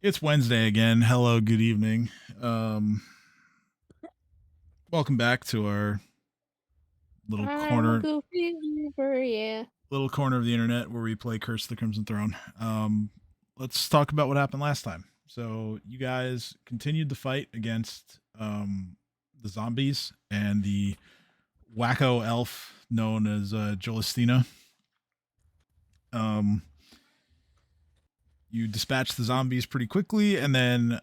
It's Wednesday again. Hello, good evening. Um, welcome back to our little I'm a corner, goofy goober, yeah. little corner of the internet where we play Curse of the Crimson Throne. Let's talk about what happened last time. So you guys continued the fight against the zombies and the wacko elf known as Jolistina. Um, you dispatched the zombies pretty quickly, and then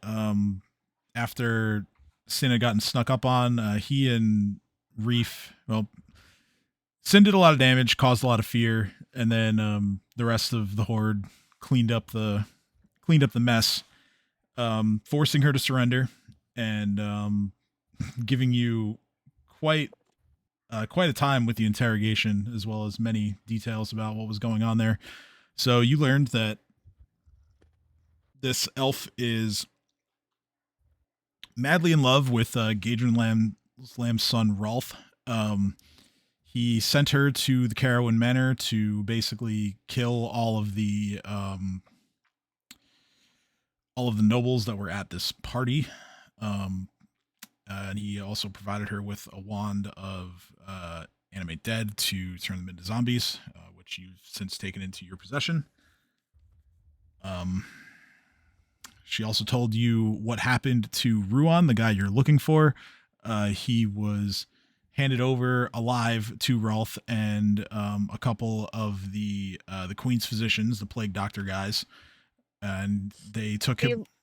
after Sin had gotten snuck up on, he and Reef, well, Sin did a lot of damage, caused a lot of fear, and then the rest of the horde cleaned up the mess, forcing her to surrender and giving you quite quite a time with the interrogation, as well as many details about what was going on there. So you learned that this elf is madly in love with Gadrin Lamb's son Rolf. Um, he sent her to the Carowin Manor to basically kill all of the nobles that were at this party. Um, and he also provided her with a wand of animate dead to turn them into zombies, which you've since taken into your possession. Um, she also told you what happened to Ruan, the guy you're looking for. He was handed over alive to Rolf and a couple of the Queen's physicians, the plague doctor guys, and We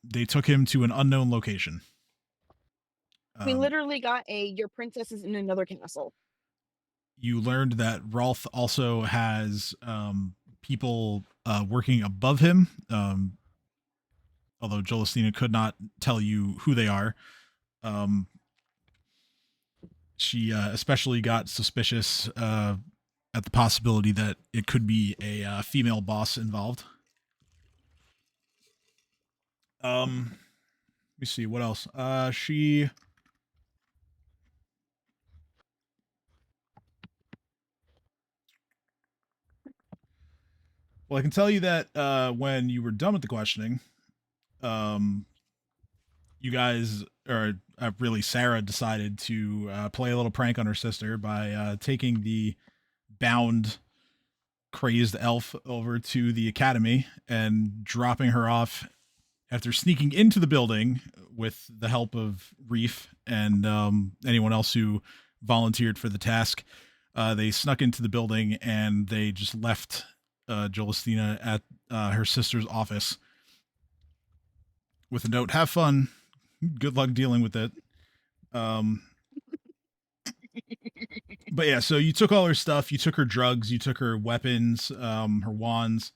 they took him to an unknown location. we Um, literally got a your princess is in another castle. you learned that Rolf also has people working above him, although Jolestina could not tell you who they are. Um, she especially got suspicious at the possibility that it could be a female boss involved. Let me see what else. Well, I can tell you that when you were done with the questioning, um, you guys, or really Sarah, decided to play a little prank on her sister by taking the bound crazed elf over to the academy and dropping her off after sneaking into the building with the help of Reef and anyone else who volunteered for the task. They snuck into the building and they just left Jolestina at her sister's office with a note: "Have fun. Good luck dealing with it." Um, but yeah, so you took all her stuff. You took her drugs. You took her weapons, her wands,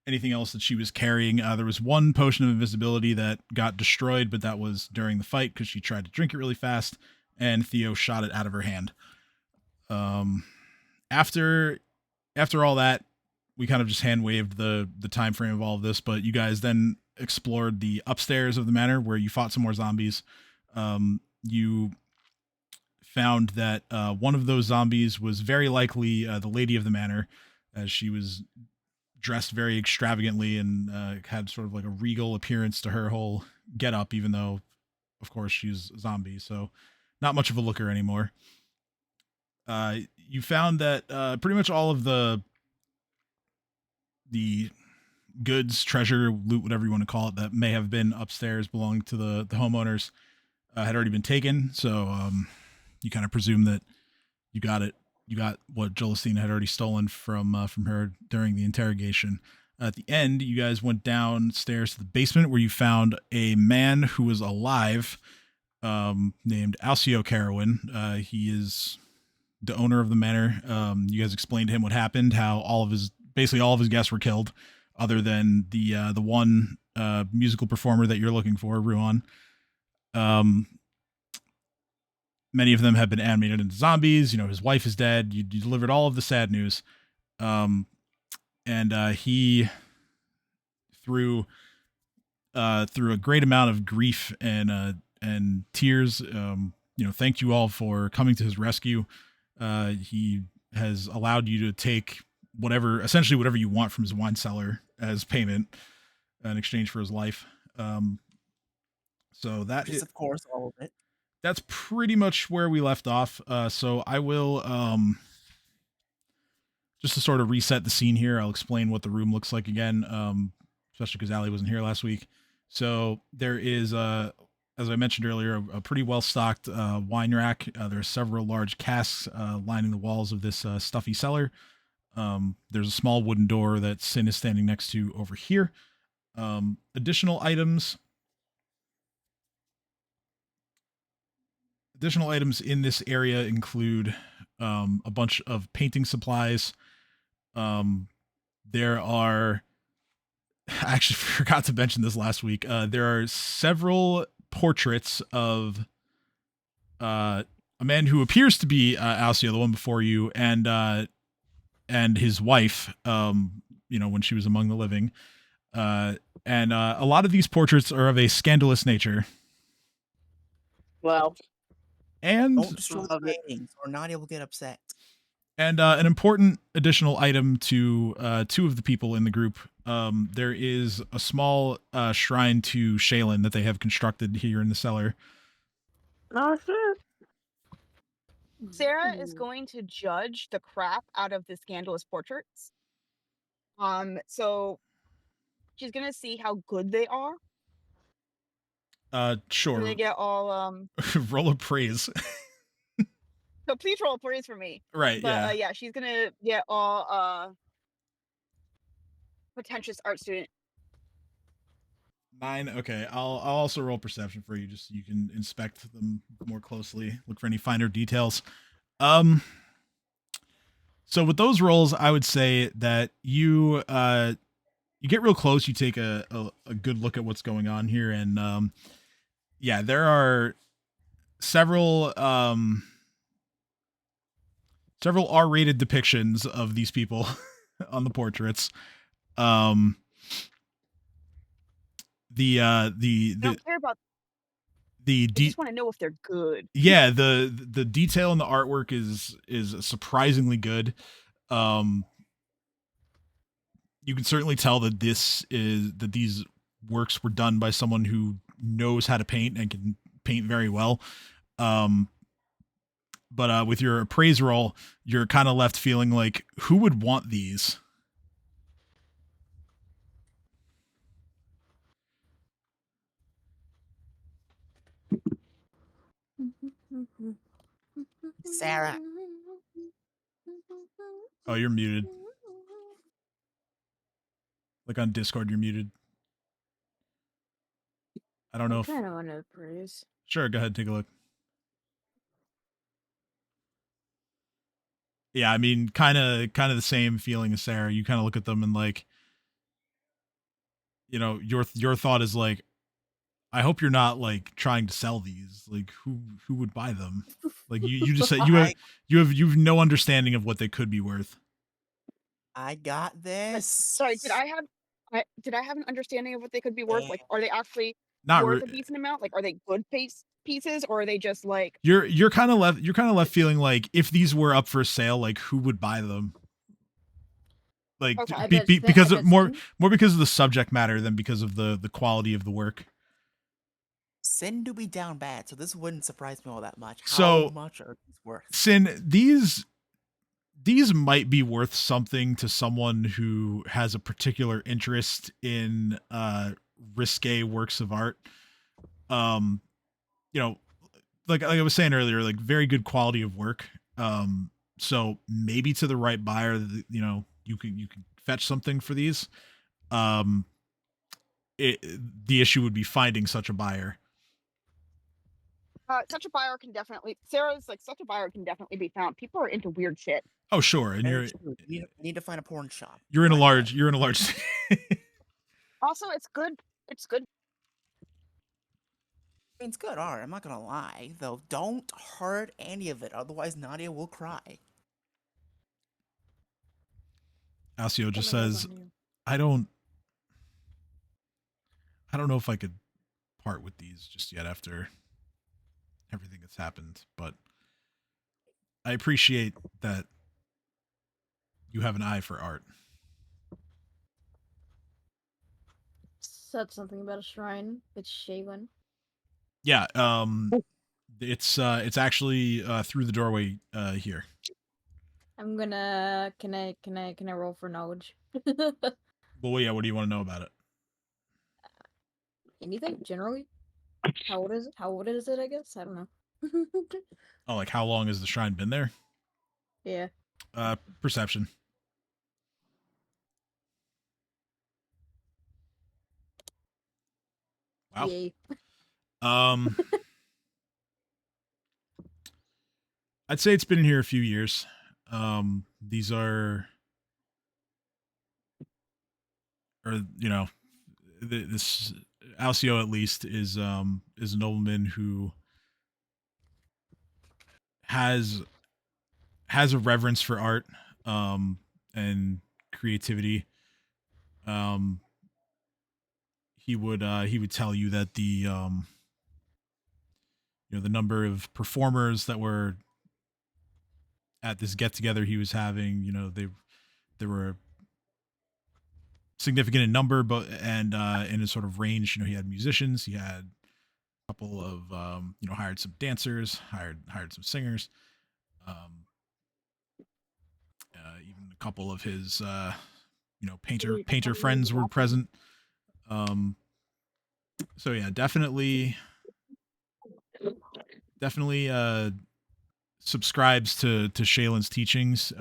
anything else that she was carrying. There was one potion of invisibility that got destroyed, but that was during the fight because she tried to drink it really fast, and Theo shot it out of her hand. Um, after all that, we kind of just hand waved the time frame of all of this, but you guys then explored the upstairs of the manor where you fought some more zombies. You found that one of those zombies was very likely the lady of the manor, as she was dressed very extravagantly and had sort of like a regal appearance to her whole get up, even though, of course, she's a zombie. So, not much of a looker anymore. You found that pretty much all of the goods, treasure, loot, whatever you want to call it, that may have been upstairs belonging to the homeowners had already been taken. So you kind of presume that you got it. You got what Jolestine had already stolen from her during the interrogation. At the end, you guys went downstairs to the basement where you found a man who was alive, named Alcio Carowin. He is the owner of the manor. You guys explained to him what happened, how basically all of his guests were killed, other than the one musical performer that you're looking for, Ruan. Um, Many of them have been animated into zombies. You know, his wife is dead. You delivered all of the sad news. Um, and he, through through a great amount of grief and tears, thanked you all for coming to his rescue. He has allowed you to take essentially whatever you want from his wine cellar as payment in exchange for his life. So Which is, of course, all of it. That's pretty much where we left off. So I will just to sort of reset the scene here. I'll explain what the room looks like again, especially because Allie wasn't here last week. So there is, as I mentioned earlier, a pretty well stocked wine rack. There are several large casks lining the walls of this stuffy cellar. There's a small wooden door that Sin is standing next to over here. Additional items in this area include a bunch of painting supplies. There are, I actually forgot to mention this last week. There are several portraits of a man who appears to be Alcio, the one before you, and his wife. When she was among the living. And a lot of these portraits are of a scandalous nature. Well, and don't destroy the paintings, or Nadia will get upset. And an important additional item to two of the people in the group. There is a small shrine to Shaylin that they have constructed here in the cellar. Oh, shit. Sarah is going to judge the crap out of the scandalous portraits. So she's gonna see how good they are. Sure. They get all roll of praise. So please roll praise for me. Right. But yeah, she's gonna get all pretentious art student. 9. Okay, I'll also roll perception for you, just so you can inspect them more closely, look for any finer details. So with those rolls, I would say that you get real close. You take a good look at what's going on here, and yeah, there are several R-rated depictions of these people on the portraits. I don't care about. I just want to know if they're good. Yeah, the detail in the artwork is surprisingly good. You can certainly tell that these works were done by someone who knows how to paint and can paint very well. But with your appraise roll, you're kind of left feeling like, who would want these? Sarah. Oh, you're muted. Like on Discord, you're muted. I don't know if. I kind of want to appraise. Sure, go ahead, take a look. Yeah, I mean, kind of the same feeling as Sarah. You kind of look at them and like, your thought is like, I hope you're not like trying to sell these. Like, who would buy them? Like, you just said you have no understanding of what they could be worth. I got this. Sorry, did I have an understanding of what they could be worth? Like, are they actually not worth a decent amount? Like, are they good pieces, or are they just like you're kind of left feeling like, if these were up for sale, like, who would buy them? Like, okay. because of more because of the subject matter than because of the quality of the work. Sin do be down bad, so this wouldn't surprise me all that much. So, how much are these worth? Sin, these might be worth something to someone who has a particular interest in risque works of art. Like I was saying earlier, like, very good quality of work. So maybe to the right buyer, you can fetch something for these. The issue would be finding such a buyer. Such a buyer can definitely. Sarah's like, such a buyer can definitely be found. People are into weird shit. Oh, sure, and you need to find a porn shop. You're in a large. Also, it's good. It's good. I mean, it's good art. I'm not gonna lie, though. Don't hurt any of it, otherwise Nadia will cry. Alcio just says, I don't know if I could part with these just yet after everything that's happened, but I appreciate that you have an eye for art. said something about a shrine. It's Shaylin. Yeah. It's actually through the doorway here. I'm gonna. Can I roll for knowledge? Well, yeah. What do you want to know about it? Anything generally? How old is it? How old is it? I guess I don't know. Oh, like how long has the shrine been there? Yeah. Perception. Wow. Yay. I'd say it's been in here a few years. These are, or you know, this Alcio at least is a nobleman who has a reverence for art, and creativity. Um, he would tell you that the number of performers that were at this get together he was having, they were significant in number, but and in a sort of range. He had musicians, he had a couple of hired some dancers, hired some singers, even a couple of his painter friends were present. So yeah, definitely subscribes to Shaylin's teachings.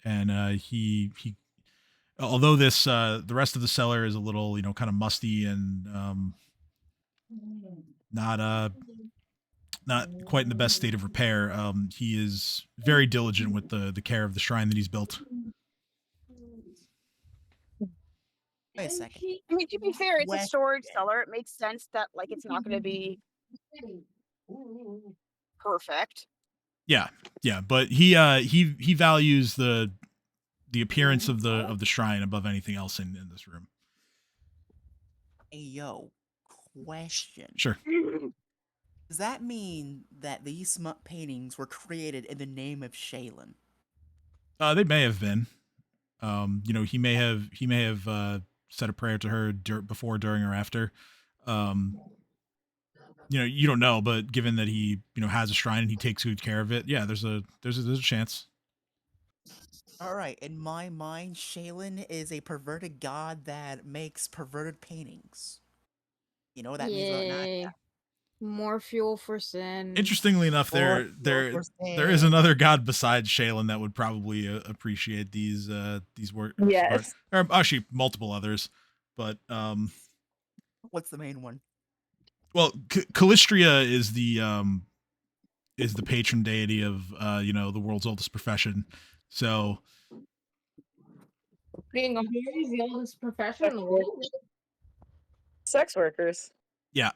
And he although this the rest of the cellar is a little kind of musty and not quite in the best state of repair, he is very diligent with the care of the shrine that he's built. Wait a second. I mean, to be fair, it's a storage Question. cellar. It makes sense that like it's not going to be perfect. Yeah, but he values the appearance of the shrine above anything else in this room. Hey, yo, question. Sure. Does that mean that these smut paintings were created in the name of Shaylin? They may have been. He may have said a prayer to her before, during, or after. You don't know, but given that he has a shrine and he takes good care of it, yeah, there's a chance. All right, in my mind, Shaylin is a perverted god that makes perverted paintings. You know what that means about that? Yay. More fuel for sin. Interestingly enough, there is another god besides Shaylin that would probably appreciate these works. Yes. Or actually multiple others, but What's the main one? well, Callistria is the patron deity of the world's oldest profession. So Being a whore is the oldest profession in the world. Sex workers. yeah,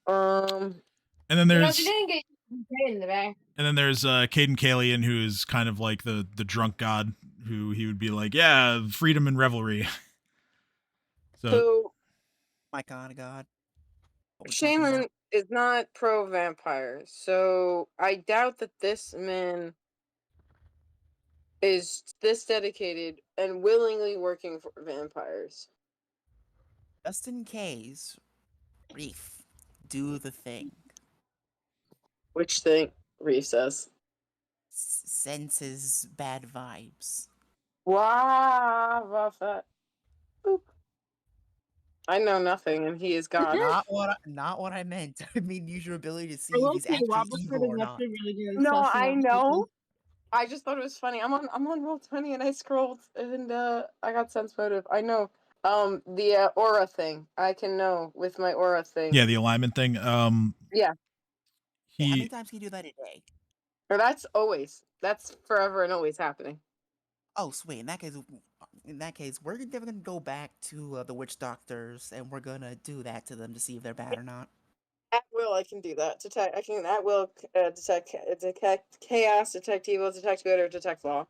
Um, and then there's she didn't get in the back. and then there's Caden Kalian, who is kind of like the drunk god, who he would be like, yeah, freedom and revelry. so My kind of god. What we're talking Shaylin about. is not pro vampire, so I doubt that this man is this dedicated and willingly working for vampires. Just in case, Reef, do the thing. Which thing? Reef says. Senses bad vibes. Wow, that. Boop. I know nothing, and he is God. Not what I meant. I mean, use your ability to see if he's actually evil or not. No, I know. I just thought it was funny. I'm on Roll20 and I scrolled and I got sense motive. I know. The aura thing. I can know with my aura thing. Yeah, the alignment thing. Yeah. Hey, how many times can you do that a day? Or that's forever and always happening. Oh, sweet. In that case, we're never gonna go back to the witch doctors, and we're gonna do that to them to see if they're bad or not. At will, I can do that. I can at will detect chaos, detect evil, detect good, or detect law.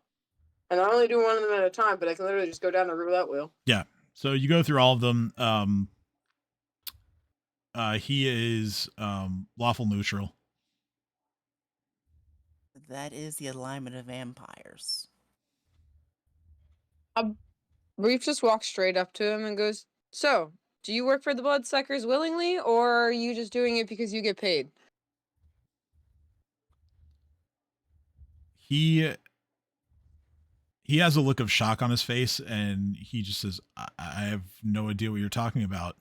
And I only do one of them at a time, but I can literally just go down the roulette wheel. Yeah. So you go through all of them. He is lawful neutral. That is the alignment of vampires. Reef just walks straight up to him and goes, So, do you work for the Bloodsuckers willingly, or are you just doing it because you get paid? He has a look of shock on his face, and he just says, I have no idea what you're talking about.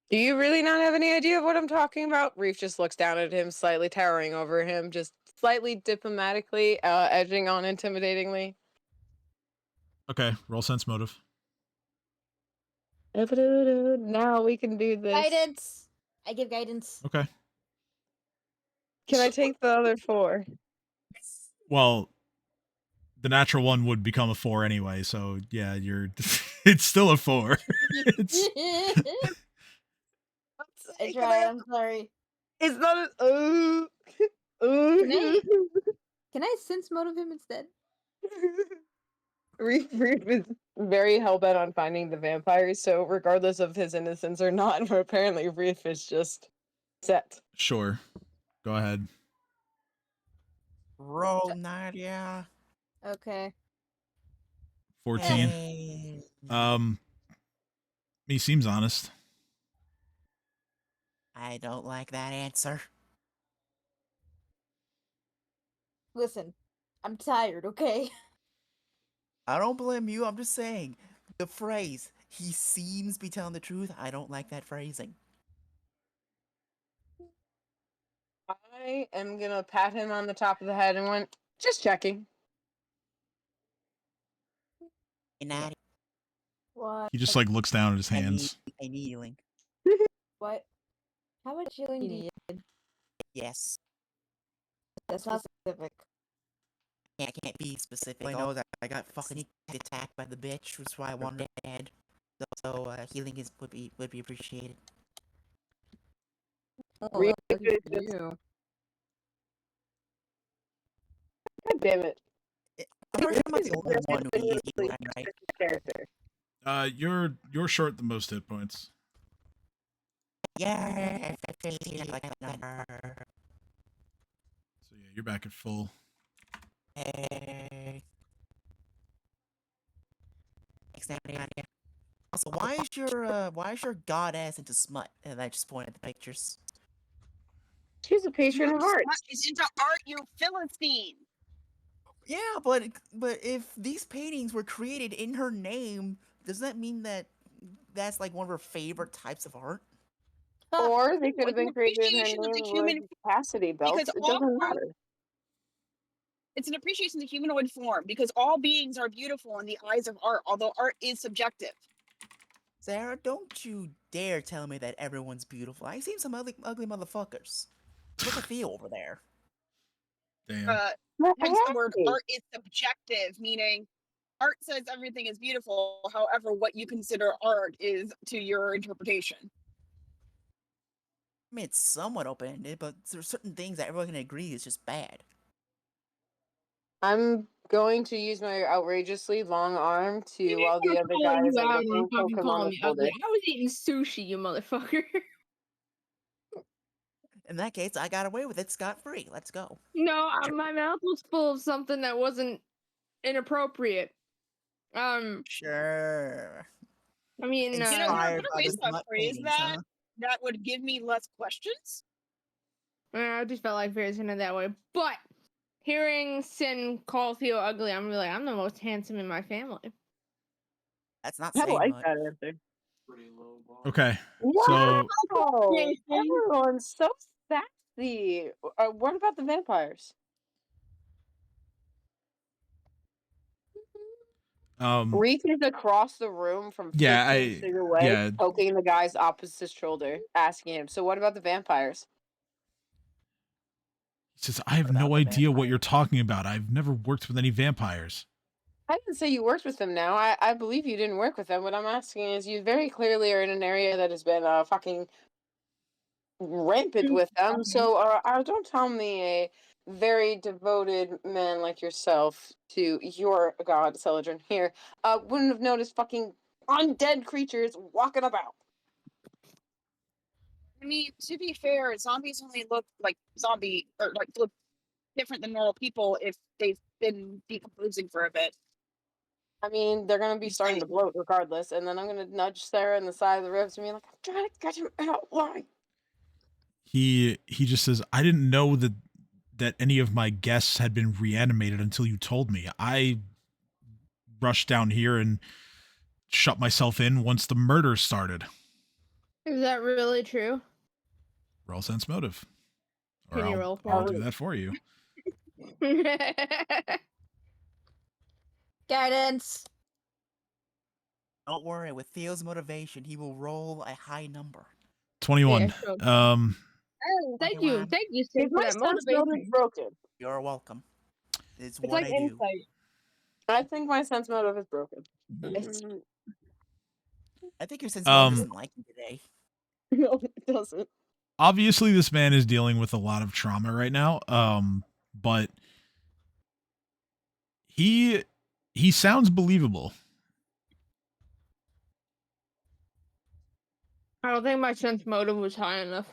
Do you really not have any idea of what I'm talking about? Reef just looks down at him, slightly towering over him, just slightly diplomatically, edging on intimidatingly. Okay, roll sense motive. Now we can do this. Guidance. I give guidance. Okay. Can I take the other 4? Well, the natural one would become a 4 anyway, so yeah, it's still a 4. It's I tried. I'm sorry. It's not an Can I sense motive him instead? Reef is very hell-bent on finding the vampires, so regardless of his innocence or not, apparently Reef is just set. Sure. Go ahead. Roll, Nadia. Okay. 14. Hey. He seems honest. I don't like that answer. Listen, I'm tired, okay? I don't blame you. I'm just saying the phrase, he seems to be telling the truth. I don't like that phrasing. I am gonna pat him on the top of the head and went, just checking. Hey, Nadia, What? He just like looks down at his hands. I need healing. What? How much healing do you need? Yes. That's not specific. I can't be specific. I know that I got fucking attacked by the bitch, which is why I wanted it dead. So healing would be appreciated. Reef that's is good for just- you. God damn it. I'm not the only one who needs healing, right? Character. You're short the most hit points. Yeah, 15, I like that number. So yeah, you're back at full. Hey. Thanks, Nadia. Also, why is your goddess into smut? And I just pointed at the pictures. She's a patron of art. Is into art, you Philistine. Yeah, but if these paintings were created in her name, does that mean that that's like one of her favorite types of art? Or they could have been created in her Appreciation of the name human- with capacity belts. because It all doesn't art- matter. It's an appreciation of the humanoid form because all beings are beautiful in the eyes of art, although art is subjective. Sarah, don't you dare tell me that everyone's beautiful. I've seen some ugly motherfuckers. Look at Theo over there. Damn. Hence the word art is subjective, meaning art says everything is beautiful. However, what you consider art is to your interpretation. I mean, it's somewhat open-ended, but there's certain things that everyone can agree is just bad. I'm going to use my outrageously long arm to while the other guy is you like out a and fucking poke him on call the me shoulder. ugly. I was eating sushi, you motherfucker. In that case, I got away with it scot-free. Let's go. No, my mouth was full of something that wasn't inappropriate. Sure. I mean, You know, there are Inspired better by the ways to smut phrase paintings, that huh? that would give me less questions. I just felt like phrasing it that way. But hearing Sin call Theo ugly, I'm really, I'm the most handsome in my family. That's not I saying like much. that answer. Okay. Wow! Jason. Everyone's so sassy. What about the vampires? Reef is across the room from 15 Yeah, feet away, yeah. poking the guy's opposite shoulder, asking him, so what about the vampires? He says, I have What about no the idea what you're vampires? talking about. I've never worked with any vampires. I didn't say you worked with them now. I believe you didn't work with them. What I'm asking is you very clearly are in an area that has been fucking rampant with them. So don't tell me a very devoted man like yourself to your god, Celadrin here, wouldn't have noticed fucking undead creatures walking about. I mean, to be fair, zombies only look like zombie or like look different than normal people if they've been decomposing for a bit. I mean, they're gonna be starting to bloat regardless, and then I'm gonna nudge Sarah in the side of the ribs and be like, I'm trying to get him out. Why? He just says, I didn't know that any of my guests had been reanimated until you told me. I rushed down here and shut myself in once the murder started. Is that really true? Roll sense motive. Or Can you roll for I'll me? do that for you. Guidance. Don't worry, with Theo's motivation, he will roll a high number. 21. Yeah, sure. Okay, Thank you, Sid, Is for my that sense motive motivation. broken? You're welcome. It's It's what like I do. insight. I think my sense motive is broken. I think your sense motive Um, doesn't like you today. No, it doesn't. Obviously, this man is dealing with a lot of trauma right now. But he sounds believable. I don't think my sense motive was high enough.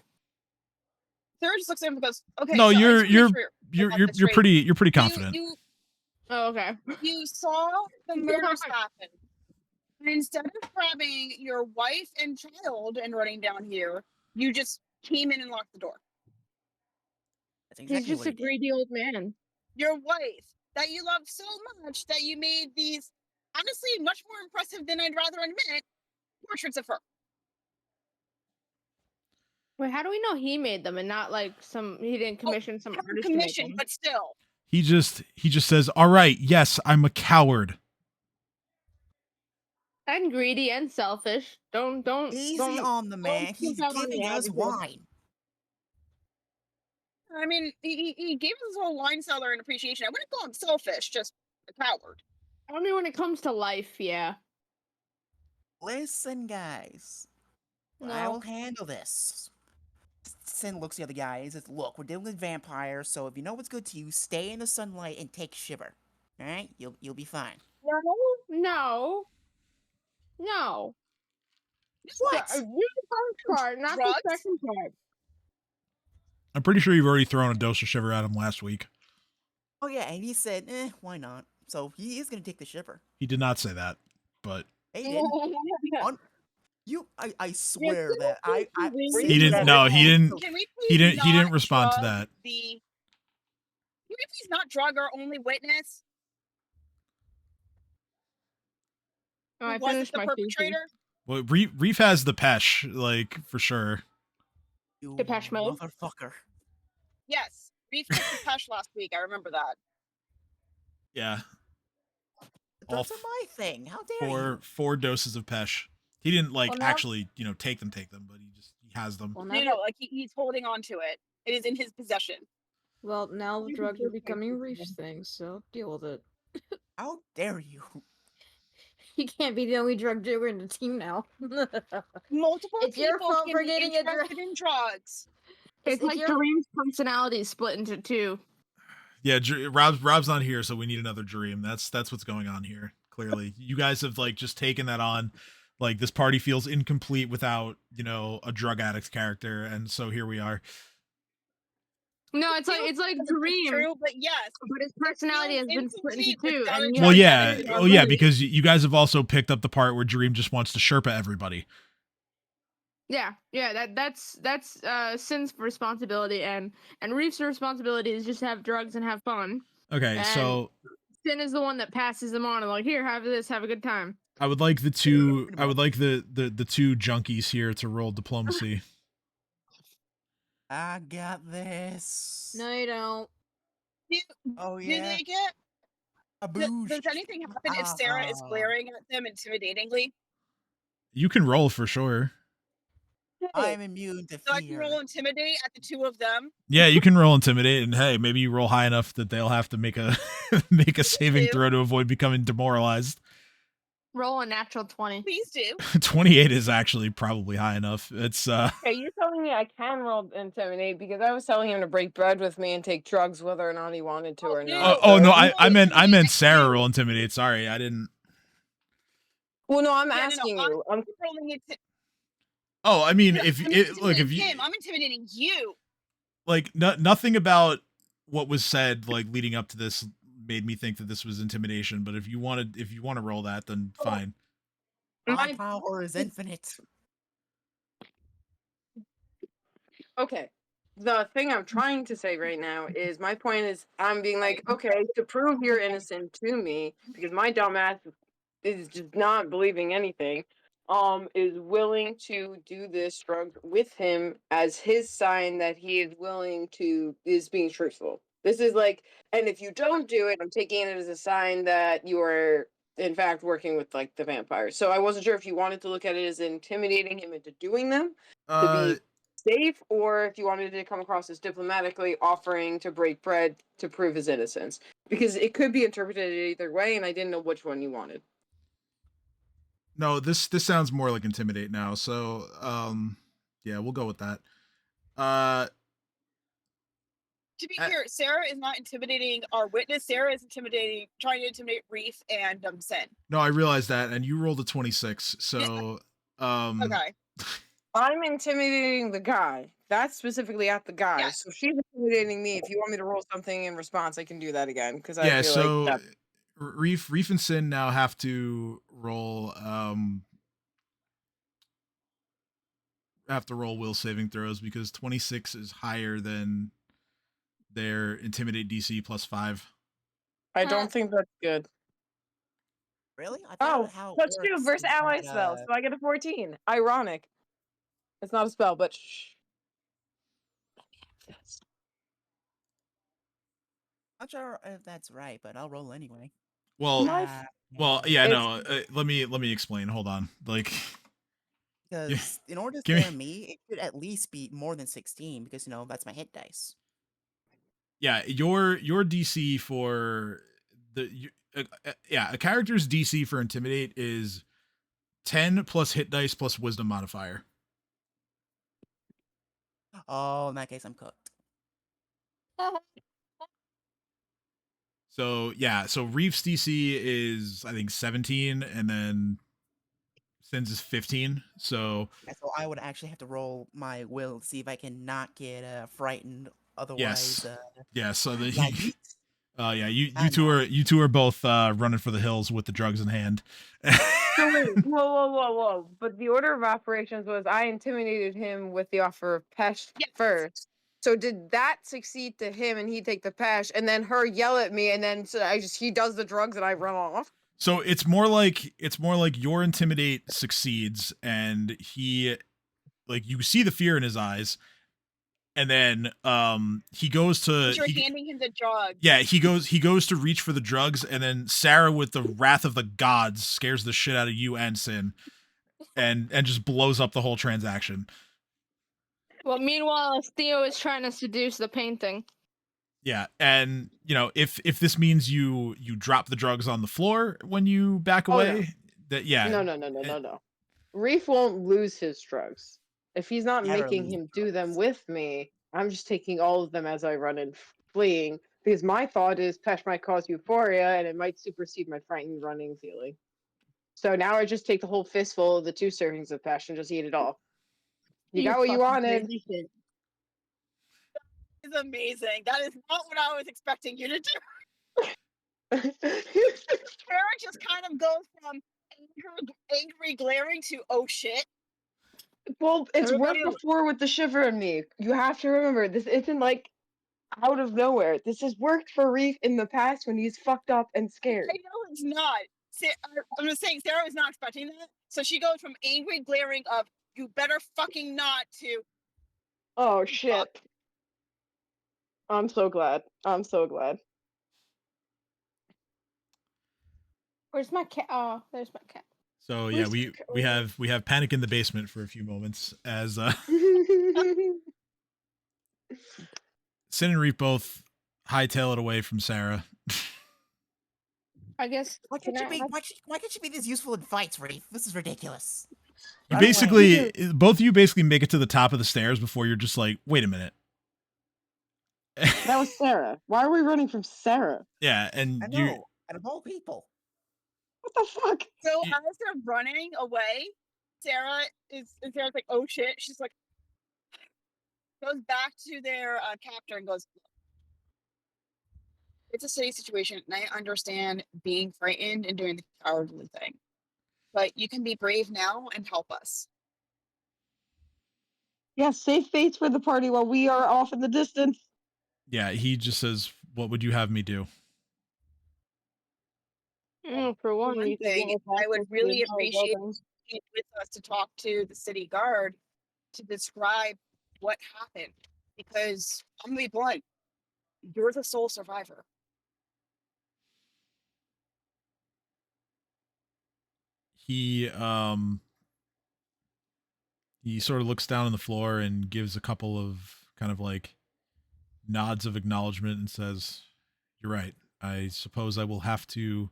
Sarah just looks at him and goes, "Okay." No, so I just you're wanna make sure I got this straight. you're pretty confident. Oh, okay. You saw the murders happen. And instead of grabbing your wife and child and running down here, you just came in and locked the door. That's exactly He's just what a he did. greedy old man. Your wife that you love so much that you made these, honestly, much more impressive than I'd rather admit, portraits of her. Wait, how do we know he made them and not like he didn't commission some artist to make Commission, them? but still. He just says, "All right, yes, I'm a coward." And greedy and selfish. Don't Easy on the man. skip He's out on giving the us attitude. wine. I mean, he gave us his whole wine cellar in appreciation. I wouldn't call him selfish, just a coward. Only when it comes to life, yeah. Listen, guys. I No. will handle this. Sin looks at the other guys. Says, look, we're dealing with vampires, so if you know what's good to you, stay in the sunlight and take shiver. All right, you'll be fine. No. What? Do the first part, not Drugs? the second part. I'm pretty sure you've already thrown a dose of shiver at him last week. Oh yeah, and he said, why not? So he is gonna take the shiver. He did not say that, but He didn't. I swear that he didn't. No, he didn't. Can we He please didn't. He didn't not respond to drug that. Can we please not drug our only witness? Oh, I Who was finished the my perpetrator? Well, Reef has the pesh, like for sure. You Depeche Mode. motherfucker. Yes. Reef took the pesh last week. I remember that. Yeah, All That's my thing. How dare you? four doses of pesh. He didn't like Well, now- actually, take them, but he has them. Well, No, now, no, like he's holding on to it. It is in his possession. now the You drugs can are do becoming things Reef's with thing, so deal with it. How dare you? He can't be the only drug dealer in the team now. Multiple It's your people fault can for be getting a drug. interested in drugs. It's like your- Dream's personality split into two. Yeah, Rob's not here, so we need another dream. That's what's going on here. Clearly, you guys have just taken that on. Like this party feels incomplete without a drug addict's character, and so here we are. No, it's like Dream, True, but yes. but his personality has been split into incomplete two. without And a you Well, have yeah, to- oh yeah, because you guys have also picked up the part where Dream just wants to Sherpa everybody. yeah, that's Sin's responsibility, and Reef's responsibility is just to have drugs and have fun. Okay, so Sin is the one that passes them on and like, here, have this, have a good time. I would like the two junkies here to roll diplomacy. I got this. No, you don't. Oh Do yeah. they get? A Does boost. anything happen if Sarah is glaring at them intimidatingly? You can roll for sure. I'm immune to So I can fear. roll intimidate at the two of them. Yeah, you can roll intimidate, and hey, maybe you roll high enough that they'll have to make a saving do. throw to avoid becoming demoralized. Roll a natural 20. Please do. 28 is actually probably high enough. It's Okay, you're telling me I can roll intimidate because I was telling him to break bread with me and take drugs whether or not he wanted to or no. not. oh no, so- I meant Intimidate Sarah you. roll intimidate. Sorry, I didn't. Well, no, I'm Yeah, no, asking no, you. I'm Rolling it. Oh, I mean, I'm if intimidating you him, I'm intimidating you. nothing about what was said leading up to this made me think that this was intimidation. But if you want to roll that, then fine. My power is infinite. Okay. The thing I'm trying to say right now is my point is I'm being like, okay, to prove you're innocent to me, because my dumbass is just not believing anything, is willing to do this drug with him as his sign that he is is being truthful. This is like, and if you don't do it, I'm taking it as a sign that you are in fact working with like the vampires. So I wasn't sure if you wanted to look at it as intimidating him into doing them to be safe, or if you wanted to come across as diplomatically offering to break bread to prove his innocence, because it could be interpreted either way, and I didn't know which one you wanted. No, this sounds more like intimidate now. So, yeah, we'll go with that. To be clear, Sarah is not intimidating our witness. Sarah is trying to intimidate Reef and Sin. No, I realize that, and you rolled a 26. So, okay. I'm intimidating the guy. That's specifically at the guy. Yes. So she's intimidating me. If you want me to roll something in response, I can do that again, because I yeah. feel So, like Reef and Sin now have to roll will saving throws because 26 is higher than their intimidate DC +5. I don't think that's good. Really? I thought how it +2 works versus is ally that, spells, so I get a 14. Ironic. It's not a spell, but shh. Not sure if that's right, but I'll roll anyway. Well, yeah, It's- no. Let me explain. Hold on. Like, Because in order to Give me- scare me, it should at least be more than 16, because that's my hit dice. yeah, your DC for a character's DC for intimidate is 10 plus hit dice plus wisdom modifier. Oh, in that case, I'm cooked. So yeah, so Reef's DC is I think 17, and then Sin's is 15. So Yeah, so I would actually have to roll my will to see if I can not get frightened. Otherwise, yes, yeah. So the like, yeah, you two are both running for the hills with the drugs in hand. So wait, whoa. But the order of operations was I intimidated him with the offer of Pesh first. So did that succeed to him and he take the Pesh, and then her yell at me, and then he does the drugs and I run off? So it's more like your intimidate succeeds, and he, like, you see the fear in his eyes, and then he goes to You're handing him the drugs. Yeah, he goes to reach for the drugs, and then Sarah, with the wrath of the gods, scares the shit out of you and Sin, and just blows up the whole transaction. Well, meanwhile, Theo is trying to seduce the painting. Yeah, and if this means you drop the drugs on the floor when you back away, No. Reef won't lose his drugs. If he's not Never making lose him do them with me, I'm just taking all of them as I run and fleeing, because my thought is Pesh might cause euphoria and it might supersede my frightened running feeling. So now I just take the whole fistful of the 2 servings of Pesh and just eat it all. You got what you wanted. It's amazing. That is not what I was expecting you to do. Sarah just kind of goes from angry glaring to oh shit. Well, it's Everybody worked before with the shiver in me. You have to remember, this isn't like out of nowhere. This has worked for Reef in the past when he's fucked up and scared. I know it's not. I'm just saying Sarah was not expecting that. So she goes from angry glaring of you better fucking not to oh shit. Fuck. I'm so glad. Where's my cat? Oh, there's my cat. So yeah, we have panic in the basement for a few moments as Sin and Reef both hightail it away from Sarah. I guess. Why can't you be this useful in fights, Reef? This is ridiculous. You basically, both of you basically make it to the top of the stairs before you're just like, wait a minute. That was Sarah. Why are we running from Sarah? Yeah, and I know, out of all people. What the fuck? So as they're running away, Sarah's like, oh shit. She's like, goes back to their captor and goes, It's a city situation, and I understand being frightened and doing the cowardly thing. But you can be brave now and help us. Yeah, safe fates for the party while we are off in the distance. Yeah, he just says, "What would you have me do?" For For one, one you could thing, give us I would access to the really entire appreciate building. you with us to talk to the city guard to describe what happened. Because I'm gonna be blunt, you're the sole survivor. He he sort of looks down on the floor and gives a couple of kind of like nods of acknowledgement and says, "You're right. I suppose I will have to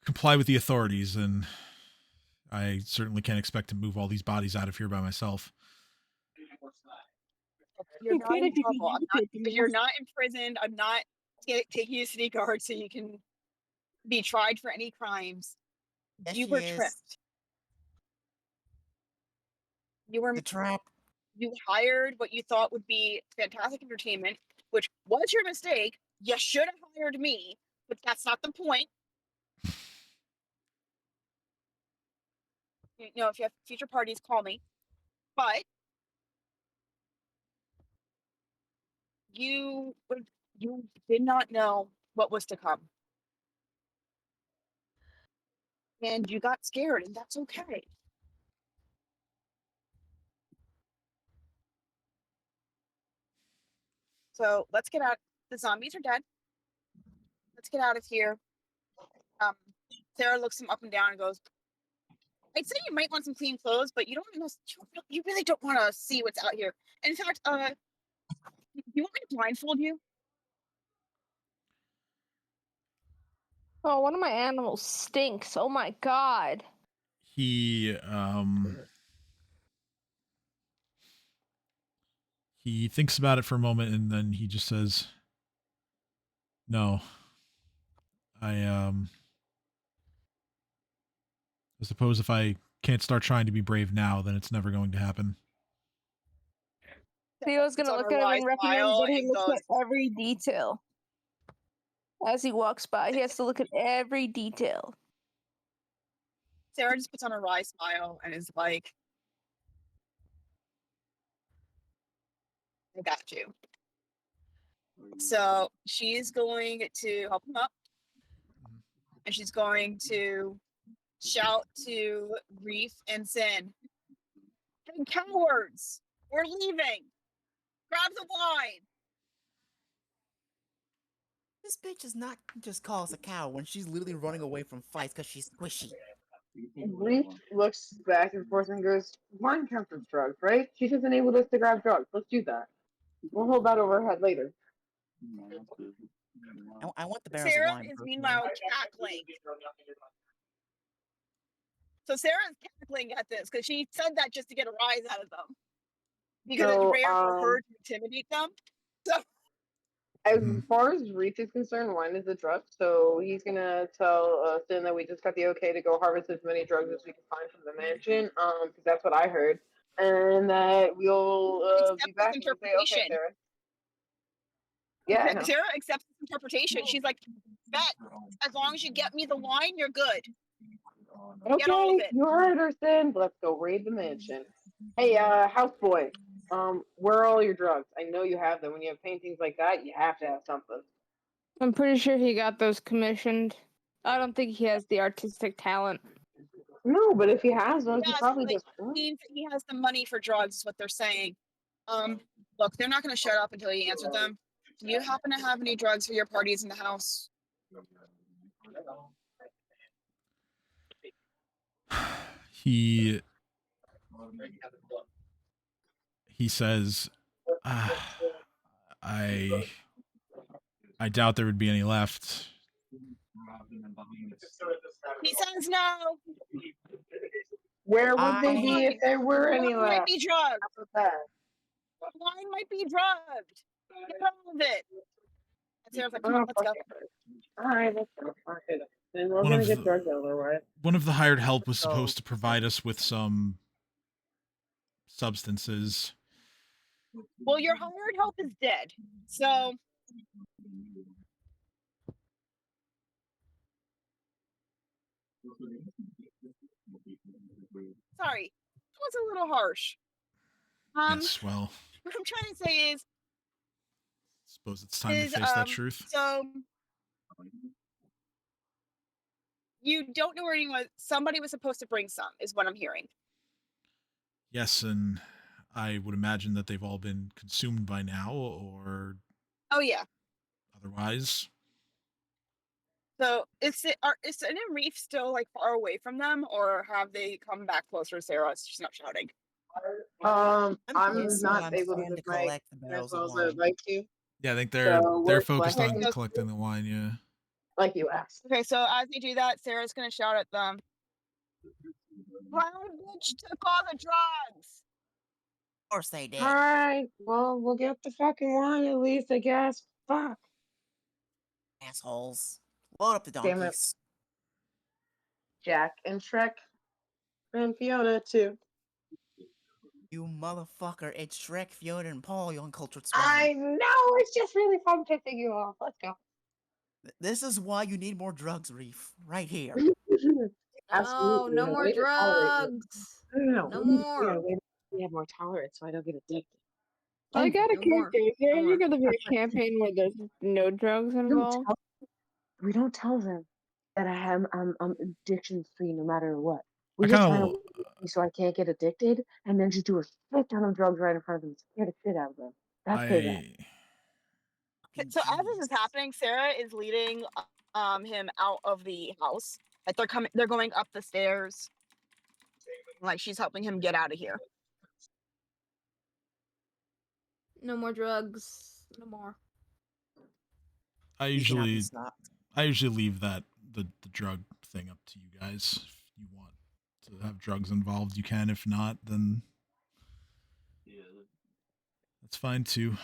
comply with the authorities, and I certainly can't expect to move all these bodies out of here by myself." You're You not could in if you could trouble. give it to You're us. not imprisoned. I'm not taking you to city guard so you can be tried for any crimes. Yes, You she were is. tricked. You were The trap. you hired what you thought would be fantastic entertainment, which was your mistake. You should have hired me, but that's not the point. You know, if you have future parties, call me. But you did not know what was to come, and you got scared, and that's okay. So let's get out. The zombies are dead. Let's get out of here. Sarah looks him up and down and goes, I'd say you might want some clean clothes, but you you really don't want to see what's out here. And in fact, you want me to blindfold you? Oh, one of my animals stinks. Oh my god. He he thinks about it for a moment and then he just says, "No. I I suppose if I can't start trying to be brave now, then it's never going to happen." Theo's Puts gonna on look a at him wry and recommend smile that he and look goes, at every detail. As he walks by, he has to look at every detail. Sarah just puts on a wry smile and is like, I got you. So she's going to help him up and she's going to shout to Reef and Sin, hey, cowards, we're leaving. Grab the wine. This bitch is not just call us a cow when she's literally running away from fights because she's squishy. Reef looks back and forth and goes, wine counts as drugs, right? She just enabled us to grab drugs. Let's do that. We'll hold that over her head later. I want the barrels of Sarah wine. is personally. meanwhile cackling. So Sarah's cackling at this because she said that just to get a rise out of them. Because So, it's rare for her to intimidate them. So as Mhm. far as Reef is concerned, wine is a drug. So he's gonna tell Sin that we just got the okay to go harvest as many drugs as we can find from the mansion. Because that's what I heard, and that we'll be accept this back and say, okay, interpretation. Sarah. Yeah, I know. Sarah accepts this interpretation. She's like, bet, as long as you get me the wine, you're good. Get all of Okay, it. you heard her, Sin. Let's go raid the mansion. Hey, houseboy. Where are all your drugs? I know you have them. When you have paintings like that, you have to have something. I'm pretty sure he got those commissioned. I don't think he has the artistic talent. No, but if he has those, he Yes, probably like, just. means that he has the money for drugs, is what they're saying. Look, they're not going to shut up until you answer them. Do you happen to have any drugs for your parties in the house? He says, I doubt there would be any left. He says no. Where would they I- be if there were any Wine might left? be drugged. What's that? Wine might be drugged. Get all of it. And Sarah's like, come on, Oh, let's go. fuck it. All right, let's go. Fuck it. Then we're One gonna of get the- drugged over with. One of the hired help was So- supposed to provide us with some substances. Well, your hired help is dead. So Sorry, that was a little harsh. Yes, well, What I'm trying to say suppose it's time to face that truth. so you don't know where anyone. Somebody was supposed to bring some, is what I'm hearing. Yes, and I would imagine that they've all been consumed by now, or Oh yeah. otherwise. So is an Reef still like far away from them, or have they come back closer? Sarah, she's not shouting. I'm guessing not I'm able to trying give to my collect the barrels info of as I'd wine. like to. Yeah, I think they're So they're we're focused on collecting- collecting the wine. Yeah. like you asked. Okay, so as they do that, Sarah's gonna shout at them. Clown bitch took all the drugs. Of course they did. All right, well, we'll get the fucking wine at least, I guess. Fuck. Assholes. Load up the Damn it. donkeys. Jack and Shrek and Fiona too. You motherfucker. It's Shrek, Fiona, and Paul, you uncultured swine. I know, it's just really fun pissing you off. Let's go. This is why you need more drugs, Reef. Right here. No, Absolutely. no yeah, more way to tolerate it. drugs. No, No we need- more. Yeah, we have more tolerance so I don't get addicted. I got a No more. campaign. Is there No ever more. gonna be a campaign where there's no drugs involved? We don't tell them that I'm addiction free no matter what. We I just kinda- try to so I can't get addicted, and then just do a shit ton of drugs right in front of them, scare the shit out of them. That's payback. Fucking So as this is genius. happening, Sarah is leading him out of the house. Like they're going up the stairs. Like she's helping him get out of here. No more drugs. No more. I We cannot be usually stopped. leave the drug thing up to you guys. If you want to have drugs involved, you can. If not, then that's fine too. This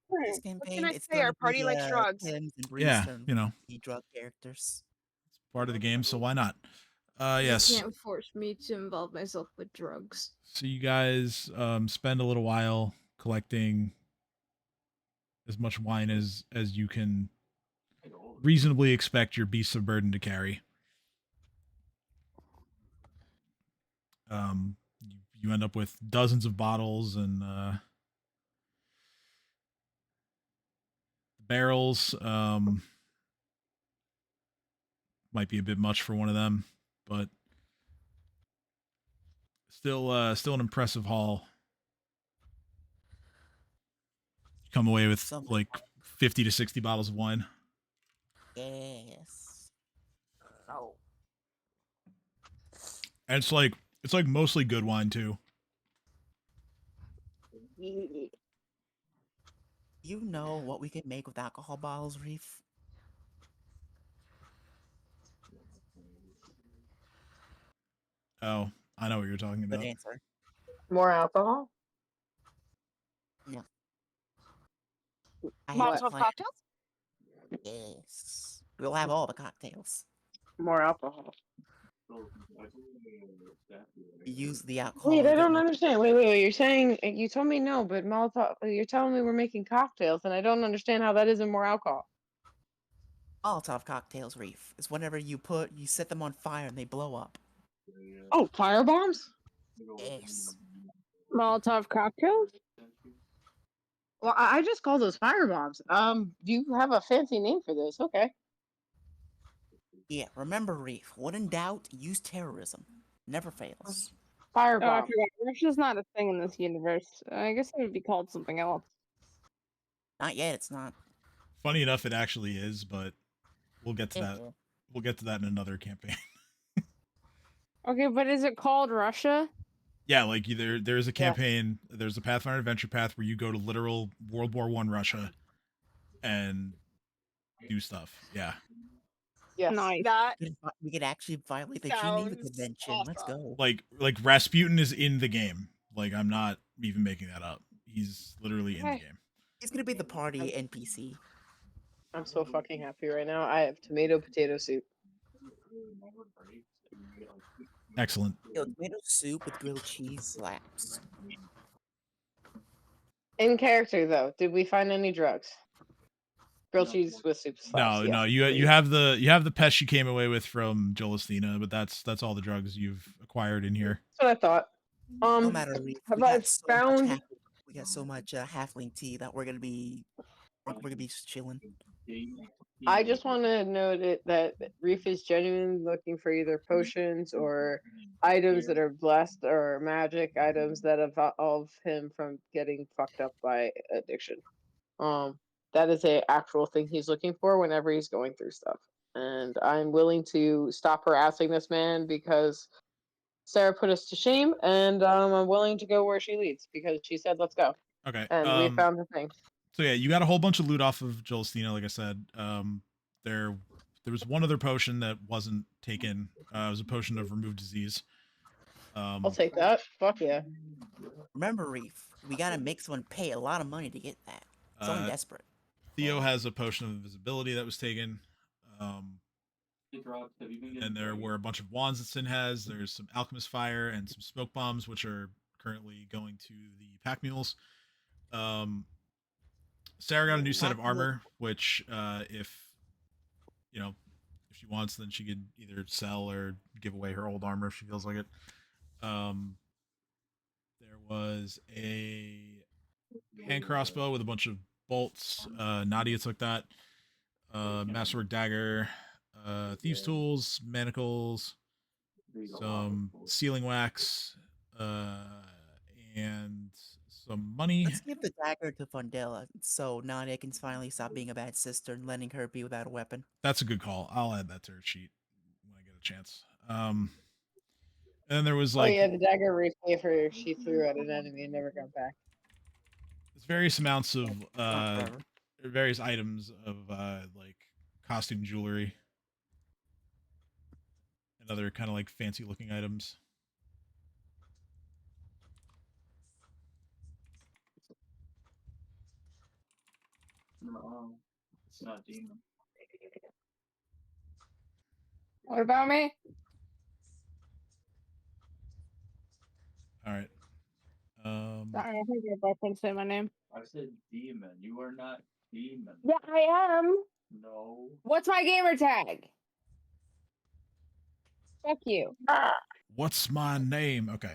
What campaign, can I it's say? gonna Our party be, likes drugs. Tim's and Bree's Yeah, turn you know, to be drug characters. it's part of the game, so why not? You Yes. can't force me to involve myself with drugs. So you guys spend a little while collecting as much wine as you can reasonably expect your beasts of burden to carry. You end up with dozens of bottles and barrels. Might be a bit much for one of them, but still an impressive haul. You come away with Some- like 50 to 60 bottles of wine. Yes. Oh. And it's like mostly good wine too. You know what we can make with alcohol bottles, Reef? Oh, I know what you're talking Good about. answer. More alcohol? I have a Molotov plan. cocktails? Yes. We'll have all the cocktails. More alcohol. We use the alcohol. Wait, I that don't we- understand. Wait. You're saying you told me no, but Molotov. You're telling me we're making cocktails, and I don't understand how that isn't more alcohol. Molotov cocktails, Reef. Is whenever you set them on fire and they blow up. Oh, fire bombs? Yes. Molotov cocktails? Well, I just call those fire bombs. You have a fancy name for this? Okay. Yeah, remember, Reef. When in doubt, use terrorism. Never fails. Fire Oh, I bomb. forgot. Russia's not a thing in this universe. I guess it would be called something else. Not yet, it's not. Funny enough, it actually is, but we'll get to that. Mhm. We'll get to that in another campaign. Okay, but is it called Russia? Yeah, like there's a campaign, there's a Pathfinder Adventure Path where you go to literal World War I Russia and do stuff. Yeah. Yes. Nice. That We could actually violate the Geneva Sounds Convention. Let's awesome. go. Like Rasputin is in the game. Like I'm not even making that up. He's literally in the Okay. game. He's gonna be the party NPC. I'm so fucking happy right now. I have potato soup. Excellent. Yo, tomato soup with grilled cheese slaps. In character, though, did we find any drugs? Grilled cheese with soup sauce. No, yes, no, you please. have the pest you came away with from Jolastina, but that's all the drugs you've acquired in here. That's what I thought. No matter, Reef, Have we I got so found? much we got so much halfling tea that we're gonna be chilling. I just want to note that Reef is genuinely looking for either potions or items that are blessed or magic items that absolve him from getting fucked up by addiction. That is a actual thing he's looking for whenever he's going through stuff. And I'm willing to stop harassing this man because Sarah put us to shame, and I'm willing to go where she leads because she said, "Let's go." Okay. And we found the thing. So yeah, you got a whole bunch of loot off of Jolastina, like I said. There was one other potion that wasn't taken. It was a potion of remove disease. I'll take that. Fuck yeah. Remember, Reef, we gotta make someone pay a lot of money to get that. Someone desperate. Theo has a potion of invisibility that was taken. And there were a bunch of wands that Sin has. There's some alchemist fire and some smoke bombs, which are currently going to the pack mules. Sarah got a new set of armor, which if she wants, then she could either sell or give away her old armor if she feels like it. There was a hand crossbow with a bunch of bolts. Nadia took that. Masterwork dagger, thieves tools, manacles, some sealing wax, and some money. Let's give the dagger to Fundella so Nadia can finally stop being a bad sister and letting her be without a weapon. That's a good call. I'll add that to her sheet when I get a chance. And then there was like, oh yeah, the dagger Reef gave her. She threw at an enemy and never got back. there's various amounts of Not forever. various items of like costume jewelry and other kind of like fancy looking items. No, it's not demon. What about me? All right. Sorry, I think you're both going to say my name. I said demon. You are not demon. Yeah, I am. No. What's my gamer tag? Fuck you. What's my name? Okay.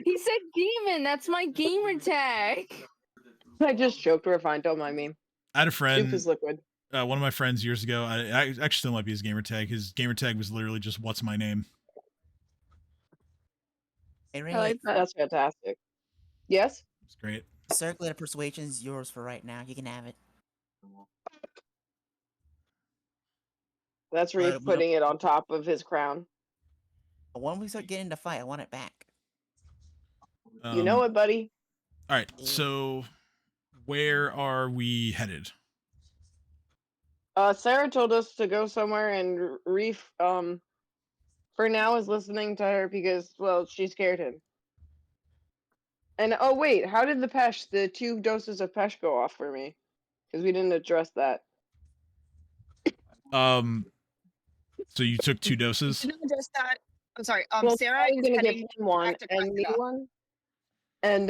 He said demon. That's my gamer tag. I just joked. We're fine. Don't mind me. I had a Soup friend, is liquid. one of my friends years ago. I actually still might be his gamer tag. His gamer tag was literally just "What's my name." Hey, Ray, I like that. That's fantastic. Yes. It's great. Circlet of Persuasion is yours for right now. You can have it. That's Reef But we putting it on top of his crown. But when we start getting into fight, I want it back. You know it, buddy. All right. So, where are we headed? Sarah told us to go somewhere, and Reef, for now is listening to her because, well, she scared him. And oh wait, how did the 2 doses of Pesh go off for me? Because we didn't address that. So you took 2 doses. Didn't just that. I'm sorry. Well, Sarah I was is gonna give heading him one back to and me Cressida. one. And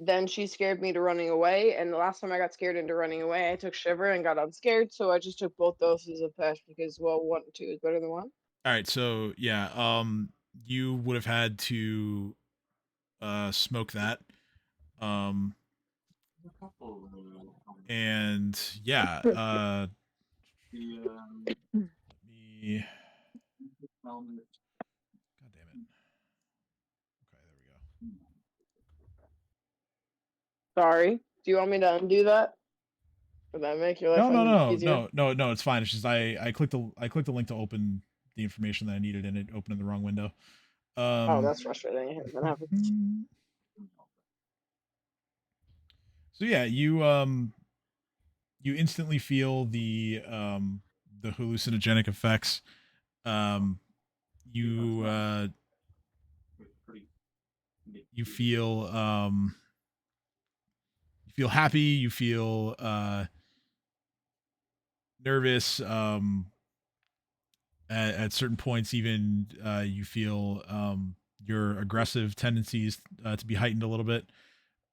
then she scared me to running away. And the last time I got scared into running away, I took Shiver and got unscared. So I just took both doses of Pesh because, well, 1 and 2 is better than 1. All right. So yeah, you would have had to smoke that. And yeah, The me. God damn it. Okay, there we go. Sorry. Do you want me to undo that? Would that make your life easier? No. It's fine. It's just I clicked the link to open the information that I needed, and it opened in the wrong window. Oh, that's frustrating. That happens. So yeah, you instantly feel the hallucinogenic effects. You feel happy, you feel nervous, at certain points even you feel your aggressive tendencies to be heightened a little bit.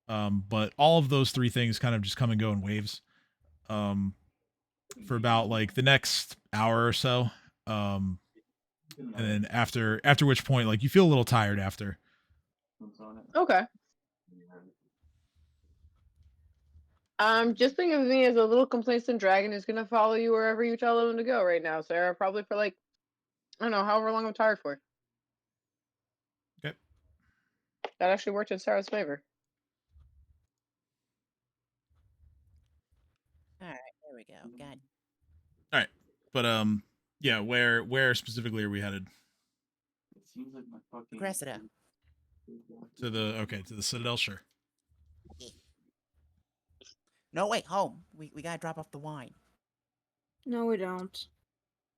But all of those three things kind of just come and go in waves. For about like the next hour or so. And then after which point, like you feel a little tired after. Okay. Just think of me as a little complacent dragon who's gonna follow you wherever you tell him to go right now, Sarah. Probably for like, I don't know, however long I'm tired for. Okay. That actually worked in Sarah's favor. All right, there we go. God. All right. But yeah, where specifically are we headed? It seems like my fucking Cressida. To the Citadel, sure. No, wait, home. We gotta drop off the wine. No, we don't.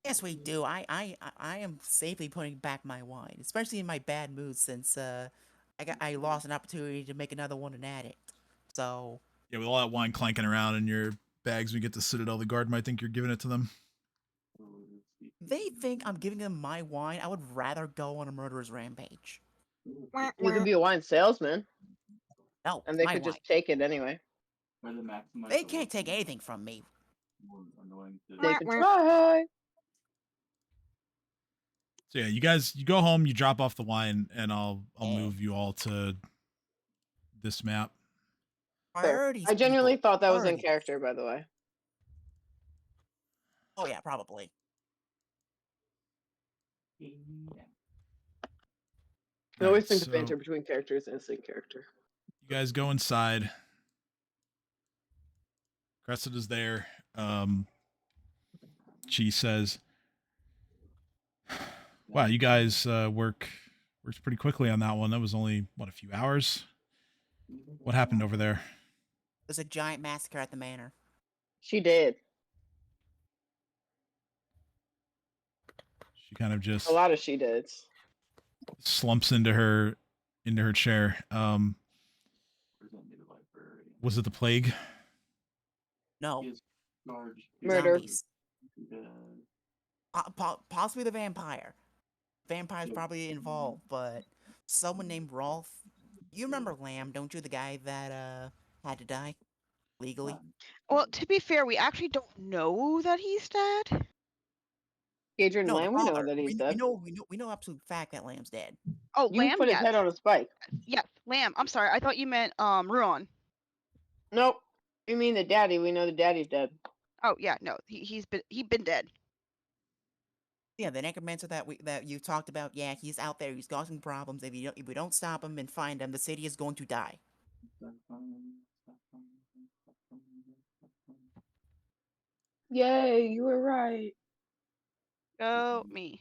Yes, we do. I am safely putting back my wine, especially in my bad mood since I lost an opportunity to make another one an addict. So Yeah, with all that wine clanking around in your bags, we get to Citadel. The guard might think you're giving it to them. they think I'm giving them my wine. I would rather go on a murderer's rampage. Wah, You wah. could be a wine salesman, No, and they my could wine. just take it anyway. They can't take anything from me. They Wah, could wah. try. So yeah, you go home, you drop off the wine, and I'll Yeah. move you all to this map. Fair. Priorities. I genuinely people, thought that was in priorities. character, by the way. Oh yeah, probably. I always Alright, think the so banter between characters is in character. you guys go inside. Cressida's there. She says, "Wow, you guys worked pretty quickly on that one. That was only what, a few hours. What happened over there?" There's a giant massacre at the manor. She did. She kind of just A lot of she did. slumps into her chair. Was it the plague? No, Murder. zombies. Possibly the vampire. Vampire's probably involved, but someone named Rolf. You remember Lamb, don't you? The guy that had to die legally. Well, to be fair, we actually don't know that he's dead. Adrian No, the Lamb, we know father. that he's We dead. know absolute fact that Lamb's dead. Oh, You Lamb, put his yes. head on a spike. Yes, Lamb. I'm sorry. I thought you meant Ruon. Nope. You mean the daddy? We know the daddy's dead. Oh yeah, no, he's been dead. Yeah, the necromancer that you talked about. Yeah, he's out there. He's causing problems. If we don't stop him and find him, the city is going to die. Yay, you were right. Go me.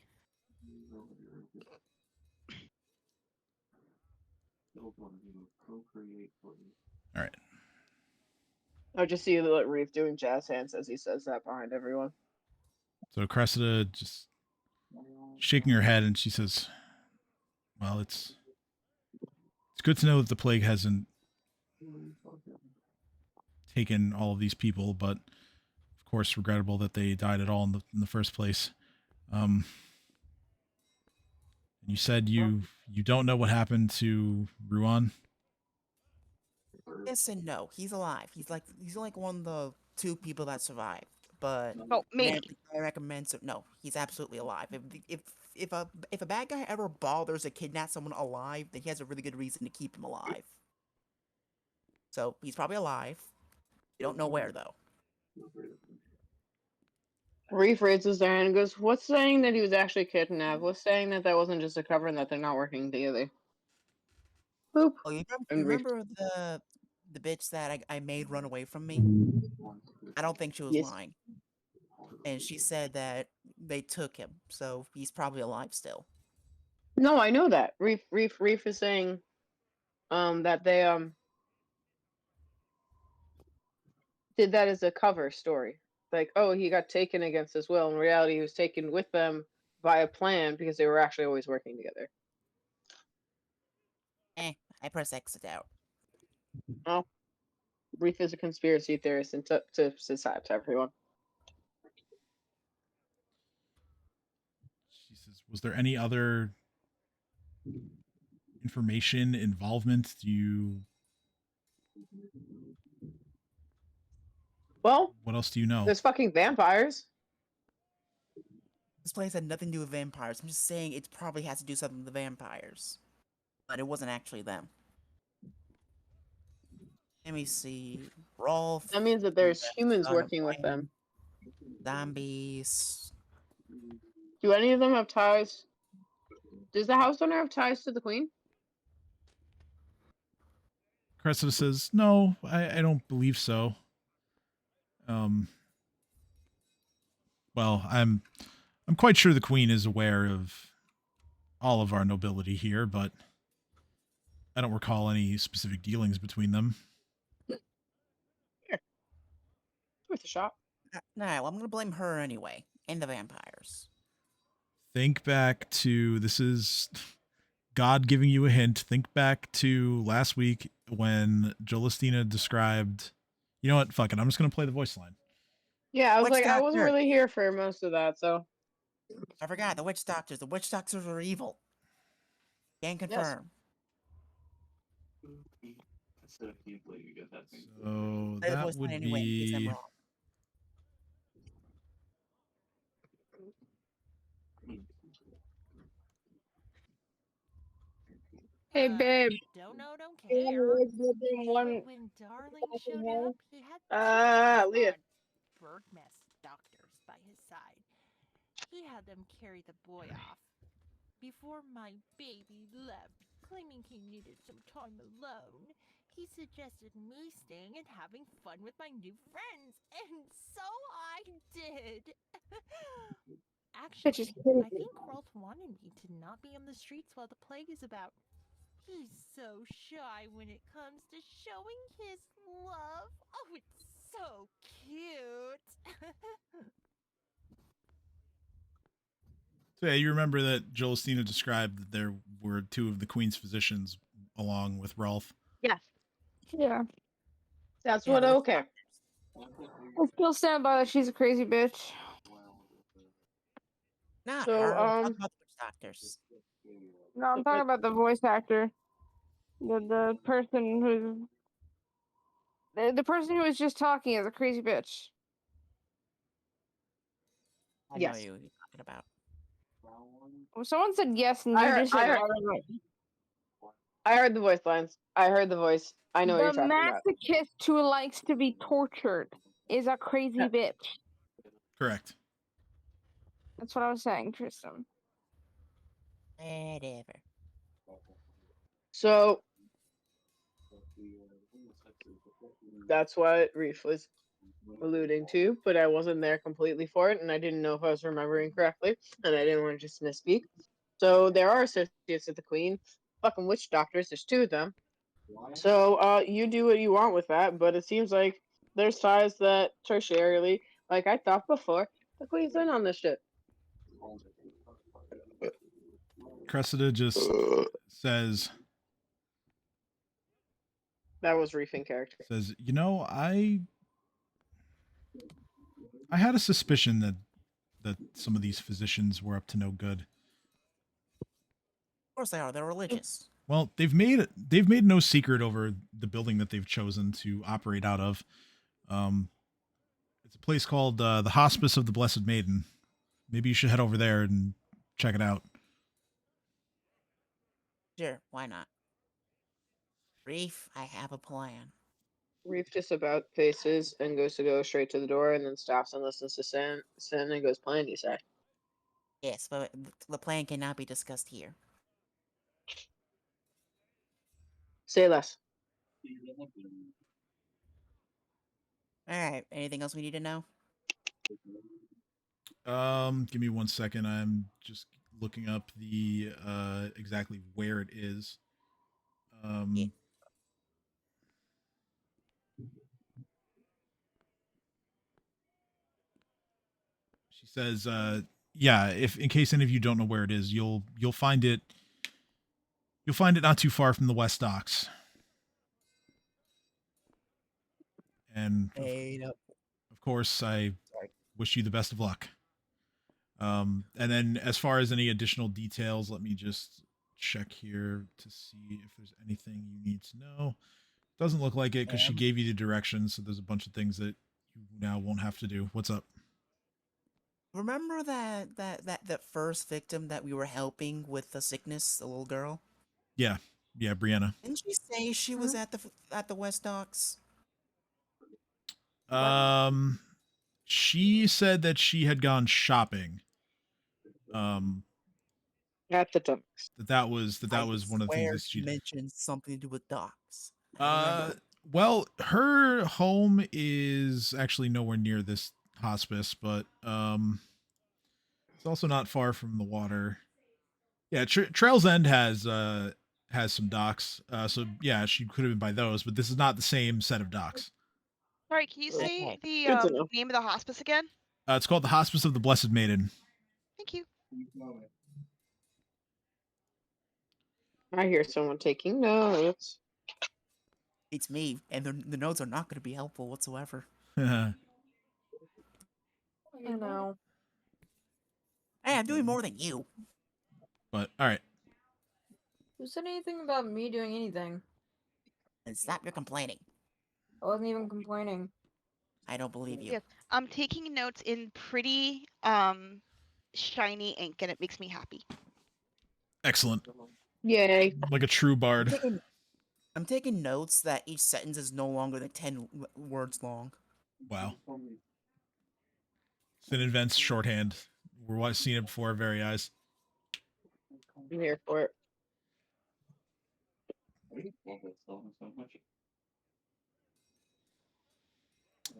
All right. I just see little Reef doing jazz hands as he says that behind everyone. So Cressida just shaking her head, and she says, "Well, it's good to know that the plague hasn't taken all of these people, but of course, regrettable that they died at all in the first place." You said you don't know what happened to Ruan. Yes and no. He's alive. He's like one of the two people that survived. But Oh, me. I recommend no. He's absolutely alive. If a bad guy ever bothers to kidnap someone alive, then he has a really good reason to keep him alive. So he's probably alive. You don't know where though. Reef raises their hand and goes, "What's saying that he was actually kidnapped? What's saying that that wasn't just a cover and that they're not working together?" Boop. Oh, you And Reef. remember the bitch that I made run away from me? I don't think she was Yes. lying. And she said that they took him, so he's probably alive still. No, I know that. Reef is saying that they did that as a cover story. Like, oh, he got taken against his will. In reality, he was taken with them by a plan because they were actually always working together. I press exit out. Oh, Reef is a conspiracy theorist and to society, to everyone. She says, "Was there any other information, involvement? Do you Well, What else do you know? there's fucking vampires. This place had nothing to do with vampires. I'm just saying it probably has to do something with the vampires. But it wasn't actually them. Let me see. Rolf. That means that there's the humans son of working with them. Zombies. Do any of them have ties? Does the house owner have ties to the queen? Cressida says, no, I don't believe so. Well, I'm quite sure the queen is aware of all of our nobility here, but I don't recall any specific dealings between them. Worth a shot. No, I'm gonna blame her anyway. And the vampires. Think back to, this is God giving you a hint. Think back to last week when Jolestina described, you know what, fuck it, I'm just going to play the voice line. Yeah, I was Witch like, I wasn't doctor. really here for most of that, so. I forgot, the witch doctors. The witch doctors are evil. Can confirm. I still can't believe you got that thing. So Play the that voice line would anyway, in case I'm be, wrong. Hey, babe. Don't know, don't Yeah, care. One. But when Darling showed up, he had Leah. odd bird mess doctors by his side. He had them carry the boy off before my baby left, claiming he needed some time alone. He suggested me staying and having fun with my new friends, and so I did. Actually, I think Rolf wanted me to not be on the streets while the plague is about. He's so shy when it comes to showing his love. Oh, it's so cute. so yeah, you remember that Jolestina described that there were two of the queen's physicians along with Rolf. Yes. Yeah. That's Yeah, what, the witch okay. doctors. I still stand by that she's a crazy bitch. Not So, her. I'm talking about the witch doctors. No, I'm talking about the voice actor. The person who's the person who was just talking is a crazy bitch. I know Yes. who you're talking about. Well, someone said yes, and I you heard- just said I heard- right. I heard the voice lines. I heard the voice. I know what you're The talking about. masochist who likes to be tortured is a crazy Yeah. bitch. Correct. That's what I was saying, Tristan. Whatever. So, that's what Reef was alluding to, but I wasn't there completely for it, and I didn't know if I was remembering correctly, and I didn't want to just misspeak. So there are associates of the queen, fucking witch doctors. There's two of them. So you do what you want with that, but it seems like there's ties that tertiarily, like I thought before, the queen's in on this shit. Cressida just says, That was Reef in character. you know, I had a suspicion that some of these physicians were up to no good. Of course they are. They're religious. Well, they've made no secret over the building that they've chosen to operate out of. It's a place called the Hospice of the Blessed Maiden. Maybe you should head over there and check it out. Sure, why not? Reef, I have a plan. Reef just about faces and goes to go straight to the door and then stops and listens to Sin and goes, plan, you say? Yes, but the plan cannot be discussed here. Say less. Alright, anything else we need to know? Give me 1 second. I'm just looking up the exactly where it is. Yeah. She says, yeah, if in case any of you don't know where it is, you'll find it not too far from the West Docks. And of course, I wish you the best of luck. And then as far as any additional details, let me just check here to see if there's anything you need to know. Doesn't look like it because she gave you the directions, so there's a bunch of things that you you now won't have to do. What's up? Remember that first victim that we were helping with the sickness, the little girl? Yeah, Brianna. Didn't she say she was at the West Docks? She said that she had gone shopping. At the docks. That was one of the things that she she mentioned something to do with docks. I remember. Well, her home is actually nowhere near this hospice, but it's also not far from the water. Yeah, Trail's End has some docks. So yeah, she could have been by those, but this is not the same set of docks. Sorry, can you say Okay. the Good to know. name of the hospice again? It's called the Hospice of the Blessed Maiden. Thank you. I hear someone taking notes. It's me, and the notes are not going to be helpful whatsoever. I know. Hey, I'm doing more than you. But all right. Who said anything about me doing anything? And stop your complaining. I wasn't even complaining. I don't believe you. Yes, I'm taking notes in pretty shiny ink, and it makes me happy. Excellent. Yay. Like a true bard. I'm taking notes that each sentence is no longer than 10 words long. Wow. Thin Invents shorthand. We're seeing it before our very eyes. I'm here for it.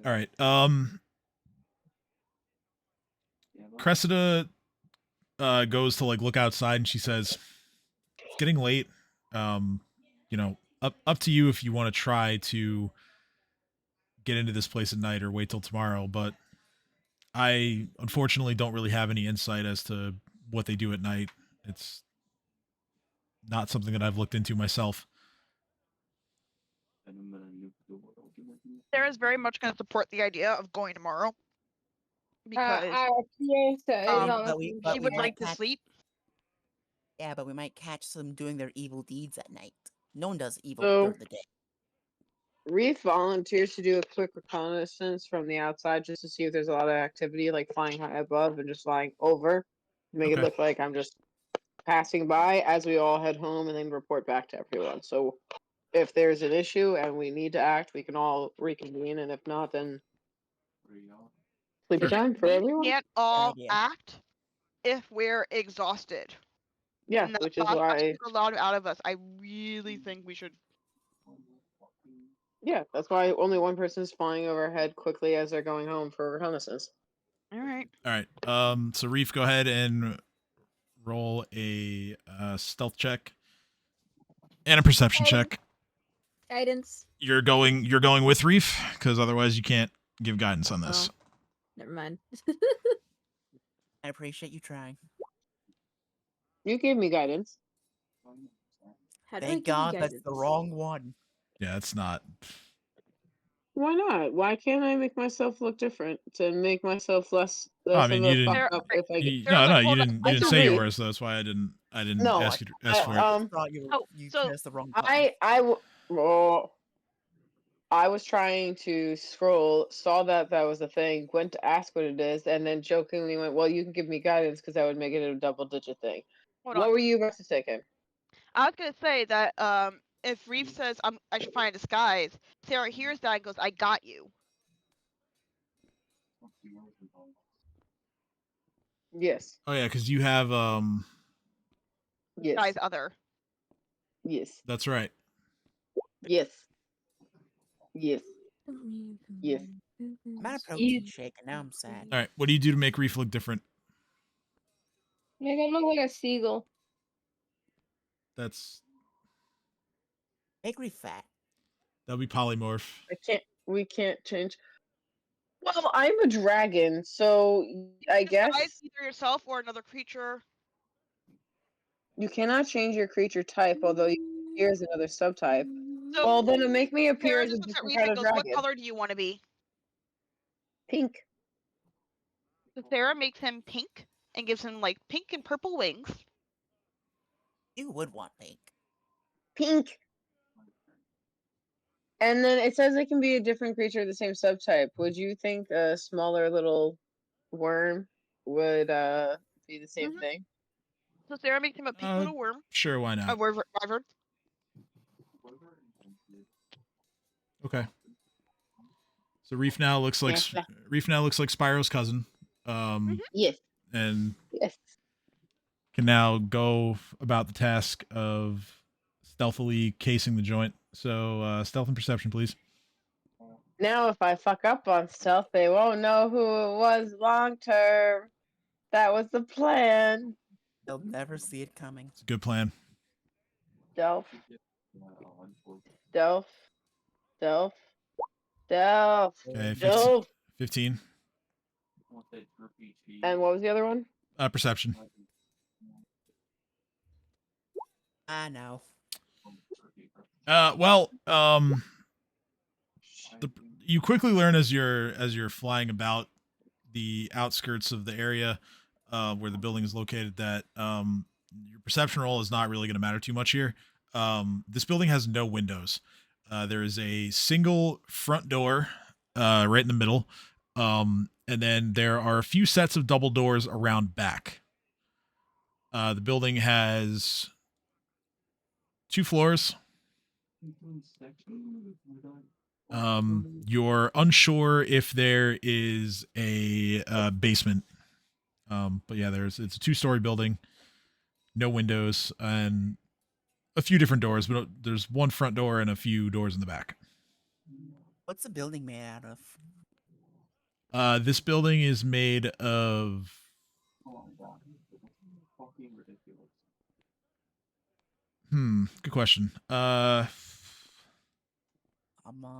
All right. Cressida goes to like look outside and she says, "It's getting late. You know, up to you if you want to try to get into this place at night or wait till tomorrow, but I unfortunately don't really have any insight as to what they do at night. It's not something that I've looked into myself." Sarah's very much going to support the idea of going tomorrow because But she we would might like to catch- sleep. Yeah, but we might catch them doing their evil deeds at night. No one does evil So- during the day. Reef volunteers to do a quick reconnaissance from the outside just to see if there's a lot of activity, like flying high above and just flying over. Make it Okay. look like I'm just passing by as we all head home and then report back to everyone. So if there's an issue and we need to act, we can all reconvene, and if not, then sleepy time for We everyone. can't all idea. act if we're exhausted. Yeah, And which is that's why. a lot out of us. I really think we should. Yeah, that's why only one person is flying overhead quickly as they're going home for reconnaissance. All right. All right. So Reef, go ahead and roll a stealth check and a perception check. Guidance. You're going with Reef because otherwise you can't give guidance on this. Oh, never mind. I appreciate you trying. You gave me guidance. How do I Thank give you God that's guidance? the wrong one. Yeah, it's not. Why not? Why can't I make myself look different to make myself less I of mean, a you didn't. fuck up if I get You, Sarah's no, like, you hold on, didn't. I You didn't can say you read. were, so that's why I didn't No, ask you to ask for it. I thought you so- pressed the wrong button. I was trying to scroll, saw that was a thing, went to ask what it is, and then jokingly went, "Well, you can give me guidance because that would make it a double-digit thing." Hold What on. were you about to say, Kim? I was gonna say that if Reef says I should find a disguise, Sarah hears that and goes, "I got you." Yes. Oh yeah, because you have Yes. Guys, other. Yes. That's right. Yes. Yes. Yes. I'm out of protein shake and now I'm sad. All right. What do you do to make Reef look different? Make him look like a seagull. That's Make me fat. that'll be polymorph. We can't change. Well, I'm a dragon, so I guess Disguise either yourself or another creature. you cannot change your creature type, although you appear as another subtype. So Well, then make me appear Sarah as a just looks at different Reef kind and of goes, "What dragon. color do you want to be?" Pink. So Sarah makes him pink and gives him like pink and purple wings. You would want pink. Pink. And then it says it can be a different creature of the same subtype. Would you think a smaller little worm would be the same Mhm. thing? So Sarah makes him a pink little worm. Sure, why A not? wyvern. Okay. So Reef now looks like Yes. Spyro's cousin, Yes. and Yes. can now go about the task of stealthily casing the joint. So stealth and perception, please. Now, if I fuck up on stealth, they won't know who it was long term. That was the plan. They'll never see it coming. It's a good plan. Stealth. Stealth. Stealth. Stealth. Okay, Stealth. 15. And what was the other one? Perception. I know. You quickly learn as you're flying about the outskirts of the area where the building is located that your perception roll is not really going to matter too much here. This building has no windows. There is a single front door right in the middle, and then there are a few sets of double doors around back. The building has 2 floors. You're unsure if there is a basement. But yeah, it's a 2-story building, no windows, and a few different doors, but there's one front door and a few doors in the back. What's the building made out of? This building is made of good question. Come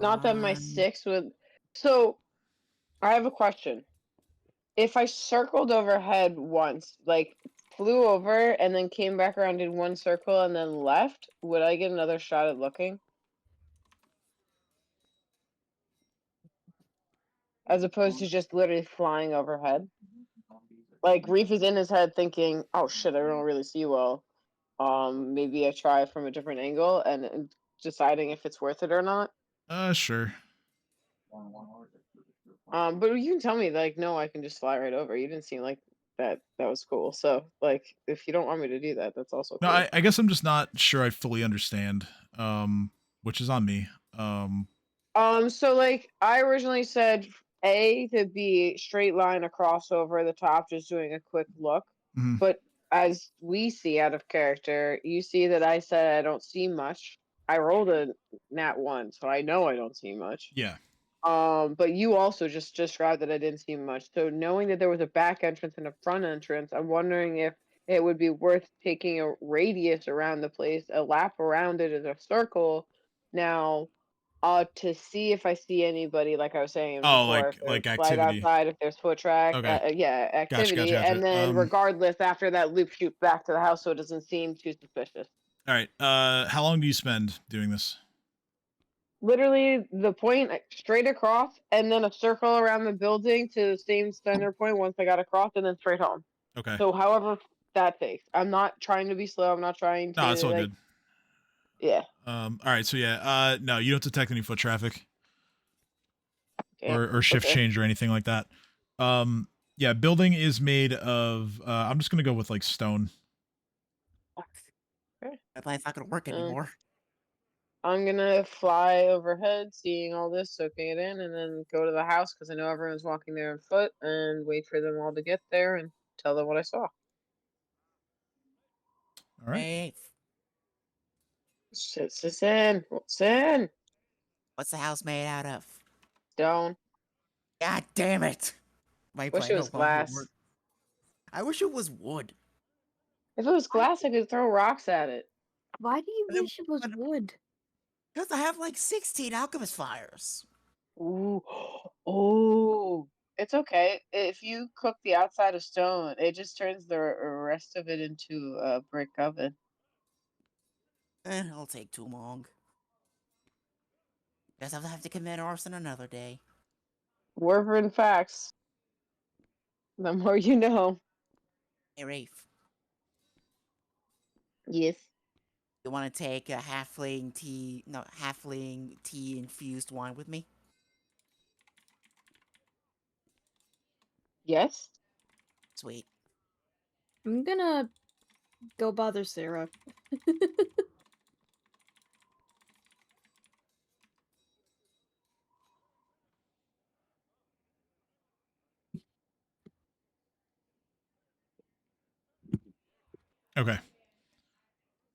Not that my on. 6 would. So, I have a question. If I circled overhead once, like flew over and then came back around, did one circle and then left, would I get another shot at looking? As opposed to just literally flying overhead. Like Reef is in his head thinking, "Oh shit, I don't really see well. Maybe I try from a different angle and deciding if it's worth it or not." Sure. But you can tell me like, no, I can just fly right over. You didn't seem like that was cool. So like, if you don't want me to do that, that's also No, cool. I guess I'm just not sure I fully understand. Which is on me. So like I originally said A to be straight line across over the top, just doing a quick look. Mhm. But as we see out of character, you see that I said I don't see much. I rolled a nat 1, so I know I don't see much. Yeah. But you also just described that I didn't see much. So knowing that there was a back entrance and a front entrance, I'm wondering if it would be worth taking a radius around the place, a lap around it as a circle. Now, to see if I see anybody, like I was saying Oh, before, if like there's light activity. outside, if there's foot track, Okay. yeah, activity, Gotcha. and then regardless, after that loop, shoot back to the house so it doesn't seem too suspicious. All right. How long do you spend doing this? Literally the point straight across, and then a circle around the building to the same center point once I got across, and then straight home. Okay. So however that takes. I'm not trying to be slow. I'm not trying to. No, it's all like, good. Yeah. All right. So yeah. No, you don't detect any foot traffic Yeah. or shift Okay. change or anything like that. Yeah. Building is made of. I'm just gonna go with like stone. That plan's not gonna work anymore. I'm gonna fly overhead, seeing all this, soaking it in, and then go to the house because I know everyone's walking there on foot, and wait for them all to get there and tell them what I saw. All right. Hey, What's in? What's in? what's the house made out of? Stone. God damn it! My Wish it plan was no longer glass. worked. I wish it was wood. If it was glass, I could throw rocks at it. Why do you And then wish it was wood? Because I have like 16 alchemist fires. Ooh. Oh. It's okay. If you cook the outside of stone, it just turns the rest of it into a brick oven. It'll take too long. Guess I'll have to commit arson another day. Wyvern facts. The more you know. Hey, Rafe. Yes. You want to take a halfling tea infused wine with me? Yes. Sweet. I'm gonna go bother Sarah. Okay.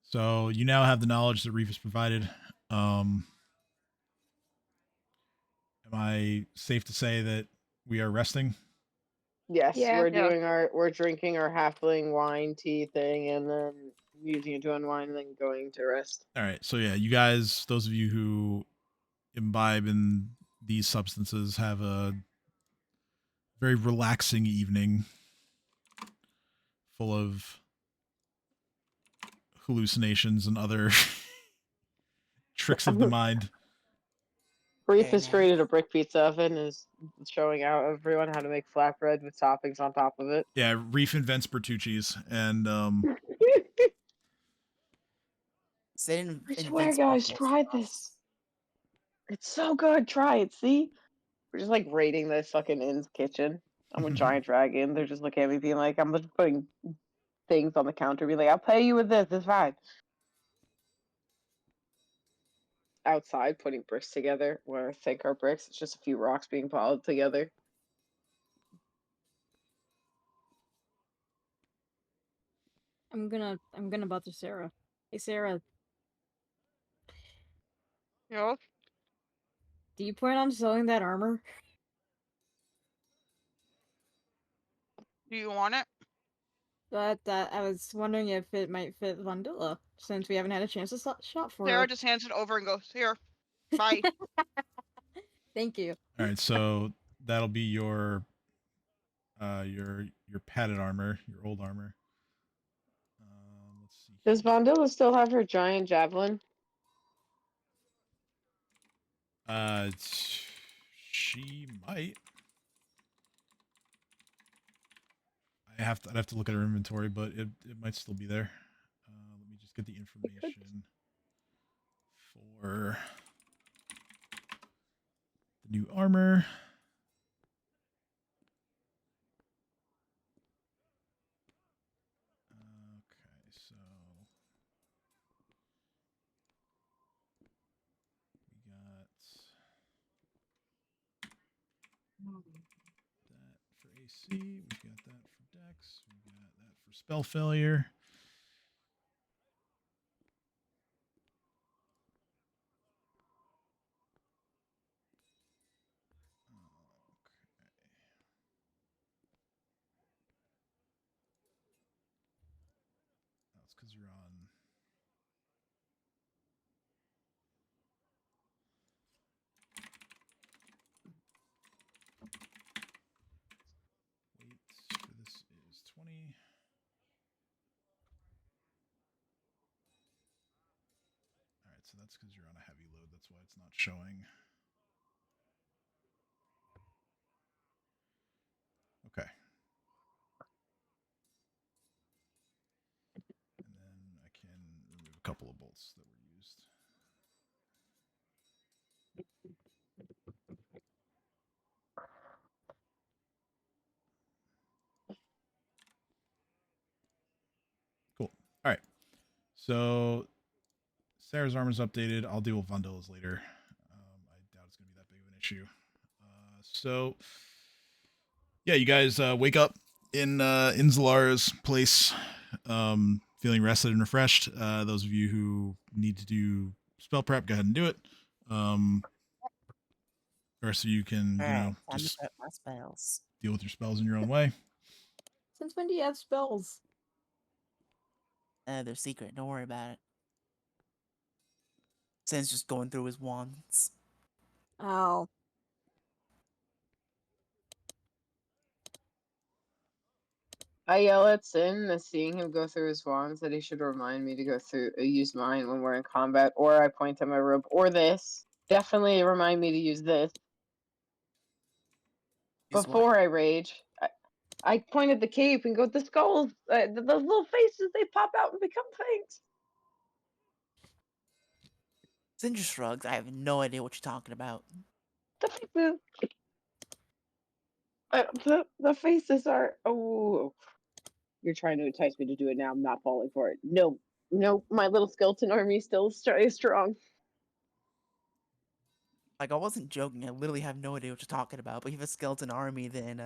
So you now have the knowledge that Reef has provided. Am I safe to say that we are resting? Yes, Yeah. we're drinking our halfling wine tea thing and then using it to unwind and then going to rest. All right. So yeah, you guys, those of you who imbibe in these substances, have a very relaxing evening full of hallucinations and other tricks of the mind. Reef Very has nice. created a brick pizza oven and is showing out everyone how to make flatbread with toppings on top of it. Yeah, Reef invents Bertucci's, and Sid I swear, invents guys, meatballs try for this. us. It's so good. Try it. See, we're just like raiding this fucking inn's kitchen. I'm a giant dragon. They're just looking at me, being like, I'm just putting things on the counter, be like, I'll pay you with this. It's fine. Outside, putting bricks together. Where I think are bricks, it's just a few rocks being piled together. I'm gonna bother Sarah. Hey Sarah, No, do you plan on selling that armor? do you want it? That I was wondering if it might fit Vandilla, since we haven't had a chance to shop for Sarah her. just hands it over and goes, "Here, bye." Thank you. all right. So that'll be your padded armor, your old armor. Let's see. Does Vandilla still have her giant javelin? She might. I'd have to look at her inventory, but it might still be there. Let me just get the information for the new armor. Okay, so we got that for AC. We've got that for Dex. We've got that for spell failure. That's because you're on. Weight for this is 20. All right, so that's because you're on a heavy load. That's why it's not showing. Okay. And then I can remove a couple of bolts that were used. Cool. All right. So Sarah's armor's updated. I'll deal with Vandilla's later. I doubt it's going to be that big of an issue. So, yeah, you guys wake up in Zalara's place, feeling rested and refreshed. Those of you who need to do spell prep, go ahead and do it. The rest of you can, Alright, time to just prep my spells. deal with your spells in your own way. Since when do you have spells? They're secret. Don't worry about it. Sin's just going through his wands. Oh. I yell at Sin, seeing him go through his wands, that he should remind me to go through use mine when we're in combat, or I point at my robe, or this. Definitely remind me to use this. Use Before what? I rage, I point at the cape and go, the skulls, those little faces, they pop out and become things. Cinder shrugs. I have no idea what you're talking about. The faces are. Oh, you're trying to entice me to do it now. I'm not falling for it. No, no, my little skeleton army still is strong. Like, I wasn't joking. I literally have no idea what you're talking about. But if you have a skeleton army, then,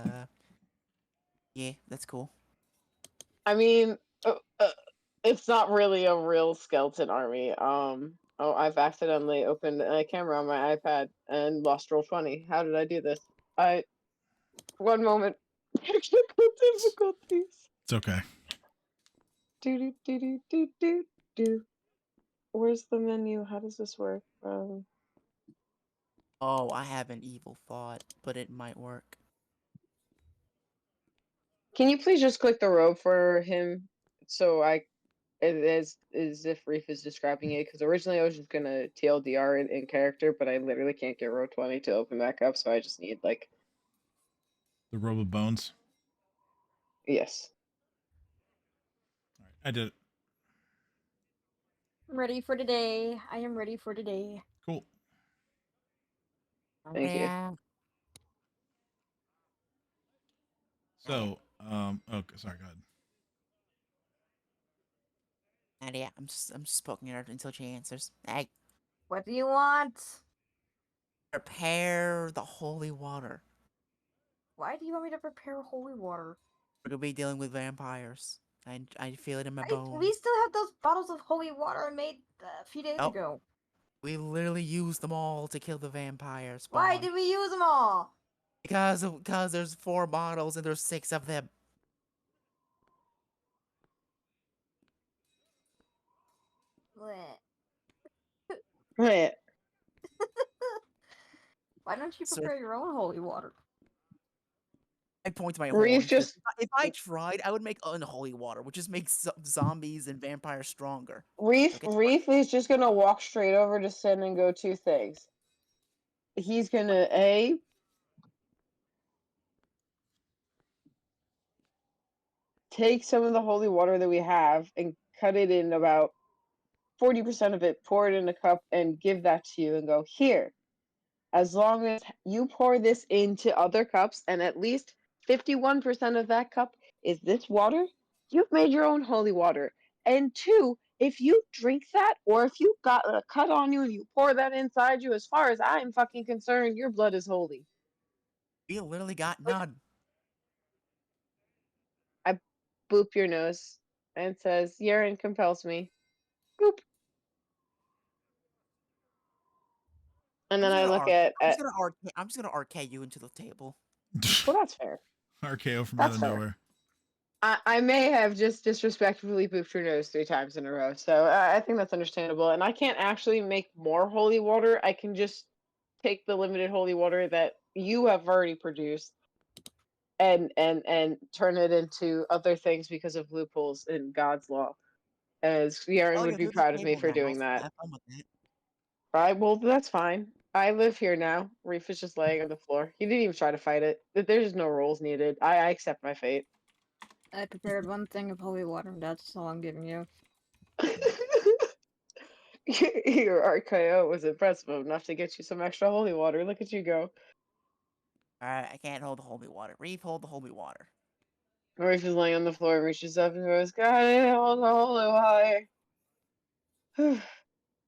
yeah, that's cool. I mean, it's not really a real skeleton army. Oh, I've accidentally opened a camera on my iPad and lost roll 20. How did I do this? One moment. Technical difficulties. It's okay. Do do do do do do. Where's the menu? How does this work? Oh, I have an evil thought, but it might work. Can you please just click the robe for him so as if Reef is describing it? Because originally I was just gonna TLDR in character, but I literally can't get row 20 to open back up, so I just need like The robe of bones. yes. All right, I did it. I'm ready for today. I am ready for today. Cool. Thank you. So, okay, sorry, go ahead. And yeah, I'm just poking her until she answers. Hey, What do you want? prepare the holy water. Why do you want me to prepare holy water? We're gonna be dealing with vampires. I feel it in my bones. We still have those bottles of holy water I made a few days Nope. ago. We literally used them all to kill the vampires. Why did we use them all? Because there's 4 bottles and there's 6 of them. Bleh. Right. Why don't you Sir. prepare your own holy water? I point to my Reef horn. 'cause just- if I tried, I would make unholy water, which just makes zombies and vampires stronger. Reef Okay. Reef is just gonna walk straight over to Sin and go 2 things. He's gonna take some of the holy water that we have and cut it in about 40% of it, pour it in a cup, and give that to you and go, here. As long as you pour this into other cups and at least 51% of that cup is this water, you've made your own holy water. And 2, if you drink that or if you got a cut on you and you pour that inside you, as far as I'm fucking concerned, your blood is holy. We literally got none. I boop your nose and says, urine compels me. Boop. And then I look at I'm just gonna arcade you into the table. well, that's fair. RKO from That's out of fair. nowhere. I may have just disrespectfully booped your nose 3 times in a row, so I think that's understandable. And I can't actually make more holy water. I can just take the limited holy water that you have already produced and turn it into other things because of loopholes in God's law. As Yaren Oh, would yeah, be there's a proud of me table for now, doing so that. have fun with it. Right? Well, that's fine. I live here now. Reef is just laying on the floor. He didn't even try to fight it. There's no rolls needed. I accept my fate. I prepared 1 thing of holy water. That's all I'm giving you. Your RKO was impressive enough to get you some extra holy water. Look at you go. Alright, I can't hold the holy water. Reef, hold the holy water. Reef is laying on the floor and reaches up and goes, God, it holds the holy water.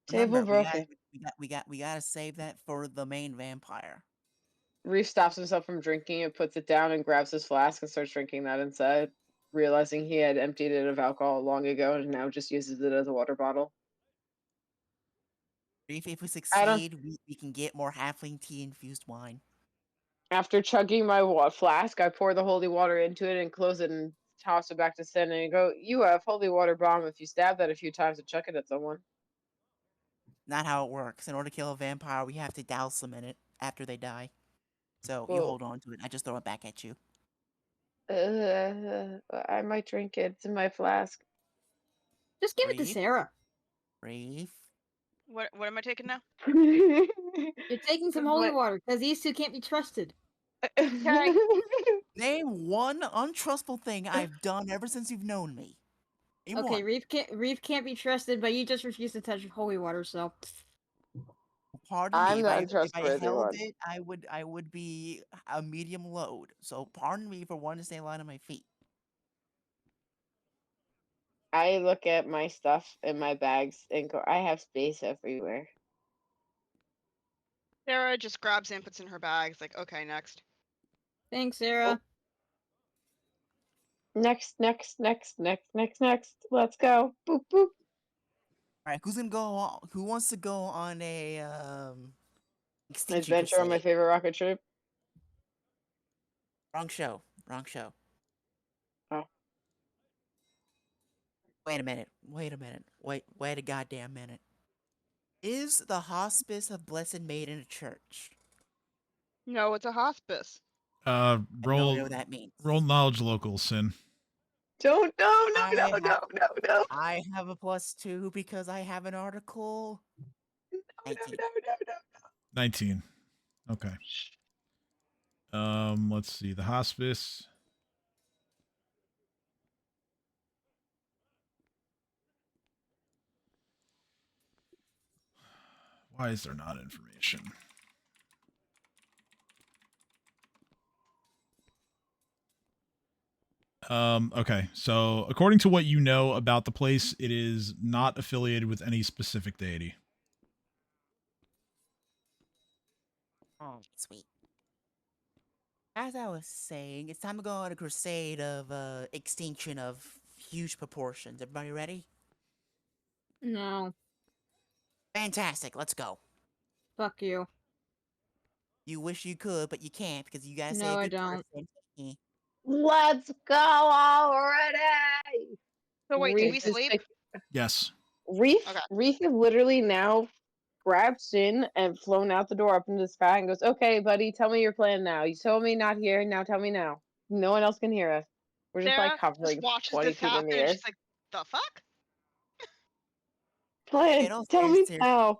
Table Remember, broken. we gotta save that for the main vampire. Reef stops himself from drinking and puts it down and grabs his flask and starts drinking that inside, realizing he had emptied it of alcohol long ago and now just uses it as a water bottle. Reef, if we Adam, succeed, we can get more halfling tea infused wine. after chugging my flask, I pour the holy water into it and close it and toss it back to Sen and go, you have holy water bomb if you stab that a few times and chuck it at someone. Not how it works. In order to kill a vampire, we have to douse them in it after they die. So you Well- hold on to it. I just throw it back at you. I might drink it. It's in my flask. Just give it to Reef? Sarah. Reef. What am I taking now? You're taking some holy What? water because these 2 can't be trusted. Okay. Name one untrustful thing I've done ever since you've known me. Name Okay, one. Reef can't be trusted, but you just refuse to touch holy water, so pardon me I'm the if I untrustworthy held one. it, I would be a medium load. So pardon me for wanting to stay light on my feet. I look at my stuff in my bags and go, I have space everywhere. Sarah just grabs and puts in her bag. It's like, okay, next. Thanks, Sarah. Next. Let's go. Boop boop. All right, who's gonna go? Who wants to go on a extinction Adventure on my crusade? favorite rocket trip. Wrong show. Wrong show. Oh. Wait a minute. Wait a goddamn minute. Is the Hospice of Blessed Maiden a church? No, it's a hospice. I don't know Roll what that means. knowledge local, Sin. Don't no. I have a +2 because I have an article. 19. 19. Okay. Let's see. The hospice. Why is there not information? Okay, so according to what you know about the place, it is not affiliated with any specific deity. Oh, sweet. As I was saying, it's time to go on a crusade of extinction of huge proportions. Everybody ready? No. Fantastic, let's go. Fuck you. You wish you could, but you can't because you gotta say No, a I good don't. person. Let's go already. So wait, did we Reef is sleep? Yes. Reef Okay. Reef is literally now grabbed Sin and flown out the door up into the sky and goes, okay, buddy, tell me your plan now. You told me not here, now tell me now. No one else can hear us. We're just Sarah like hovering just watches 20 this feet in happen the and air. she's like, the fuck? Plan, In all tell me seriousness, now.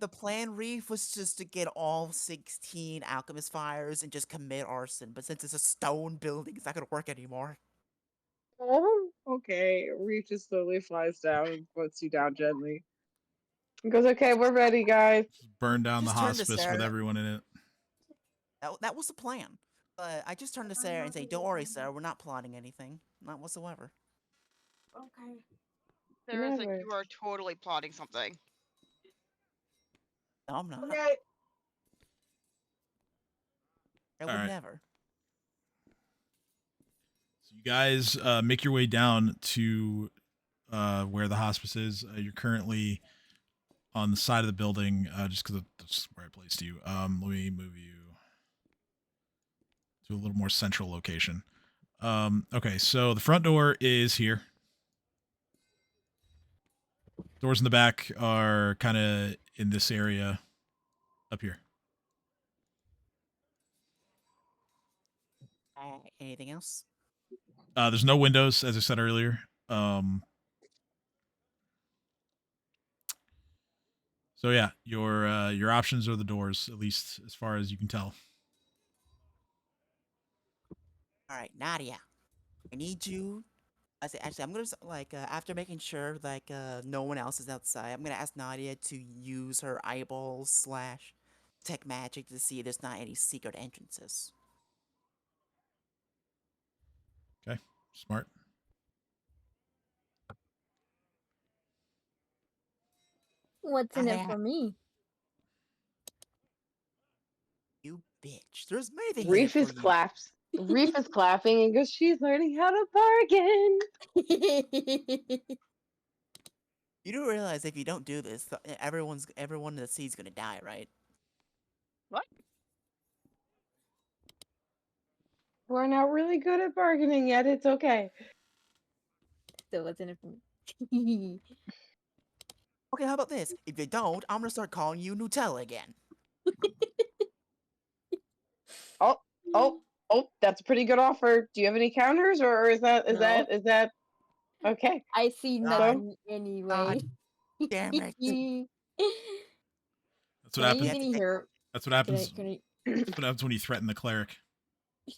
the plan, Reef, was just to get all 16 alchemist fires and just commit arson. But since it's a stone building, it's not gonna work anymore. Oh, okay. Reef just slowly flies down and puts you down gently. He goes, okay, we're ready, guys. Just burn down the Just turn to hospice with Sarah. everyone in it. That was the plan. But I just turned to Sarah and say, "Don't worry, Sarah. We're not plotting anything, not whatsoever." Okay. Sarah's like, Never. you are totally plotting something. No, I'm not. Okay. I would Alright. never. So you guys make your way down to where the hospice is. You're currently on the side of the building, just because that's where I placed you. Let me move you to a little more central location. Okay, so the front door is here. Doors in the back are kind of in this area up here. Anything else? There's no windows, as I said earlier. So yeah, your options are the doors, at least as far as you can tell. All right, Nadia. I need you. Actually, I'm gonna after making sure no one else is outside. I'm gonna ask Nadia to use her eyeballs / tech magic to see if there's not any secret entrances. Okay, smart. What's in it Nadia, for me? you bitch. There's many things in it Reef for is you. claps. Reef is clapping and goes, she's learning how to bargain. You do realize if you don't do this, everyone in the sea is gonna die, right? What? We're not really good at bargaining yet. It's okay. So what's in it for me? Okay, how about this? If you don't, I'm gonna start calling you Nutella again. Oh, that's a pretty good offer. Do you have any counters, or is that No. okay? I see God. nothing anyway. Damn it. That's what Can I use happens. any herb? That's what happens. Can I... That's what happens when you threaten the cleric.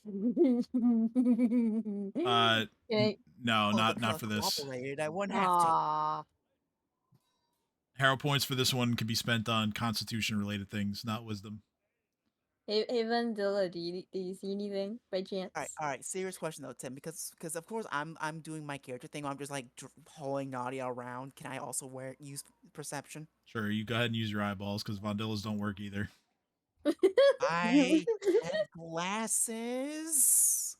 Can I... No, Oh, the not clerk for this. cooperated. I wouldn't have to. Aww. Hero points for this one can be spent on constitution related things, not wisdom. Hey, Vandilla, do you see anything by chance? All right. Serious question though, Tim, because of course I'm doing my character thing. Where I'm just like hauling Nadia around. Can I also use perception? Sure, you go ahead and use your eyeballs because Vondillas don't work either. I have glasses.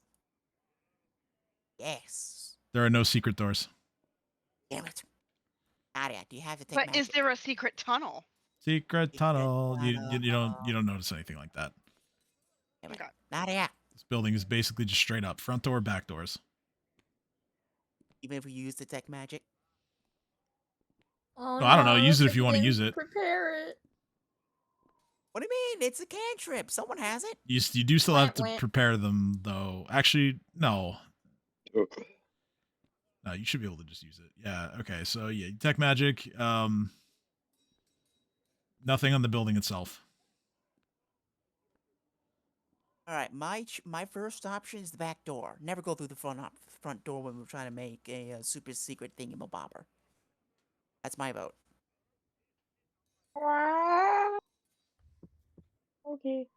Yes. There are no secret doors. Damn it. Nadia, do you have to take But magic? is there a secret tunnel? Secret tunnel. You tunnel. don't notice anything like that. Damn it. Okay. Nadia. This building is basically just straight up front door, back doors. Even if we use detect magic. Oh, No, I don't know. Use it if you want to didn't use it. Prepare it. What do you mean? It's a cantrip. Someone has it. You do still have to Wah, wah. prepare them though. Actually, no. No, you should be able to just use it. Yeah. Okay. So yeah, detect magic. Nothing on the building itself. All right. My first option is the back door. Never go through the front door when we're trying to make a super secret thingamabobber. That's my vote. Okay.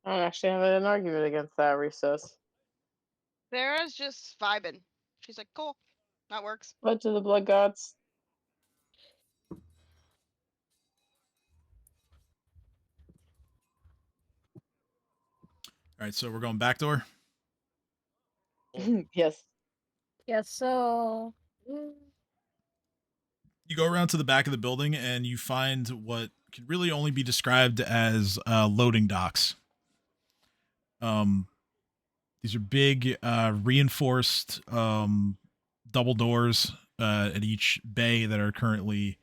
I don't actually have an argument against that, Recess. Sarah's just vibing. She's like, cool. That works. Blood to the blood gods. All right. So we're going back door. Yes. Yes, so. You go around to the back of the building and you find what can really only be described as loading docks. These are big, reinforced double doors at each bay that are currently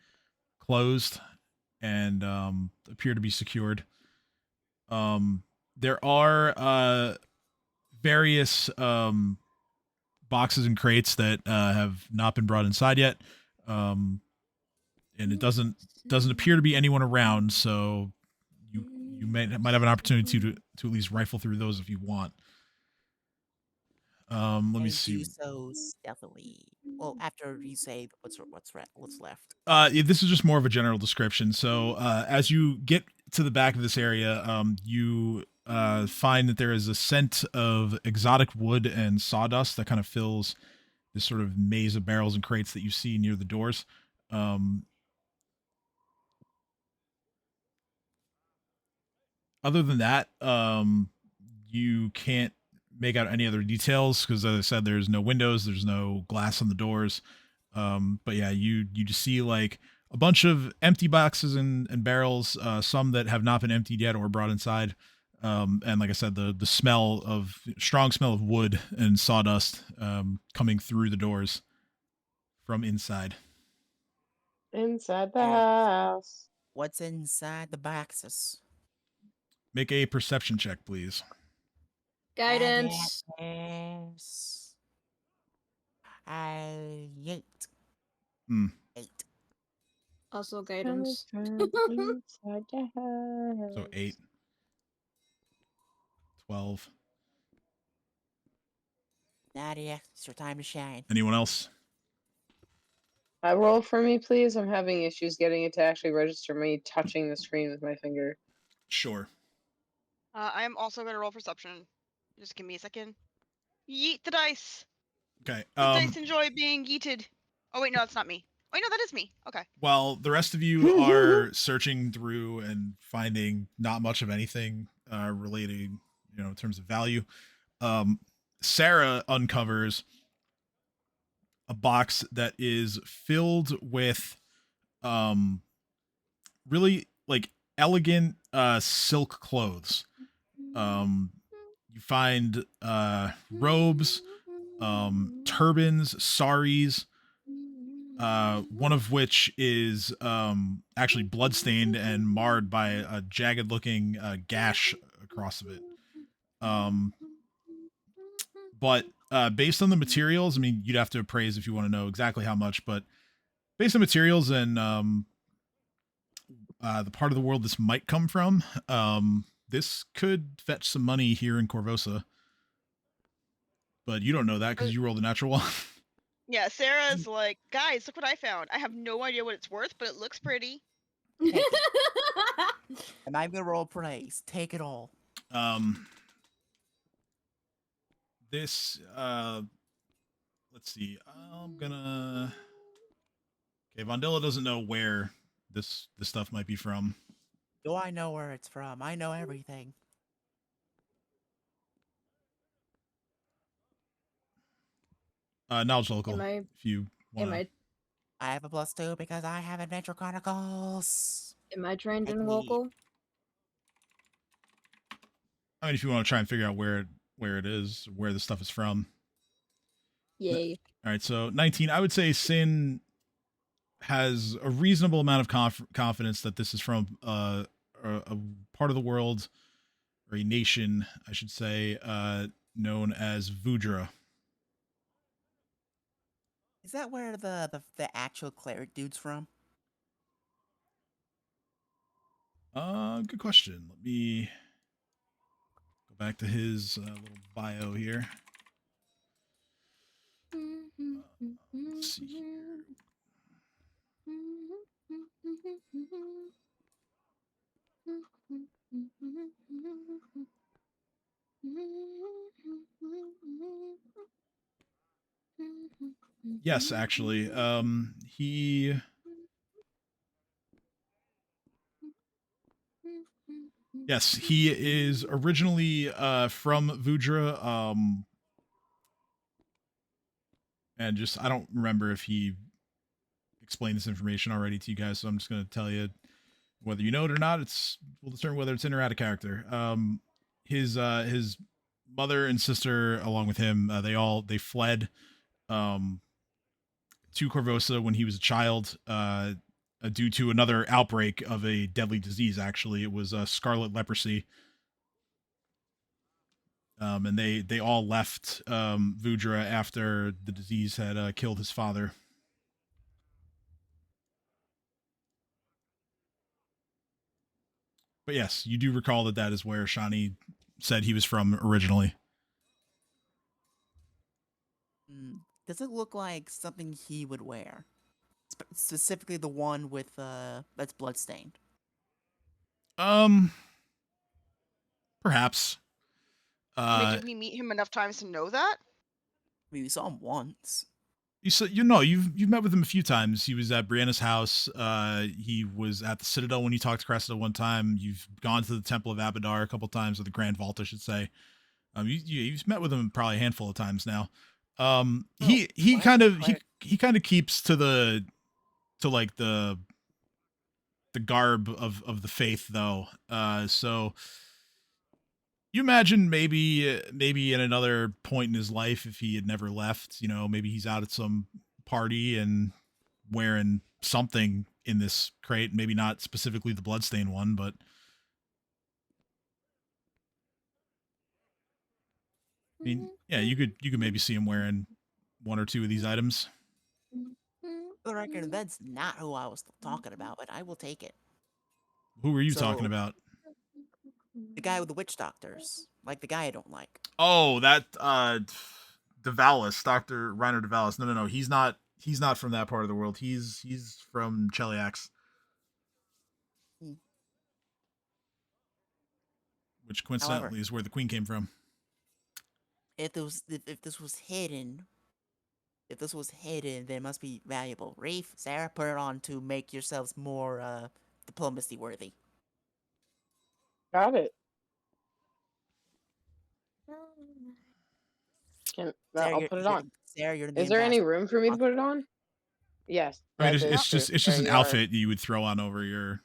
closed and appear to be secured. There are various boxes and crates that have not been brought inside yet. And it doesn't appear to be anyone around, so you might have an opportunity to at least rifle through those if you want. Let me see. Do so stealthily. Well, after you say what's left. This is just more of a general description. So as you get to the back of this area, you find that there is a scent of exotic wood and sawdust that kind of fills this sort of maze of barrels and crates that you see near the doors. Other than that, you can't make out any other details because, as I said, there's no windows, there's no glass on the doors. But yeah, you just see like a bunch of empty boxes and barrels, some that have not been emptied yet or brought inside. And like I said, the strong smell of wood and sawdust coming through the doors from inside. Inside the house. What's inside the boxes? Make a perception check, please. Guidance. Yes. 8. Hmm. 8. Also guidance. Inside the house. So 8. 12. Nadia, it's your time to shine. Anyone else? Roll for me, please. I'm having issues getting it to actually register me touching the screen with my finger. Sure. I am also going to roll perception. Just give me a second. Yeet the dice. Okay. The dice enjoy being yeeted. Oh, wait, no, that's not me. Wait, no, that is me. Okay. While the rest of you are searching through and finding not much of anything relating, in terms of value, Sarah uncovers a box that is filled with really like elegant silk clothes. You find robes, turbans, saris, one of which is actually bloodstained and marred by a jagged looking gash across of it. But based on the materials, I mean, you'd have to appraise if you want to know exactly how much, but based on materials and the part of the world this might come from, this could fetch some money here in Corvosa. But you don't know that because you rolled a natural one. Yeah, Sarah's like, guys, look what I found. I have no idea what it's worth, but it looks pretty. Take it. And I'm gonna roll praise. Take it all. This let's see. I'm gonna. Okay, Vondilla doesn't know where this stuff might be from. Do I know where it's from? I know everything. Knowledge local. Am I? If you want. Am I? I have a +2 because I have Adventure Chronicles. Am I trained in Agreed. local? I mean, if you want to try and figure out where it is, where the stuff is from. Yay. All right, so 19. I would say Sin has a reasonable amount of confidence that this is from a part of the world, or a nation, I should say, known as Vudra. Is that where the actual cleric dude's from? Good question. Let me go back to his little bio here. Let's see here. Yes, actually. He Yes, he is originally from Vudra, and just I don't remember if he explained this information already to you guys, so I'm just going to tell you whether you know it or not. We'll determine whether it's in or out of character. His mother and sister, along with him, they fled to Corvosa when he was a child, due to another outbreak of a deadly disease. Actually, it was scarlet leprosy. And they all left Vudra after the disease had killed his father. But yes, you do recall that is where Shani said he was from originally. Does it look like something he would wear? Specifically the one with that's bloodstained. Perhaps. I mean, did we meet him enough times to know that? We saw him once. You've met with him a few times. He was at Brianna's house. He was at the Citadel when you talked to Cressida one time. You've gone to the Temple of Abadar a couple times, or the Grand Vault, I should say. You've met with him probably a handful of times now. He kind of keeps to the garb of the faith, though. So you imagine maybe in another point in his life, if he had never left, maybe he's out at some party and wearing something in this crate, maybe not specifically the bloodstained one, but I mean, yeah, you could maybe see him wearing one or two of these items. For the record, that's not who I was talking about, but I will take it. Who were you talking about? The guy with the witch doctors. Like the guy I don't like. Oh, that DeValis, Dr. Reiner DeValis. No. He's not from that part of the world. He's from Cheliax. Which coincidentally is where the queen came from. If this was hidden, then it must be valuable. Reef, Sarah, put it on to make yourselves more diplomacy worthy. Got it. I'll put it on. Sarah, you're the Is there any room for me to put it on? Yes. I mean, it's just an outfit you would throw on over your.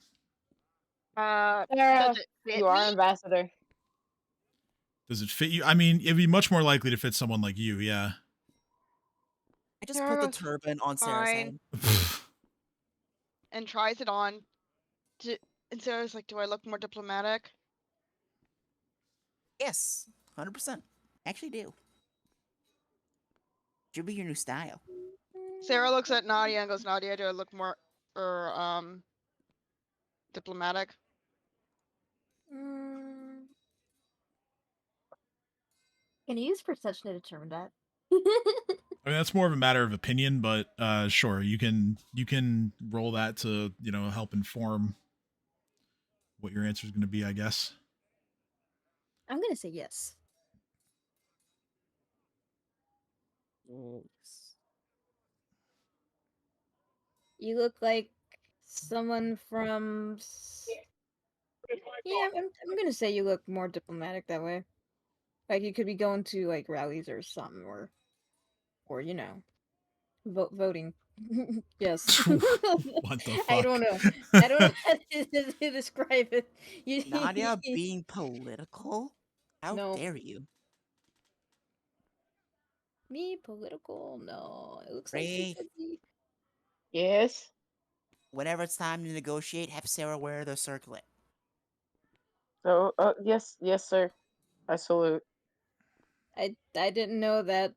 Sarah, you are ambassador. Does it fit you? I mean, it'd be much more likely to fit someone like you, yeah. I just put the turban on Sarah's head. And tries it on. And Sarah's like, do I look more diplomatic? Yes, 100%. Actually do. Should be your new style. Sarah looks at Nadia and goes, Nadia, do I look more diplomatic? Can you use perception to determine that? I mean, that's more of a matter of opinion, but sure, you can roll that to help inform what your answer is going to be, I guess. I'm gonna say yes. You look like someone from. Yeah, I'm gonna say you look more diplomatic that way. Like you could be going to like rallies or something, or voting. Yes. What the I don't fuck? know. I don't know how to describe it. Nadia being political? How No. dare you? Me political? No. It looks like it Ray, could be. Yes. whenever it's time to negotiate, have Sarah wear the circlet. So, yes, sir. I salute. I didn't know that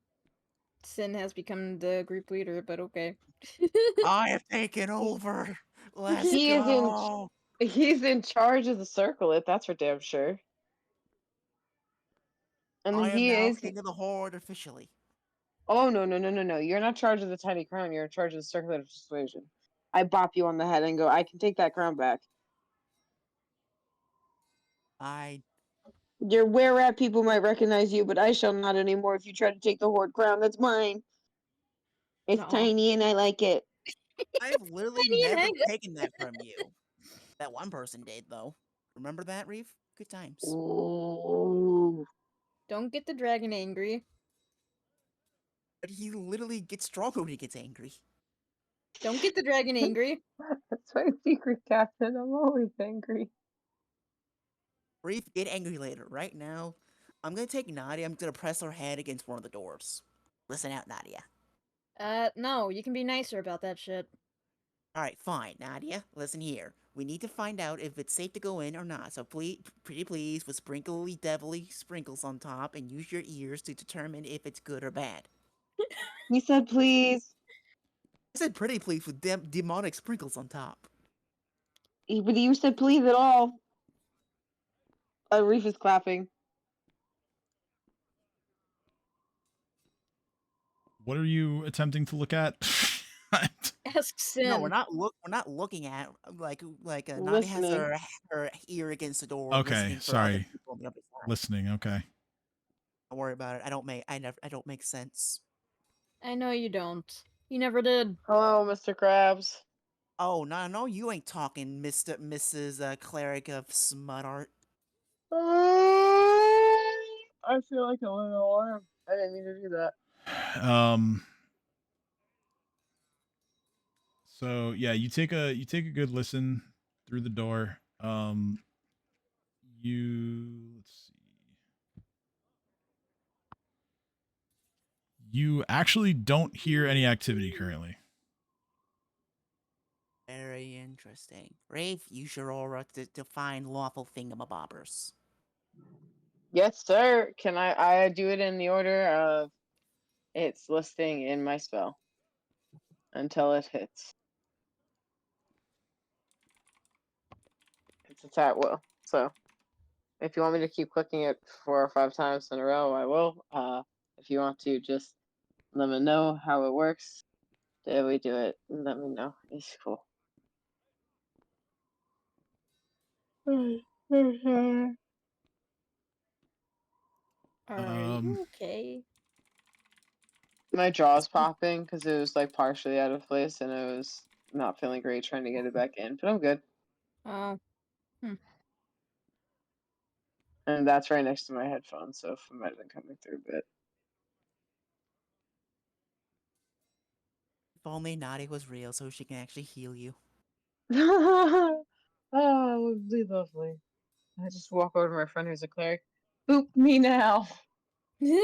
Sin has become the group leader, but okay. I have taken over. Let's He is in. go. He's in charge of the circlet. That's for damn sure. And I am he now is. king of the Hoard officially. Oh no! You're not in charge of the tiny crown. You're in charge of the circlet of persuasion. I bop you on the head and go. I can take that crown back. I Your were rat people might recognize you, but I shall not anymore if you try to take the horde crown. That's mine. It's Aw. tiny and I like it. I've literally Tiny and never I- taken that from you. That one person did though. Remember that, Reef? Good times. Ooh. Don't get the dragon angry. But he literally gets stronger when he gets angry. Don't get the dragon angry. That's my secret, Captain. I'm always angry. Reef, get angry later. Right now, I'm gonna take Nadia. I'm gonna press her head against one of the doors. Listen out, Nadia. No, you can be nicer about that shit. Alright, fine, Nadia. Listen here. We need to find out if it's safe to go in or not. So please, pretty please, with sprinkly devilly sprinkles on top, and use your ears to determine if it's good or bad. He said, please. I said pretty please with demonic sprinkles on top. But you said please at all. Reef is clapping. What are you attempting to look at? Ask Sin. No, we're not looking at Nadia has Listening. her ear against the door. Okay, listening for sorry. other people on the other side. Listening, okay. Don't worry about it. I don't make sense. I know you don't. You never did. Hello, Mr. Krabs. Oh no, you ain't talking, Mrs. Cleric of Smut Art. I feel like a little alarm. I didn't mean to do that. So yeah, you take a good listen through the door. Let's see. You actually don't hear any activity currently. Very interesting. Rafe, use your aura to find lawful thingamabobbers. Yes, sir. Can I do it in the order of its listing in my spell until it hits? It's at will. So if you want me to keep clicking it 4 or 5 times in a row, I will. If you want to just let me know how it works, then we do it. Let me know. It's cool. Are you okay? My jaw's popping because it was like partially out of place and I was not feeling great trying to get it back in, but I'm good. Oh. And that's right next to my headphones, so it might have been coming through a bit. If only Nadia was real so she can actually heal you. Oh, it would be lovely. I just walk over to my friend who's a cleric. Boop me now. I'd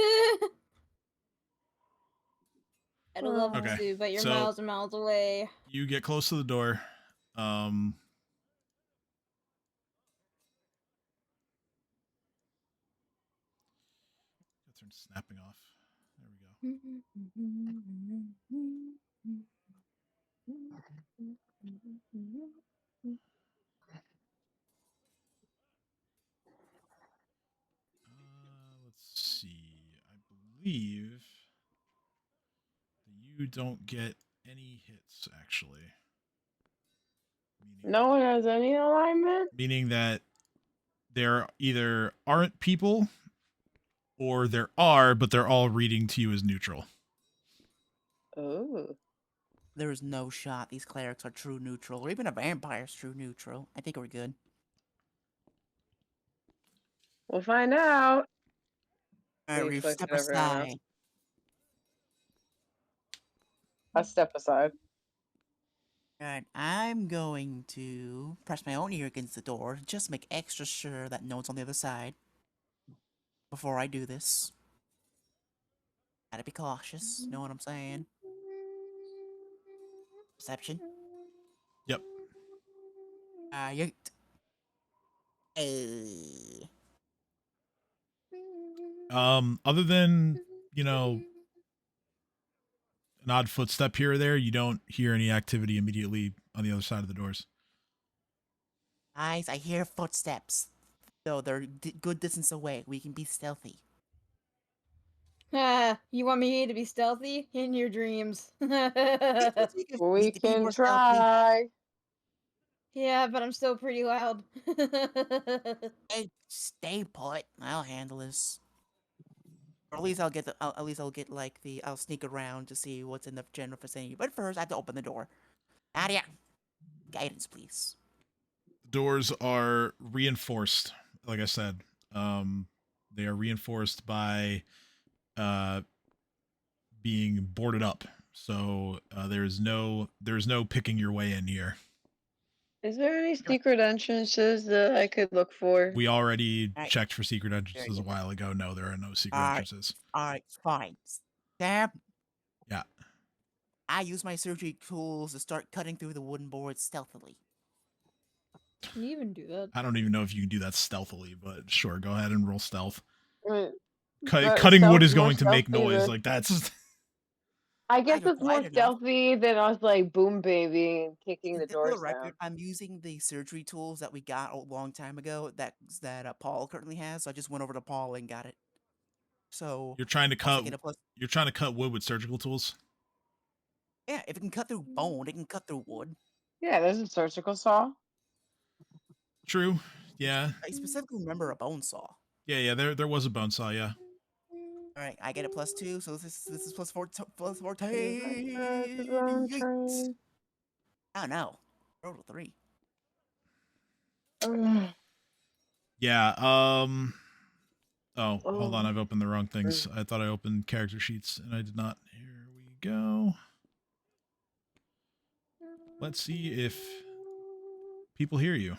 love Okay, to, but you're so- miles and miles away. You get close to the door. Turn snapping off. There we go. Let's see. I believe you don't get any hits, actually. No one has any alignment? Meaning that there either aren't people or there are, but they're all reading to you as neutral. Oh. There is no shot these clerics are true neutral, or even a vampire's true neutral. I think we're good. We'll find out. Alright, He Reef, looks step at everyone else. aside. I step aside. Alright, I'm going to press my own ear against the door, just make extra sure that no one's on the other side. Before I do this. Gotta be cautious, know what I'm saying? Perception? Yep. Yeet. Hey. Other than, an odd footstep here or there, you don't hear any activity immediately on the other side of the doors. Guys, I hear footsteps. Though they're good distance away, we can be stealthy. You want me to be stealthy? In your dreams. We We can be can more stealthy. try. Yeah, but I'm still pretty loud. Hey, stay put. I'll handle this. Or at least I'll get I'll sneak around to see what's in the general vicinity. But first, I have to open the door. Nadia, guidance, please. Doors are reinforced. Like I said, they are reinforced by being boarded up. So there's no picking your way in here. Is there any secret entrances that I could look for? We already Right. checked for secret entrances a good. while ago. No, there are no secret Alright. entrances. Alright, fine. Sam? Yeah. I use my surgery tools to start cutting through the wooden boards stealthily. Can you even do that? I don't even know if you can do that stealthily, but sure, go ahead and roll stealth. But Cutting wood stealth is more going to make stealthy noise. than- Like that's. I guess you're it's more quiet enough. stealthy than us like boom baby and kicking the For the doors record, down. I'm using the surgery tools that we got a long time ago that Paul currently has. So I just went over to Paul and got it. So You're trying to also cut. get a plus. You're trying to cut wood with surgical tools. Yeah, if it can cut through bone, it can cut through wood. Yeah, there's a surgical saw. True. Yeah. I specifically remember a bone saw. Yeah. There was a bone saw. Yeah. All right, I get a +2, so this is plus 14. Train. Oh no, total 3. Ugh. Yeah. Oh, hold on. Oh. I've opened the wrong things. I thought I opened character sheets, and I did not. Here we go. Let's see if people hear you.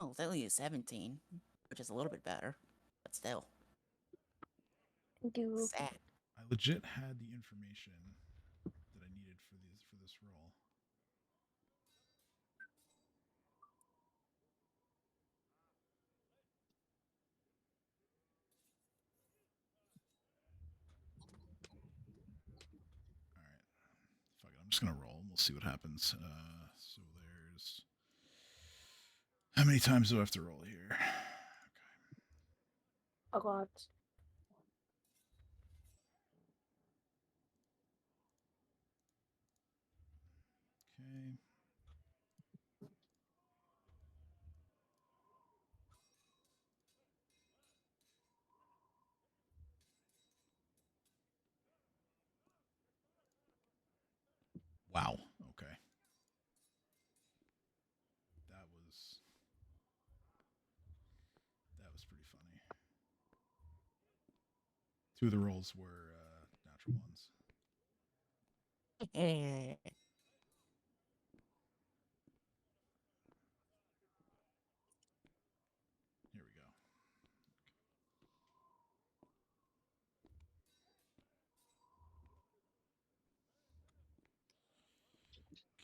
Oh, it's only a 17, which is a little bit better, but still. Sad. I legit had the information that I needed for this roll. All right, fuck it. I'm just gonna roll. We'll see what happens. So there's how many times do I have to roll here? A lot. Okay. Wow. Okay. That was pretty funny. 2 of the rolls were natural ones. Here we go.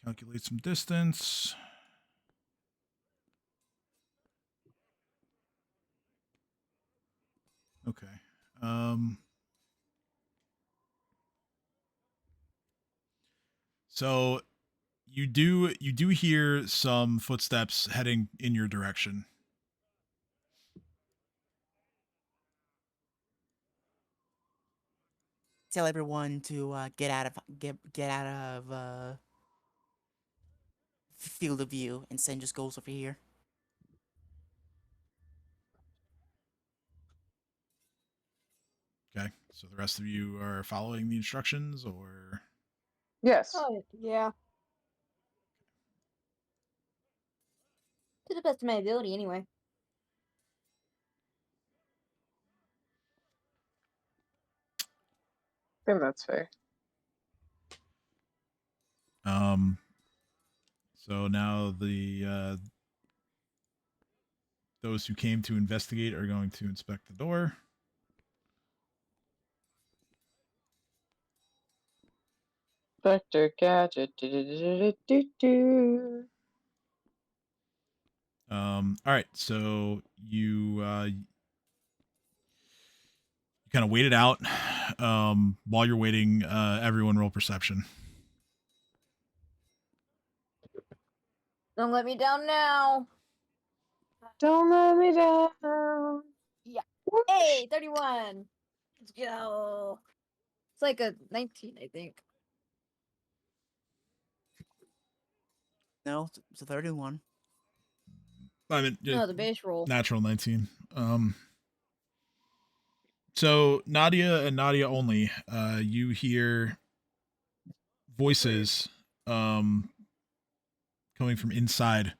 Calculate some distance. Okay. So you do hear some footsteps heading in your direction. Tell everyone to get out of field of view, and Sen just goes over here. Okay. So the rest of you are following the instructions, or Yes. Oh yeah. To the best of my ability, anyway. I think that's fair. So now the those who came to investigate are going to inspect the door. Spectre Gadget. Do. All right. So you kind of wait it out. While you're waiting, everyone roll perception. Don't let me down now. Don't let me down. Yeah. Whoosh. Hey, 31. Let's go. It's like a 19, I think. No, it's a 31. I mean, No, the base roll. natural 19. So Nadia and Nadia only, you hear voices coming from inside.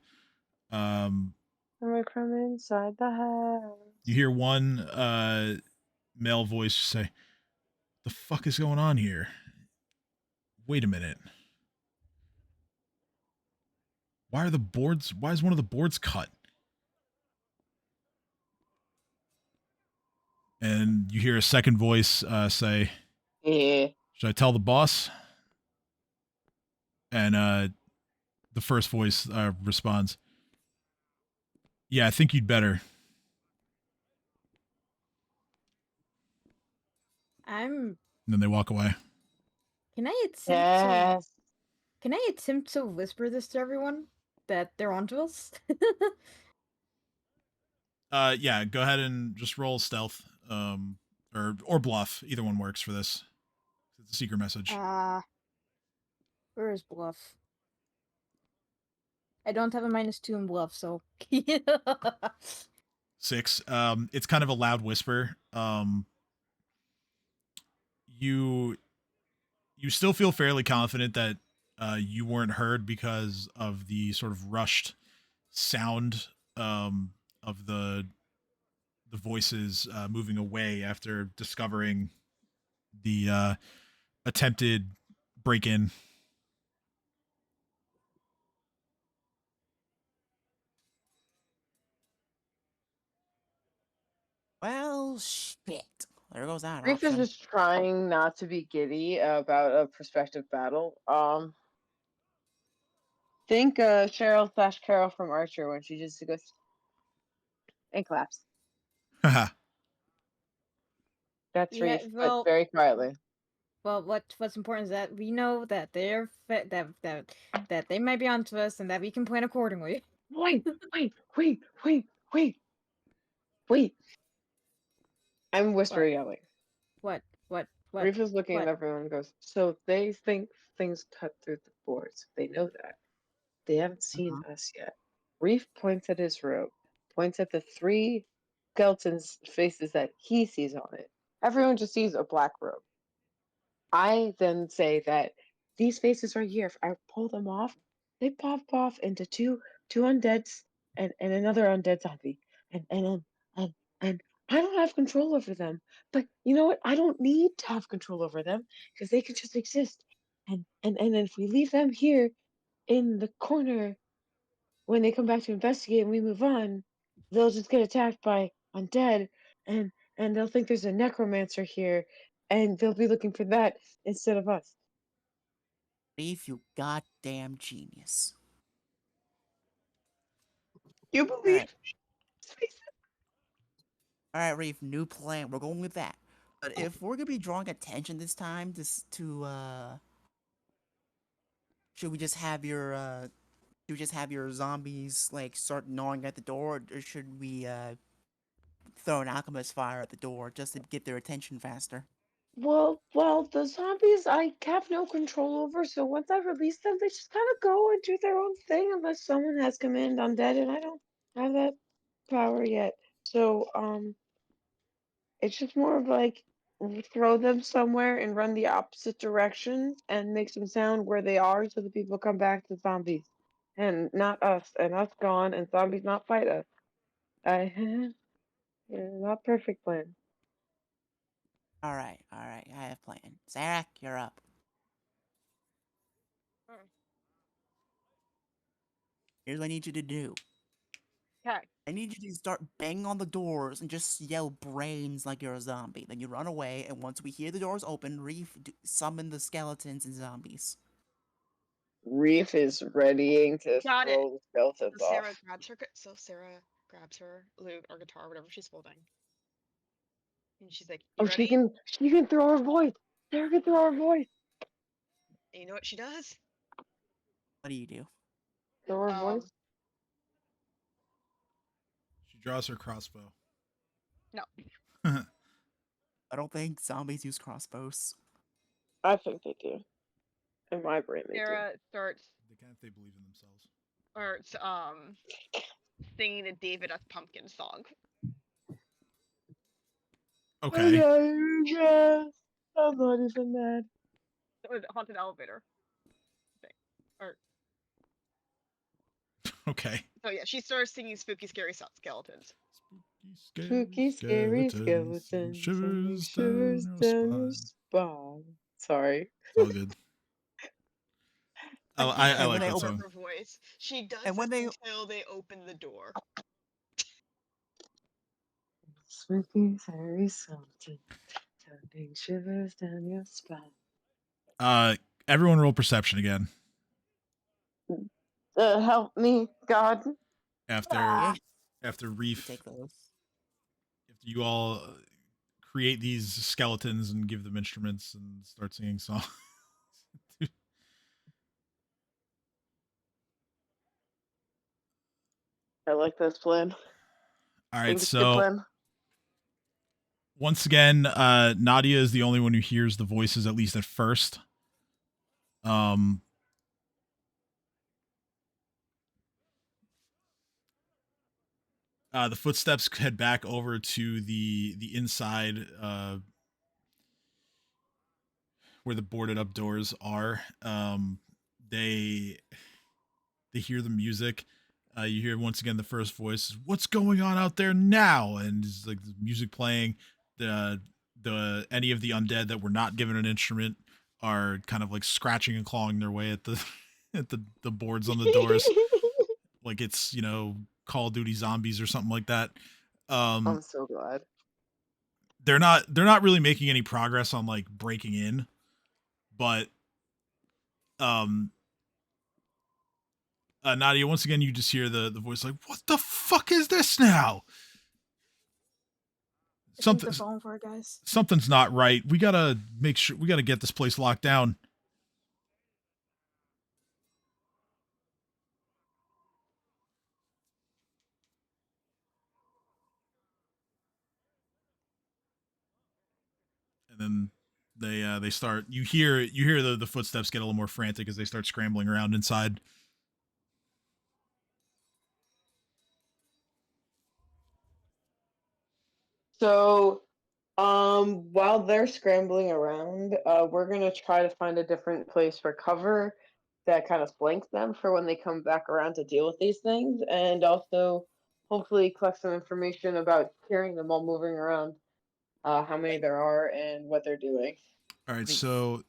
Coming from inside the house. You hear one male voice say, "The fuck is going on here? Wait a minute. Why is one of the boards cut?" And you hear a second voice say, Yeah. "Should I tell the boss?" And the first voice responds, "Yeah, I think you'd better." I'm. And then they walk away. Can I attempt to? Yes. Can I attempt to whisper this to everyone that they're onto us? Yeah, go ahead and just roll stealth, or bluff. Either one works for this. It's a secret message. Where is bluff? I don't have a -2 in bluff, so 6. It's kind of a loud whisper. You still feel fairly confident that you weren't heard because of the sort of rushed sound of the voices moving away after discovering the attempted break-in. Well, shit. There goes that Reef is option. just trying not to be giddy about a prospective battle. Think Cheryl / Carol from Archer when she just goes and claps. Haha. That's Yeah, Reef, well- but very quietly. well, what's important is that we know that they're that they might be onto us, and that we can plan accordingly. Wait. I'm whispering yelling. What? Reef is looking at what? everyone and goes, so they think things cut through the boards. They know that. They haven't seen us yet. Reef points at his robe, points at the 3 skeletons' faces that he sees on it. Everyone just sees a black robe. I then say that these faces right here, if I pull them off, they pop off into two undeads and another undead zombie. And I don't have control over them. But you know what? I don't need to have control over them because they can just exist. And if we leave them here in the corner when they come back to investigate and we move on, they'll just get attacked by undead and they'll think there's a necromancer here and they'll be looking for that instead of us. Reef, you goddamn genius. You believe? Alright. Alright, Reef, new plan. We're going with that. But if we're gonna be drawing attention this time to should we just have your zombies like start gnawing at the door, or should we throw an alchemist fire at the door just to get their attention faster? Well, the zombies I have no control over, so once I release them, they just kind of go and do their own thing unless someone has command undead, and I don't have that power yet. So, it's just more of like throw them somewhere and run the opposite direction and make some sound where they are so the people come back to zombies. And not us, and us gone, and zombies not fight us. I yeah, not perfect plan. All right, I have a plan. Zarek, you're up. Here's what I need you to do. Okay. I need you to start banging on the doors and just yell brains like you're a zombie. Then you run away, and once we hear the doors open, summon the skeletons and zombies. Reef is readying to Got it. throw the skeletons So Sarah off. grabs her. So Sarah grabs her lute or guitar, whatever she's holding, and she's like, "You Oh, ready?" she can throw her voice. Sarah can throw her voice. And you know what she does? What do you do? Throw her voice. She draws her crossbow. No. I don't think zombies use crossbows. I think they do. In my brain, they do. Sarah starts They can if they believe in themselves. singing the David S. Pumpkin song. Okay. I'm not even mad. It was Haunted Elevator. Thing. Or Okay. so yeah, she starts singing spooky, scary skeletons. Spooky, scary skeletons. Shivers down your spine. Sorry. It's all good. Oh, I And like when that they song. Her voice. She does And when this they- until they open the door. Spooky, scary skeleton. Sending shivers down your spine. Everyone roll perception again. Help me, God. After Yeah, after you Reef, take those. after you all create these skeletons and give them instruments and start singing songs. I like this plan. All I right, think it's a good so plan. once again, Nadia is the only one who hears the voices, at least at first. The footsteps head back over to the inside, where the boarded up doors are. They hear the music. You hear once again the first voice. What's going on out there now? And it's like the music playing. The any of the undead that were not given an instrument are kind of like scratching and clawing their way at the at the boards on the doors, like it's Call of Duty Zombies or something like that. I'm so glad. They're not really making any progress on like breaking in, but Nadia, once again you just hear the voice like, what the fuck is this now? The phone for it, guys. Something's not right. We gotta make sure, we gotta get this place locked down. And then they start, you hear the footsteps get a little more frantic as they start scrambling around inside. So, while they're scrambling around, we're gonna try to find a different place for cover that kind of flanks them for when they come back around to deal with these things, and also hopefully collect some information about hearing them all moving around, how many there are and what they're doing, All right, so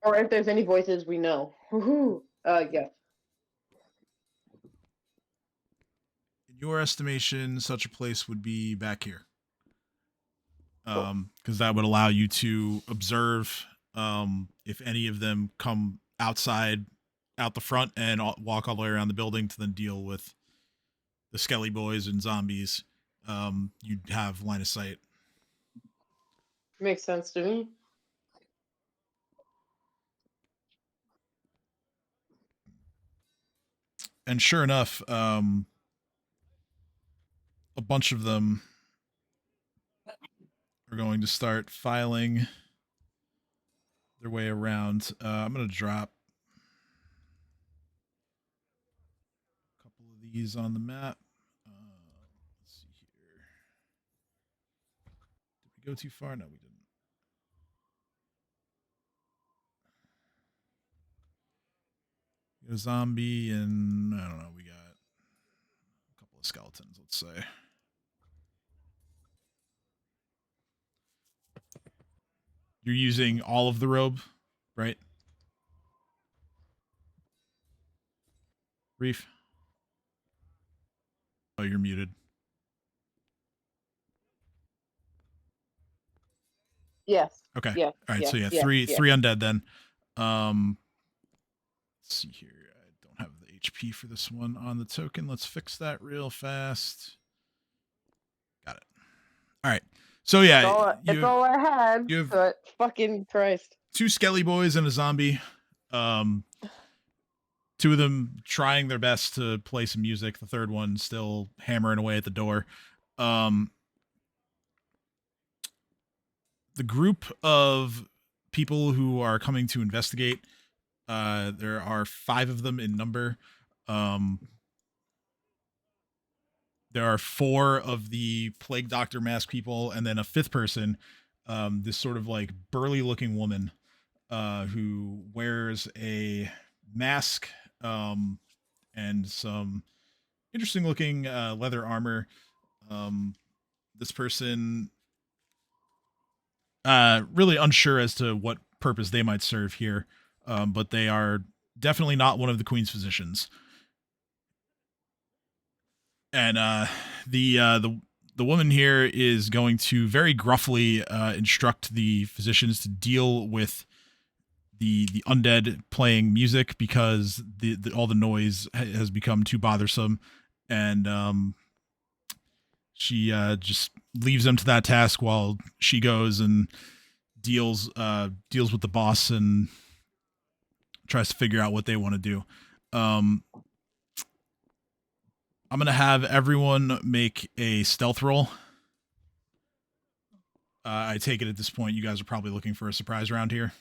or if there's any voices we know. Woohoo! Yeah. in your estimation, such a place would be back here. Because that would allow you to observe if any of them come out the front and walk all the way around the building to then deal with the Skelly boys and zombies. You'd have line of sight. Makes sense to me. and sure enough, a bunch of them are going to start filing their way around. I'm going to drop a couple of these on the map. Let's see here. Did we go too far? No, we didn't. We got a zombie, and I don't know. We got a couple of skeletons, let's say. You're using all of the robe, right? Reef? Oh, you're muted. Yes. Okay. Yes. All right. Yes, So yeah, yes, three yes. undead then. Let's see here. I don't have the HP for this one on the token. Let's fix that real fast. Got it. All right. So yeah, It's all I had. you have But fucking Christ. 2 skelly boys and a zombie. 2 of them trying their best to play some music. The third one still hammering away at the door. The group of people who are coming to investigate, there are 5 of them in number. There are 4 of the plague doctor mask people, and then a 5th person, this sort of like burly looking woman, who wears a mask, and some interesting looking leather armor. This person, really unsure as to what purpose they might serve here, but they are definitely not one of the Queen's physicians. And the woman here is going to very gruffly instruct the physicians to deal with the undead playing music, because all the noise has become too bothersome, and she just leaves them to that task while she goes and deals with the boss and tries to figure out what they want to do. I'm going to have everyone make a stealth roll. I take it at this point you guys are probably looking for a surprise round here.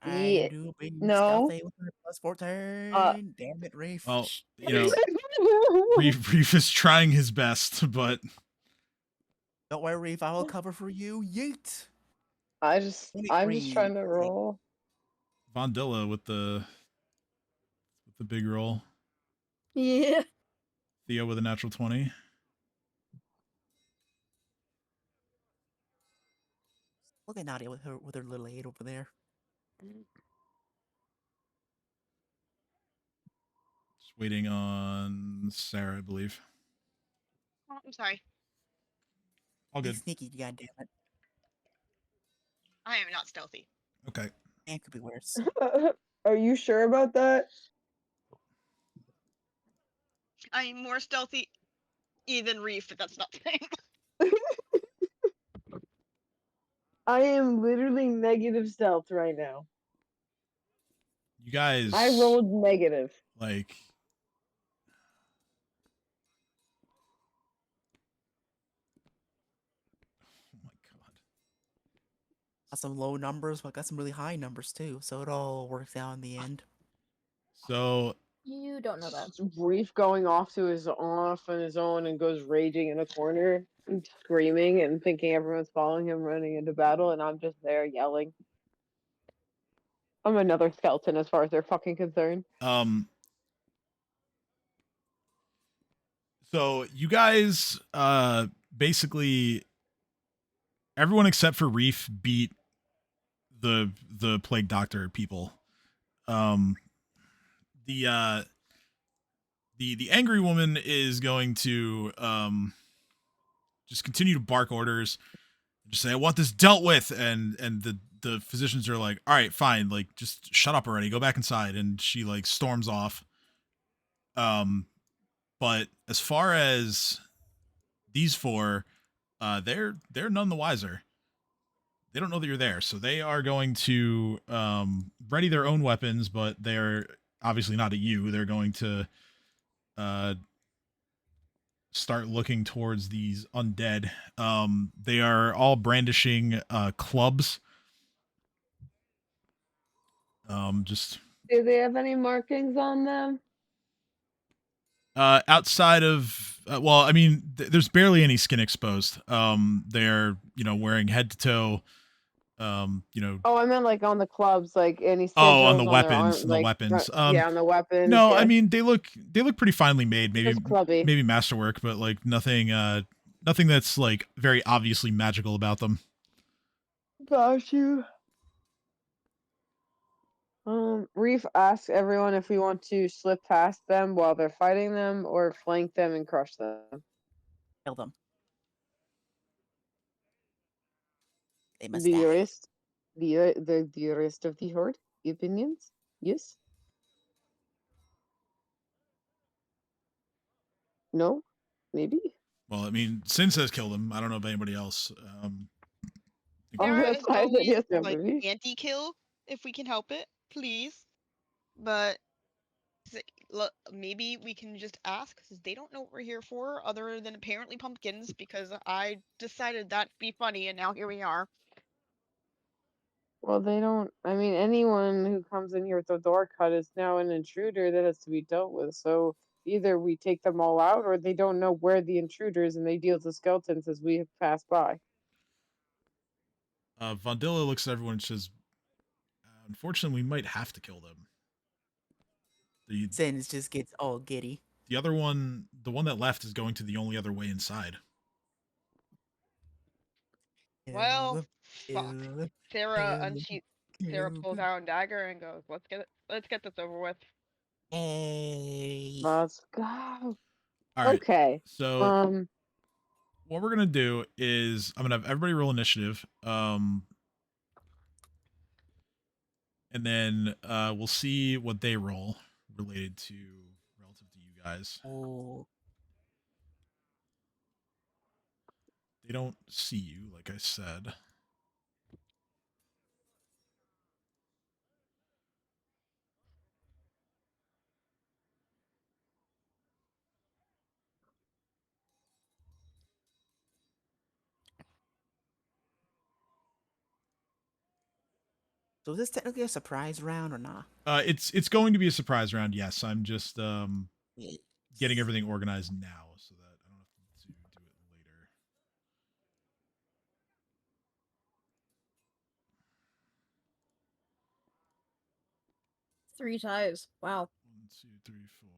Yeah. I do being No. stealthy with her plus 14. Damn it, Reef. Well, you know, Reef is trying his best, but Don't worry, Reef. I will cover for you. Yeet. I'm just 23. trying to roll. Vondilla with the big roll. Yeah. Theo with a natural 20. Look at Nadia with her little 8 over there. Just waiting on Sarah, I believe. Oh, I'm sorry. All Be good. sneaky, goddammit. I am not stealthy. Okay. And could be worse. Are you sure about that? I am more stealthy than Reef, but that's not the thing. I am literally negative stealth right now. You guys, I rolled negative. like, oh my god. Got some low numbers, but got some really high numbers too. So it all works out in the end. So You don't know that. Reef going off on his own and goes raging in a corner and screaming and thinking everyone's following him running into battle, and I'm just there yelling. I'm another skeleton as far as they're fucking concerned. So you guys, basically everyone except for Reef beat the plague doctor people. The angry woman is going to just continue to bark orders, just say, "I want this dealt with," and the physicians are like, "All right, fine, like just shut up already, go back inside," and she like storms off. But as far as these 4, they're none the wiser. They don't know that you're there, so they are going to ready their own weapons, but they're obviously not at you. They're going to start looking towards these undead. They are all brandishing clubs. Just Do they have any markings on them? outside of well, I mean, there's barely any skin exposed. They're wearing head to toe. Oh, I meant like on the clubs, like any sigils On the on their weapons, arm, on the like weapons. yeah, on the weapons. No, Yeah. I mean they look pretty finely made. Maybe Just clubby. maybe masterwork, but like nothing that's like very obviously magical about them. Got you. Reef asks everyone if we want to slip past them while they're fighting them or flank them and crush them. Kill them. They must The die. rest, the rest of the horde opinions. Yes. No. Maybe. Well, I mean, Sin says kill them. I don't know about anybody else. Oh, Sarah that's is why I said always yes, no, like maybe. anti-kill if we can help it, please. But look, maybe we can just ask because they don't know what we're here for, other than apparently pumpkins. Because I decided that'd be funny, and now here we are. Well, they don't. I mean, anyone who comes in here with a door cut is now an intruder that has to be dealt with. So either we take them all out, or they don't know where the intruder is, and they deal with the skeletons as we pass by. Vondilla looks at everyone and says, "Unfortunately, we might have to kill them." Sin just gets all giddy. The other one, the one that left, is going to the only other way inside. Well, fuck. Sarah kill. pulls out a dagger and goes, "Let's get this over with." Hey. Let's go. All right. Okay. So what we're gonna do is I'm gonna have everybody roll initiative. And then we'll see what they roll relative to you guys. Oh. They don't see you, like I said. So is this technically a surprise round or not? It's going to be a surprise round. Yes, I'm just Yes. getting everything organized now so that I don't have to do it later. Three ties. Wow. 1, 2, 3, 4,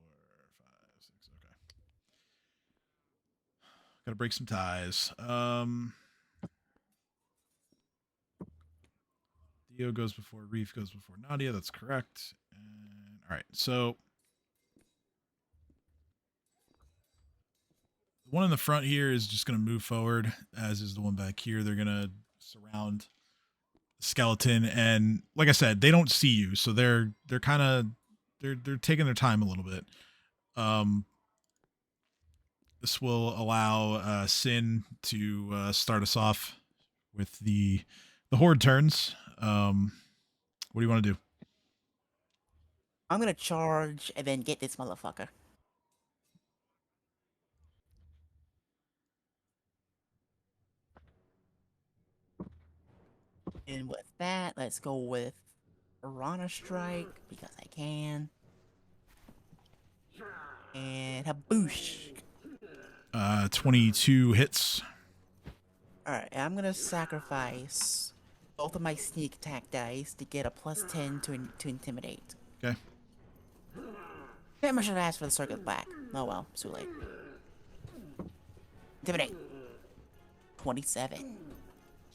5, 6. Okay. Gotta break some ties. Dio goes before Reef goes before Nadia. That's correct. And all right, so the one in the front here is just going to move forward, as is the one back here. They're going to surround the skeleton, and like I said, they don't see you, so they're kind of they're taking their time a little bit. This will allow Sin to start us off with the horde turns. What do you want to do? I'm gonna charge and then get this motherfucker. And with that, let's go with Piranha Strike because I can. And Haboosh. 22 hits. Alright, I'm gonna sacrifice both of my sneak attack dice to get a +10 to intimidate. Okay. Maybe I should have asked for the circuit back. Oh well, it's too late. Intimidate. 27.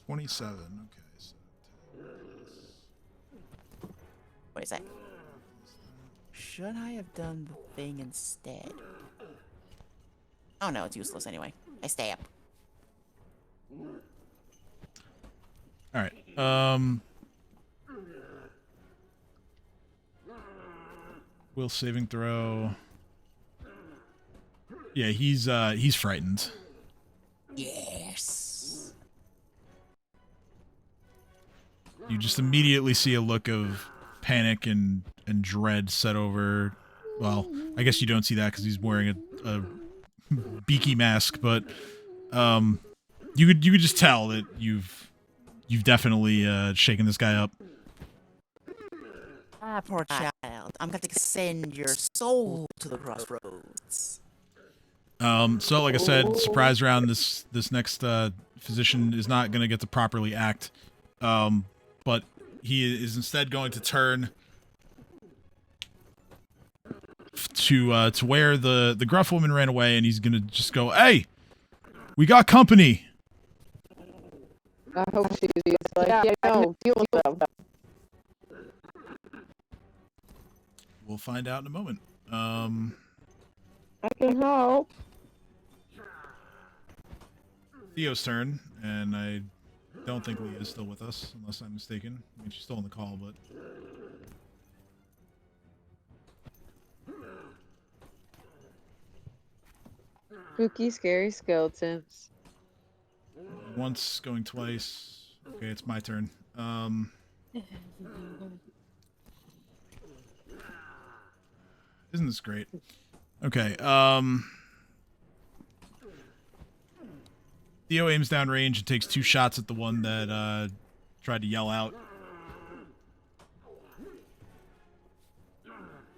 27. Okay. So What is that? Should I have done the thing instead? Oh no, it's useless anyway. I stay up. all right. Will saving throw. Yeah, he's frightened. Yes. You just immediately see a look of panic and dread set over. Well, I guess you don't see that because he's wearing a beaky mask, but you could just tell that you've definitely shaken this guy up. Ah, poor child. I'm going to send your soul to the crossroads. So like I said, surprise round. This next physician is not going to get to properly act, but he is instead going to turn to where the gruff woman ran away, and he's going to just go, "Hey, we got company." I hope she's like, yeah, no, deal with them. We'll find out in a moment. I can help. Theo's turn, and I don't think Leah is still with us, unless I'm mistaken. I mean, she's still on the call, but... Spooky, scary skeletons. Once, going twice. Okay, it's my turn. Isn't this great? Okay, Theo aims down range and takes 2 shots at the one that tried to yell out.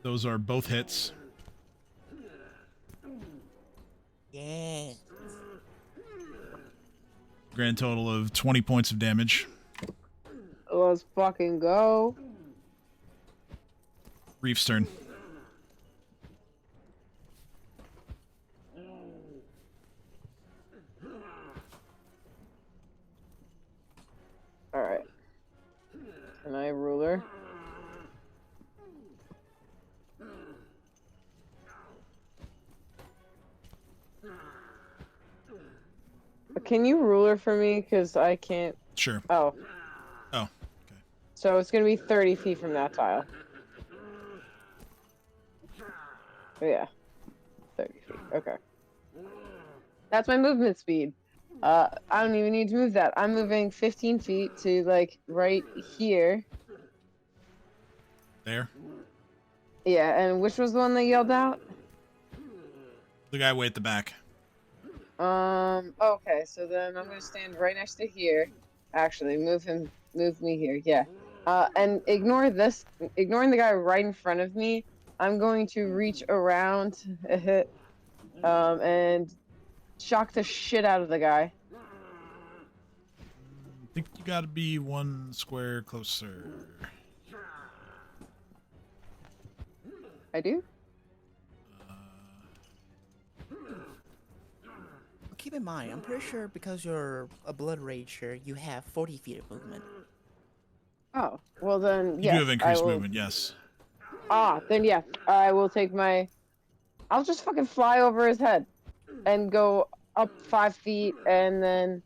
Those are both hits. Yeah. Grand total of 20 points of damage. Let's fucking go. Reef's turn. Alright. Can I ruler? Can you ruler for me? Because I can't. Sure. Oh. Oh, okay. So it's going to be 30 feet from that tile. Yeah. 30 feet. Okay. That's my movement speed. I don't even need to move that. I'm moving 15 feet to, like, right here. There. Yeah, and which was the one that yelled out? The guy way at the back. Okay, so then I'm gonna stand right next to here. Actually, move me here, yeah. And ignoring the guy right in front of me, I'm going to reach around, and shock the shit out of the guy. I think you gotta be 1 square closer. I do? Keep in mind, I'm pretty sure because you're a blood rager, you have 40 feet of movement. Oh, well then, You yes, do have increased I will... movement, yes. Ah, then yeah, I will take my... I'll just fucking fly over his head and go up 5 feet, and then...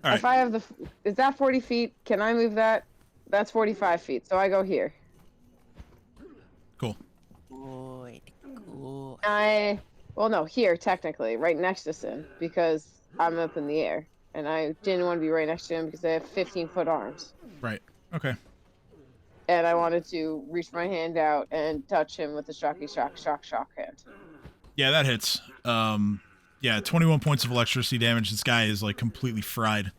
All right. If I have the... Is that 40 feet? Can I move that? That's 45 feet, so I go here. Cool. Good, good. Well, no, here, technically, right next to Sin, because I'm up in the air. And I didn't want to be right next to him because I have 15-foot arms. Right. Okay. And I wanted to reach my hand out and touch him with the shock hand. Yeah, that hits. Yeah, 21 points of electricity damage. This guy is, like, completely fried.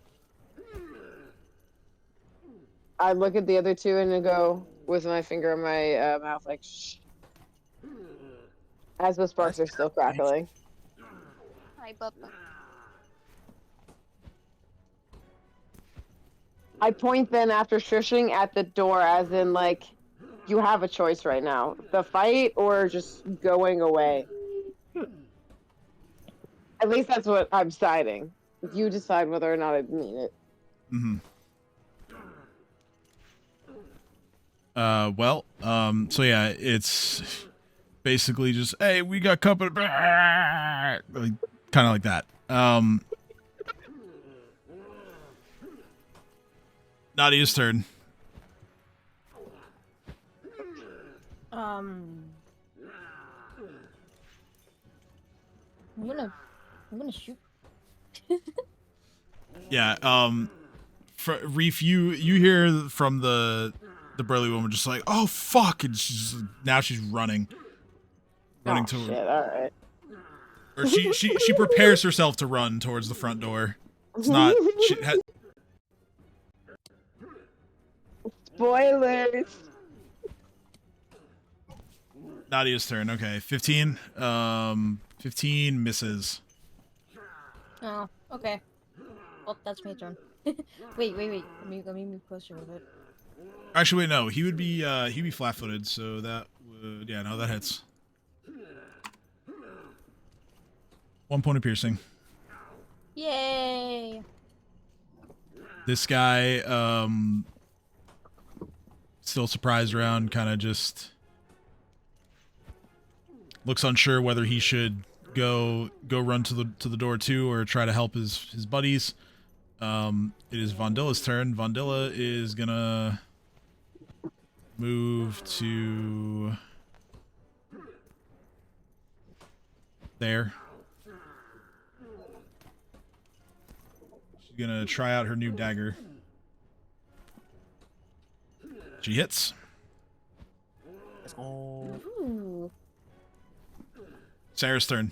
I look at the other two and I go with my finger in my mouth, like, shh. As the sparks are still crackling. Hi, Bubba. I point then after shushing at the door, as in, like, you have a choice right now. The fight or just going away. At least that's what I'm deciding. You decide whether or not I mean it. Mm-hmm. Well, so yeah, it's basically just, hey, we got company, like, kind of like that. Nadia's turn. I'm gonna shoot. Yeah, Reef, you hear from the the burly woman just like, oh fuck, and now she's running Oh, to shit, alright. or she prepares herself to run towards the front door. It's not Spoilers. Nadia's turn. Okay, 15. 15 misses. Oh, okay. Well, that's my turn. wait. Let me move closer with it. Actually, wait, no. He'd be flat-footed, so that would that hits. 1 point of piercing. Yay! This guy, still surprised around, kind of just looks unsure whether he should go run to the door too, or try to help his buddies. It is Vondilla's turn. Vondilla is gonna move to there. She's gonna try out her new dagger. She hits. Let's go. Ooh. Sarah's turn.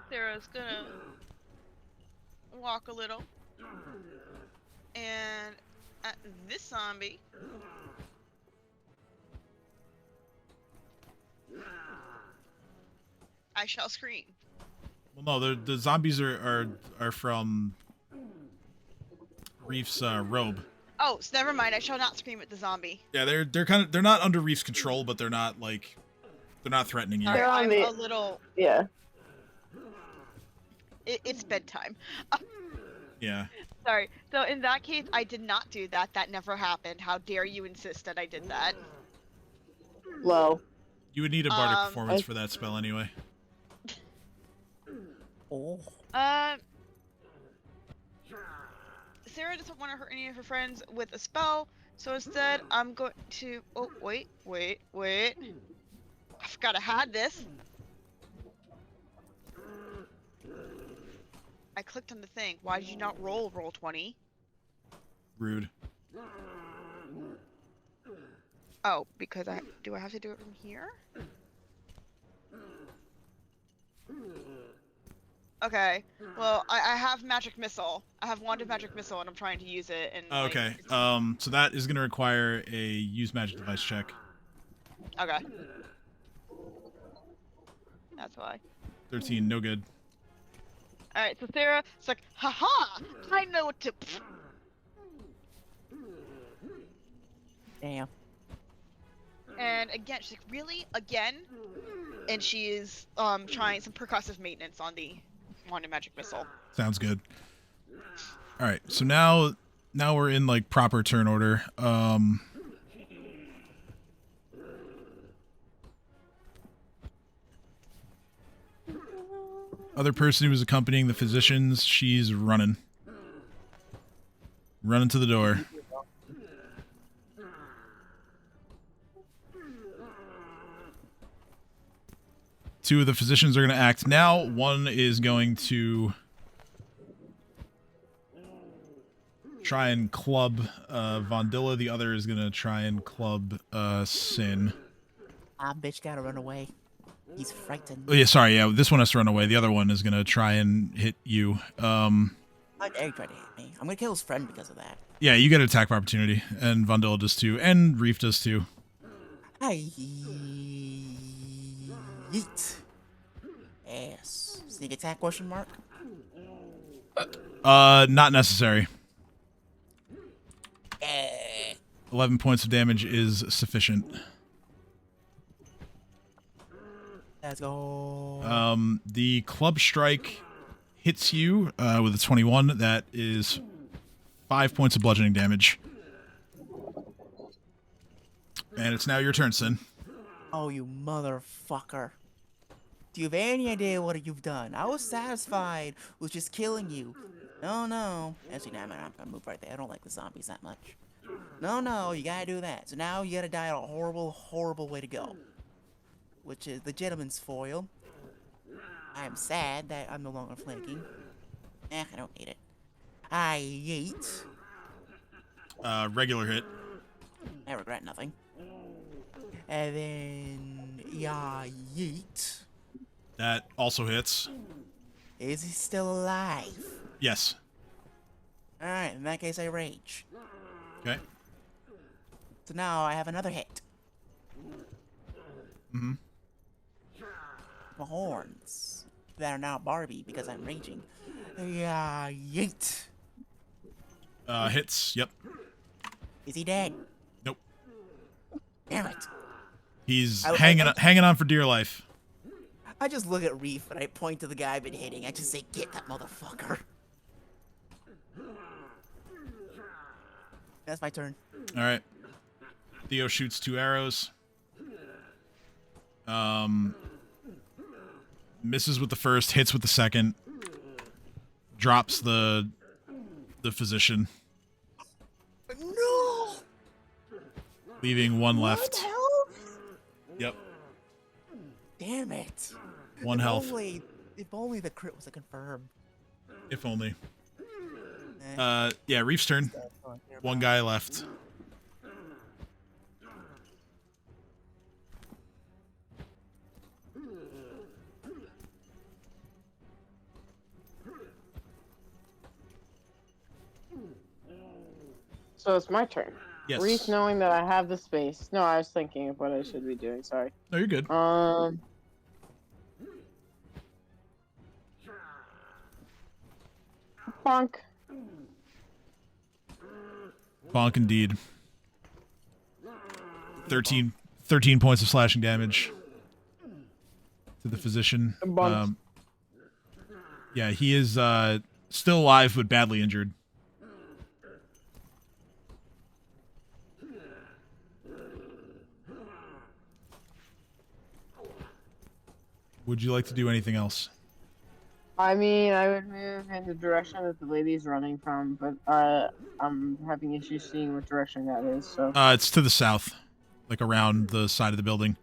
Sarah's gonna walk a little, and at this zombie, I shall scream. Well, no, the zombies are from Reef's robe. Oh, so never mind. I shall not scream at the zombie. Yeah, they're not under Reef's control, but they're not threatening you. Sorry, They're on I'm the- a little. Yeah. It's bedtime. Yeah. Sorry. So in that case, I did not do that. That never happened. How dare you insist that I did that? Low. You would need a bardic Um, performance for that spell anyway. Oh. Sarah doesn't want to hurt any of her friends with a spell, so instead I'm going to. Oh wait. I forgot I had this. I clicked on the thing. Why did you not roll 20? Rude. Oh, because I have to do it from here? Okay. Well, I have magic missile. I have wand of magic missile, and I'm trying to use it. And like, Okay. it's- So that is gonna require a use magic device check. Okay. That's why. 13, no good. All right. So Sarah, it's like, haha! I know what to. Damn. And again, she's like, really? Again? And she is trying some percussive maintenance on the wand of magic missile. Sounds good. All right. So now we're in like proper turn order. Other person who was accompanying the physicians, she's running to the door. Two of the physicians are going to act now. One is going to try and club Vondilla. The other is going to try and club Sin. Bitch gotta run away. He's frightened. Oh, yeah, sorry. Yeah, this one has to run away. The other one is going to try and hit you. How dare you try to hit me? I'm gonna kill his friend because of that. Yeah, you get attack of opportunity. And Vondilla does too. And Reef does too. Yeet. Ass. Sneak attack question mark? Not necessary. 11 Eh. points of damage is sufficient. Let's go. The club strike hits you with a 21. That is 5 points of bludgeoning damage. And it's now your turn, Sin. Oh, you motherfucker. Do you have any idea what you've done? I was satisfied with just killing you. No. Actually, no, I'm gonna move right there. I don't like the zombies that much. No, you gotta do that. So now you gotta die a horrible, horrible way to go. Which is the gentleman's foil. I am sad that I'm no longer flanking. I don't need it. I yeet. Regular hit. I regret nothing. And then, yeah, yeet. That also hits. Is he still alive? Yes. Alright, in that case, I rage. Okay. So now I have another hit. Mm-hmm. My horns. That are now Barbie because I'm raging. Yeah, yeet. Hits. Yep. Is he dead? Nope. Damn it. He's hanging on for dear life. I just look at Reef and I point to the guy I've been hitting. I just say, get that motherfucker. That's my turn. All right. Theo shoots 2 arrows. Misses with the first, hits with the second. Drops the physician. No! Leaving 1 left. Health? Yep. Damn it. 1 health. If only the crit was a confirm. If only. Yeah, Reef's turn. 1 guy left. So it's my turn. Yes. Reese, knowing that I have the space. No, I was thinking of what I should be doing. Sorry. No, you're good. Bonk. Bonk indeed. 13 points of slashing damage to the physician. Yeah, he is still alive but badly injured. Would you like to do anything else? I mean, I would move in the direction that the lady's running from, but I'm having issues seeing what direction that is, so... It's to the south, like around the side of the building.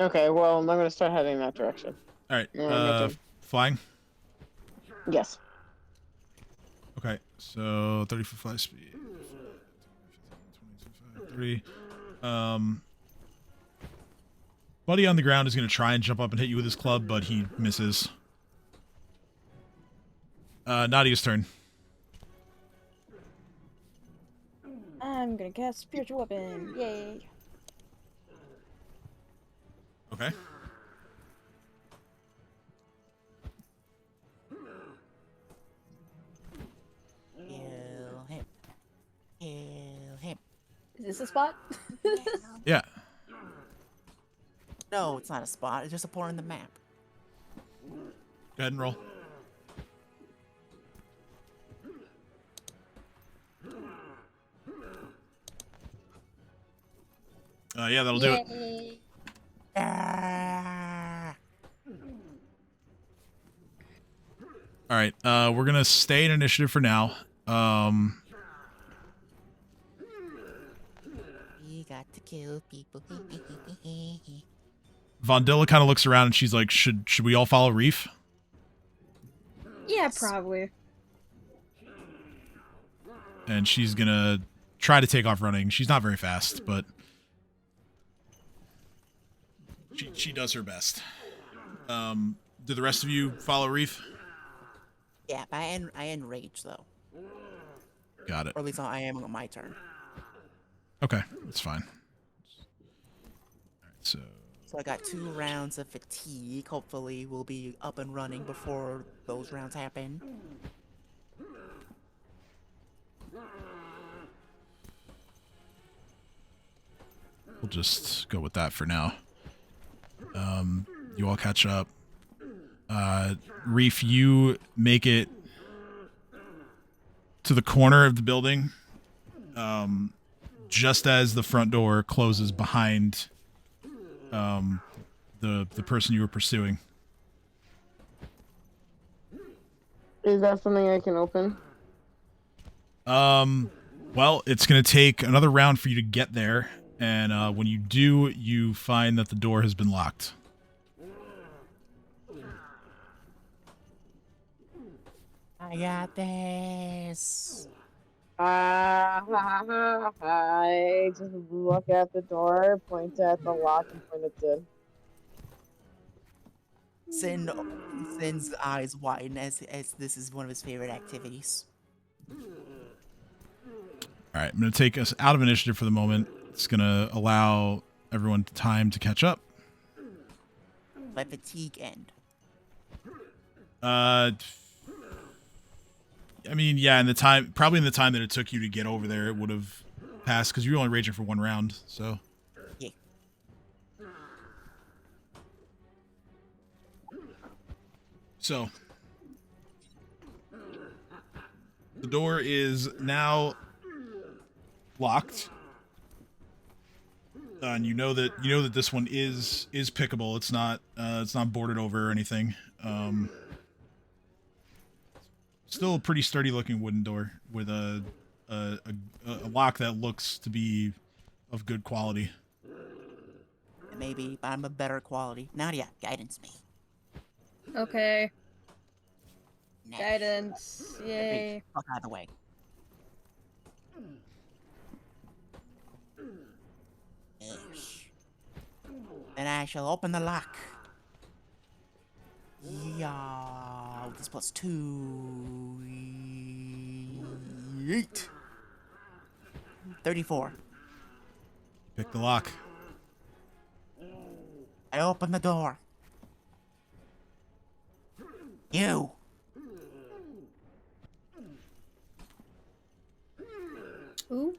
Okay, well, I'm going to start heading that direction. All right, flying? Yes. Okay, so 30 foot fly speed. 30. Buddy on the ground is going to try and jump up and hit you with his club, but he misses. Nadia's turn. I'm gonna cast Spiritual Weapon. Yay. Okay. Kill him. Kill him. Is this a spot? Yeah. No, it's not a spot. It's just a point on the map. Go ahead and roll. Yeah, that'll do it. Ah. All right, we're gonna stay in initiative for now. We got to kill people. Vondilla kind of looks around and she's like, "Should we all follow Reef?" Yeah, probably. And she's gonna try to take off running. She's not very fast, but she does her best. Do the rest of you follow Reef? Yeah, but I end rage though. Got it. Or at least I am on my turn. Okay, that's fine. All right, so I got 2 rounds of fatigue. Hopefully we'll be up and running before those rounds happen. we'll just go with that for now. You all catch up. Reef, you make it to the corner of the building, just as the front door closes behind the person you were pursuing. Is that something I can open? Well, it's going to take another round for you to get there, and when you do, you find that the door has been locked. I got this. I just look at the door, point at the lock, and point at Sid. Sin's eyes widen as this is one of his favorite activities. All right, I'm going to take us out of initiative for the moment. It's going to allow everyone time to catch up. By fatigue end. I mean, yeah, probably in the time that it took you to get over there, it would have passed because you were only raging for 1 round. So Yeah. So the door is now locked. And you know that this one is pickable. It's not boarded over or anything. Still a pretty sturdy looking wooden door with a lock that looks to be of good quality. Maybe, but I'm a better quality. Nadia, guidance me. Okay. Nice. Guidance. Yay. Fuck out of the way. Yes. Then I shall open the lock. Yeah, this plus 2. 8. 34. Pick the lock. I open the door. You. Ooh.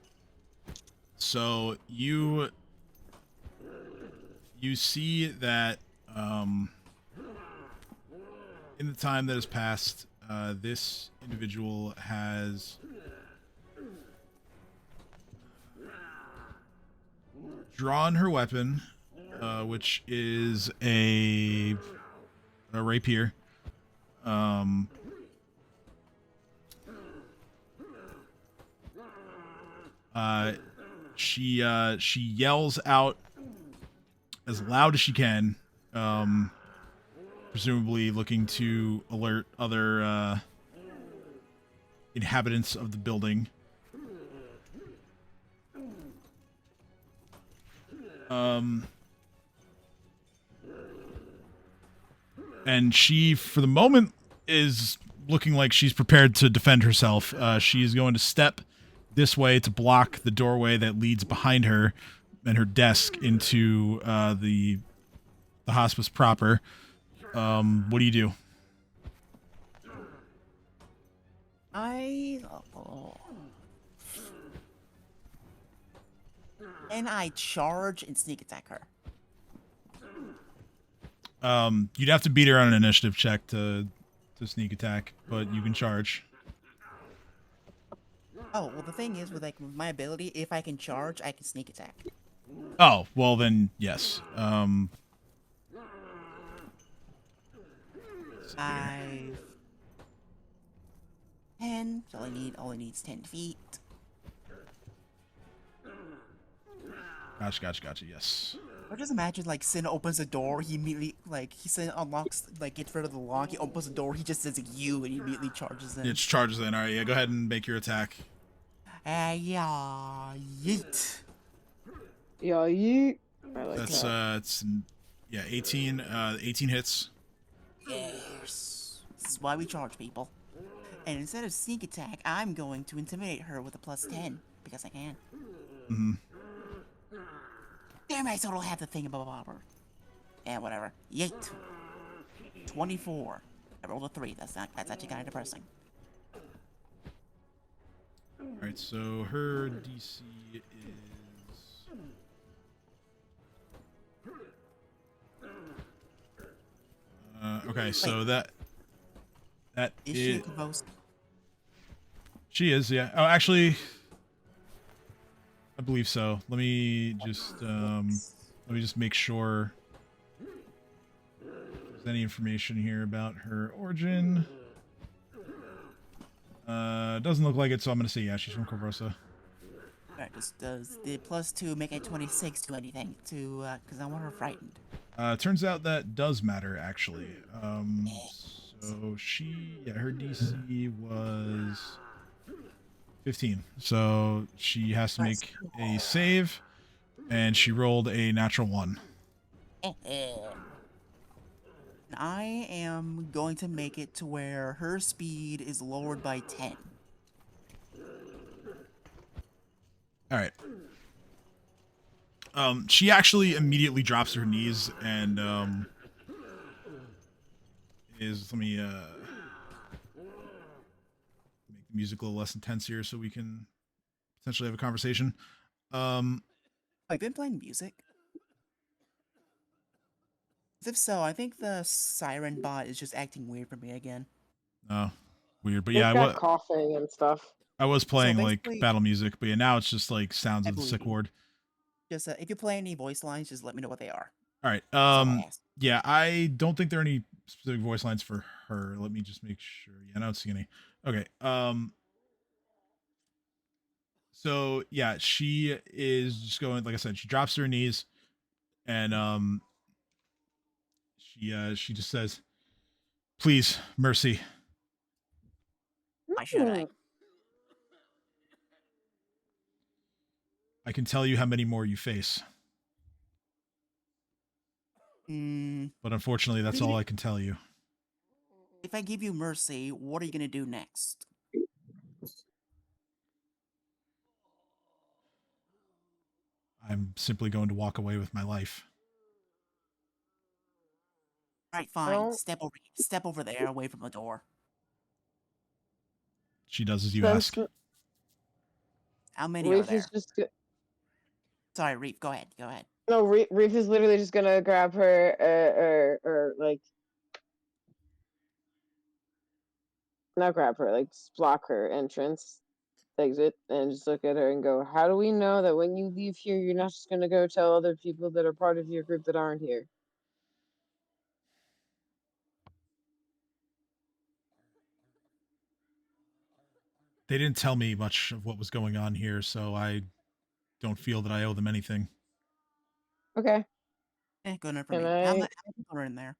So you see that in the time that has passed, this individual has drawn her weapon, which is a rapier. She yells out as loud as she can, presumably looking to alert other inhabitants of the building. And she, for the moment, is looking like she's prepared to defend herself. She is going to step this way to block the doorway that leads behind her and her desk into the hospice proper. What do you do? And I charge and sneak attack her. You'd have to beat her on an initiative check to sneak attack, but you can charge. Oh, well, the thing is, with my ability, if I can charge, I can sneak attack. Oh, well then, yes. 5, 10. So all I needs 10 feet. Gotcha. Yes. Or just imagine, Sin opens the door, he immediately, Sin unlocks, gets rid of the lock, he opens the door, he just says, you, and he immediately charges in. It charges in. All right, yeah, go ahead and make your attack. Yeah, yeet. Yeah, yeet. I like That's, that. it's, yeah, 18 hits. Yes. This is why we charge people. And instead of sneak attack, I'm going to intimidate her with a plus 10, because I can. Mm-hmm. Damn, I still don't have the thing above her. Yeah, whatever. Yeet. 24. I rolled a 3. That's actually kind of depressing. Alright, so her DC is... okay, so that Is she convulsed? She is, yeah. Oh, actually... I believe so. Let me just make sure there's any information here about her origin. Doesn't look like it, so I'm gonna say yeah, she's from Corvosa. Alright, does the plus 2 make it 26 to anything? Because I want her frightened. Turns out that does matter, actually. So So her DC was 15. So she has to make a save, and she rolled a natural 1. I am going to make it to where her speed is lowered by 10. All right. She actually immediately drops to her knees and let me make the music a little less intense here so we can potentially have a conversation. I've been playing music. If so, I think the siren bot is just acting weird for me again. Oh, weird. But It's yeah, got coughing and stuff. I was playing like basically- battle music, but yeah, now it's just like sounds of the sick Absolutely. ward. Just if you play any voice lines, just let me know what they are. All right. That's all I ask. Yeah, I don't think there are any specific voice lines for her. Let me just make sure. Yeah, I don't see any. Okay. So yeah, she is just going, like I said, she drops to her knees and she just says, "Please, mercy." Why should I? I can tell you how many more you face. But unfortunately, that's all I can tell you. If I give you mercy, what are you going to do next? I'm simply going to walk away with my life. All right, fine. Step over there, away from the door. She does as you ask. How many Reef are there? is just Sorry, Reef. Go ahead. Go ahead. No, Reef is literally just gonna grab her, or like, not grab her, like, just block her entrance, exit, and just look at her and go, "How do we know that when you leave here, you're not just gonna go tell other people that are part of your group that aren't here?" They didn't tell me much of what was going on here, so I don't feel that I owe them anything. Okay. Good enough for Can me. I- How many people are in there?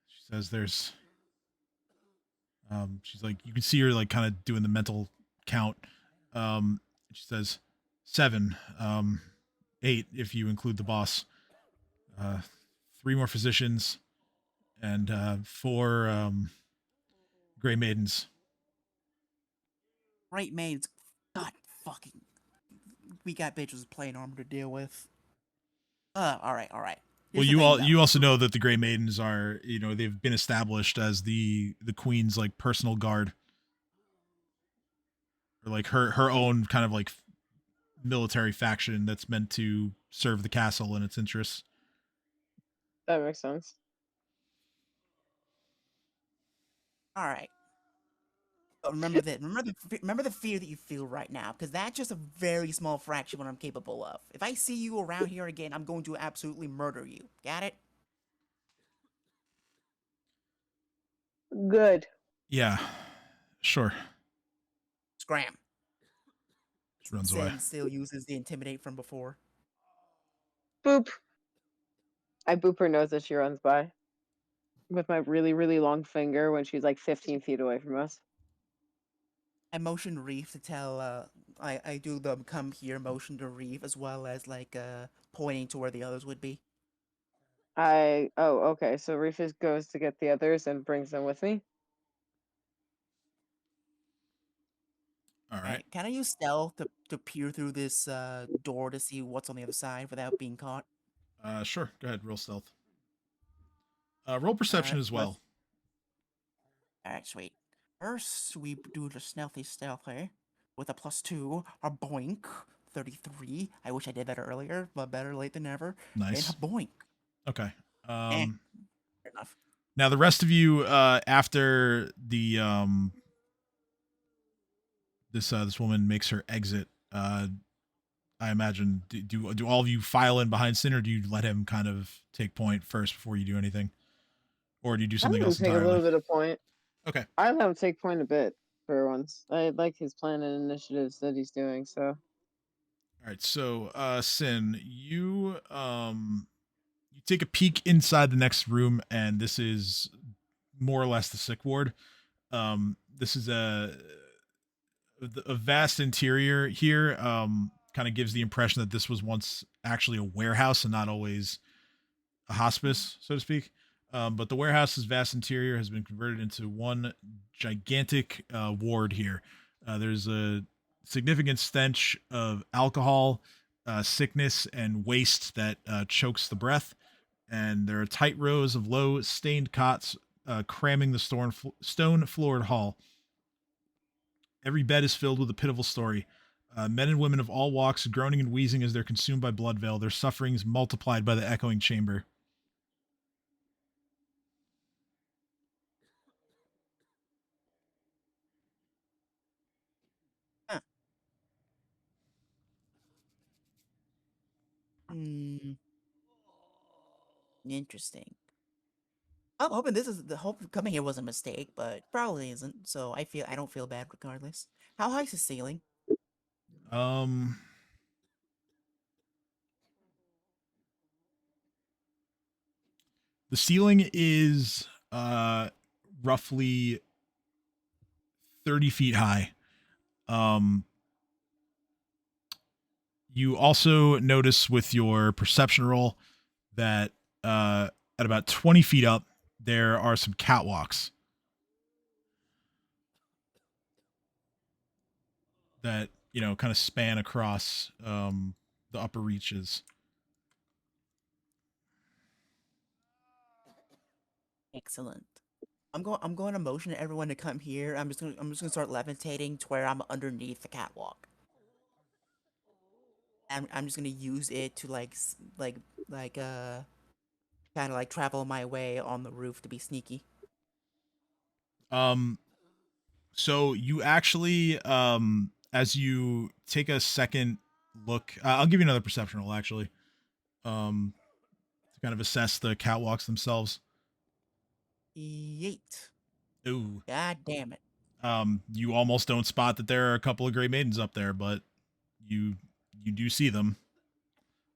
She says there's she's like, you can see her like kind of doing the mental count. She says 7, 8 if you include the boss. 3 more physicians and 4 gray maidens. Great Maidens. God fucking. We got bitches with plain armor to deal with. All right. Well, you also know that the Grey Maidens are, they've been established as the queen's like personal guard, or like her own kind of like military faction that's meant to serve the castle and its interests. That makes sense. All right. But remember that. Remember the fear that you feel right now, because that's just a very small fraction of what I'm capable of. If I see you around here again, I'm going to absolutely murder you. Got it? Good. Yeah, sure. Scram. She runs away. Sin still uses the intimidate from before. Boop. I boop her nose as she runs by with my really, really long finger when she's like 15 feet away from us. I motion Reef to tell, I do the come here motion to Reef, as well as like pointing to where the others would be. Oh, okay. So Reefus goes to get the others and brings them with me. All right. Can I use stealth to peer through this door to see what's on the other side without being caught? Sure. Go ahead. Roll stealth. Roll perception as well. Alright, sweet. First, we do the stealth here with a +2. A boink. 33. I wish I did that earlier, but better late than never. Nice. And a boink. Okay. Fair enough. Now the rest of you, after the this woman makes her exit, I imagine do all of you file in behind Sin, or do you let him kind of take point first before you do anything, or do you do something else take entirely? a little bit of point. Okay. I let him take point a bit for once. I like his plan and initiatives that he's doing. So. All right. So, Sin, you take a peek inside the next room, and this is more or less the sick ward. This is a vast interior here. Kind of gives the impression that this was once actually a warehouse and not always a hospice, so to speak. But the warehouse's vast interior has been converted into one gigantic ward here. There's a significant stench of alcohol, sickness, and waste that chokes the breath. And there are tight rows of low, stained cots cramming the stone floored hall. Every bed is filled with a pitiful story. Men and women of all walks groaning and wheezing as they're consumed by blood veil, their sufferings multiplied by the echoing chamber. Huh. Hmm. Interesting. I'm hoping this is the hope coming here was a mistake, but probably isn't. So I don't feel bad regardless. How high is the ceiling? Um, the ceiling is roughly 30 feet high. Um, you also notice with your perception roll that at about 20 feet up, there are some catwalks that, kind of span across the upper reaches. Excellent. I'm going to motion everyone to come here. I'm just gonna start levitating to where I'm underneath the catwalk. And I'm just gonna use it to kind of like travel my way on the roof to be sneaky. Um, so you actually, as you take a second look, I'll give you another perception roll actually, to kind of assess the catwalks themselves. Yeet. Ooh. God damn it. You almost don't spot that there are a couple of Grey Maidens up there, but you do see them.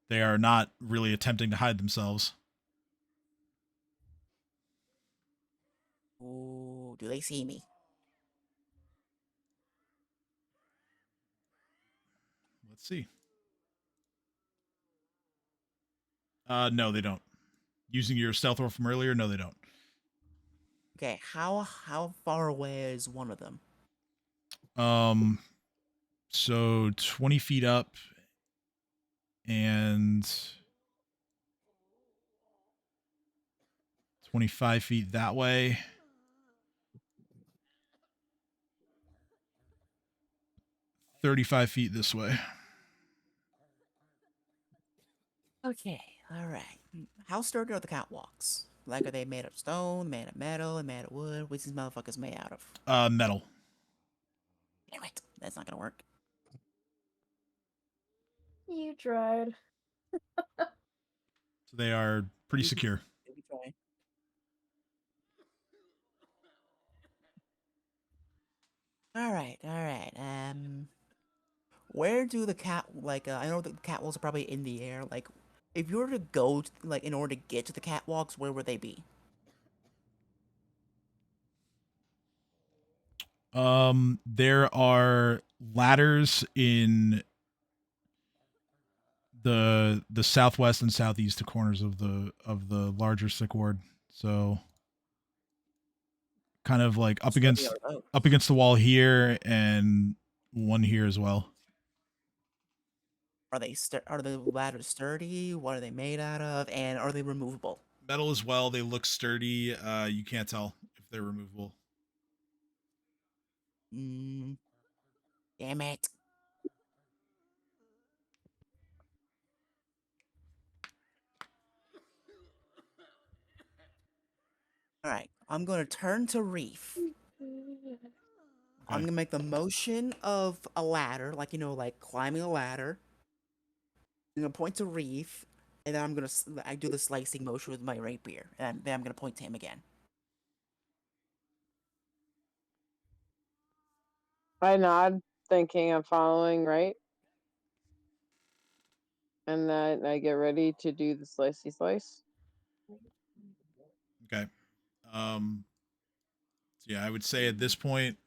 They are not really attempting to hide themselves. Ooh, do they see me? Let's see. No, they don't. Using your stealth roll from earlier, no, they don't. Okay, how far away is one of them? So 20 feet up and 25 feet that way. 35 feet this way. Okay, all right. How sturdy are the catwalks? Like, are they made of stone, made of metal, made of wood? What's these motherfuckers made out of? Metal. Damn it, that's not gonna work. You tried. So they are pretty secure. Maybe try. All right, all right. Where do the I know the catwalks are probably in the air. Like, if you were to go, in order to get to the catwalks, where would they be? There are ladders in the southwest and southeast corners of the larger sick ward. So kind of like up against the wall here and one here as well. Are the ladders sturdy? What are they made out of? And are they removable? Metal as well. They look sturdy. You can't tell if they're removable. Damn it. Alright, I'm gonna turn to Reef. I'm gonna make the motion of a ladder, like climbing a ladder. I'm gonna point to Reef, and then I do the slicing motion with my rapier, and then I'm gonna point to him again. I nod, thinking I'm following, right? And then I get ready to do the slicey slice. Okay. Yeah, I would say at this point,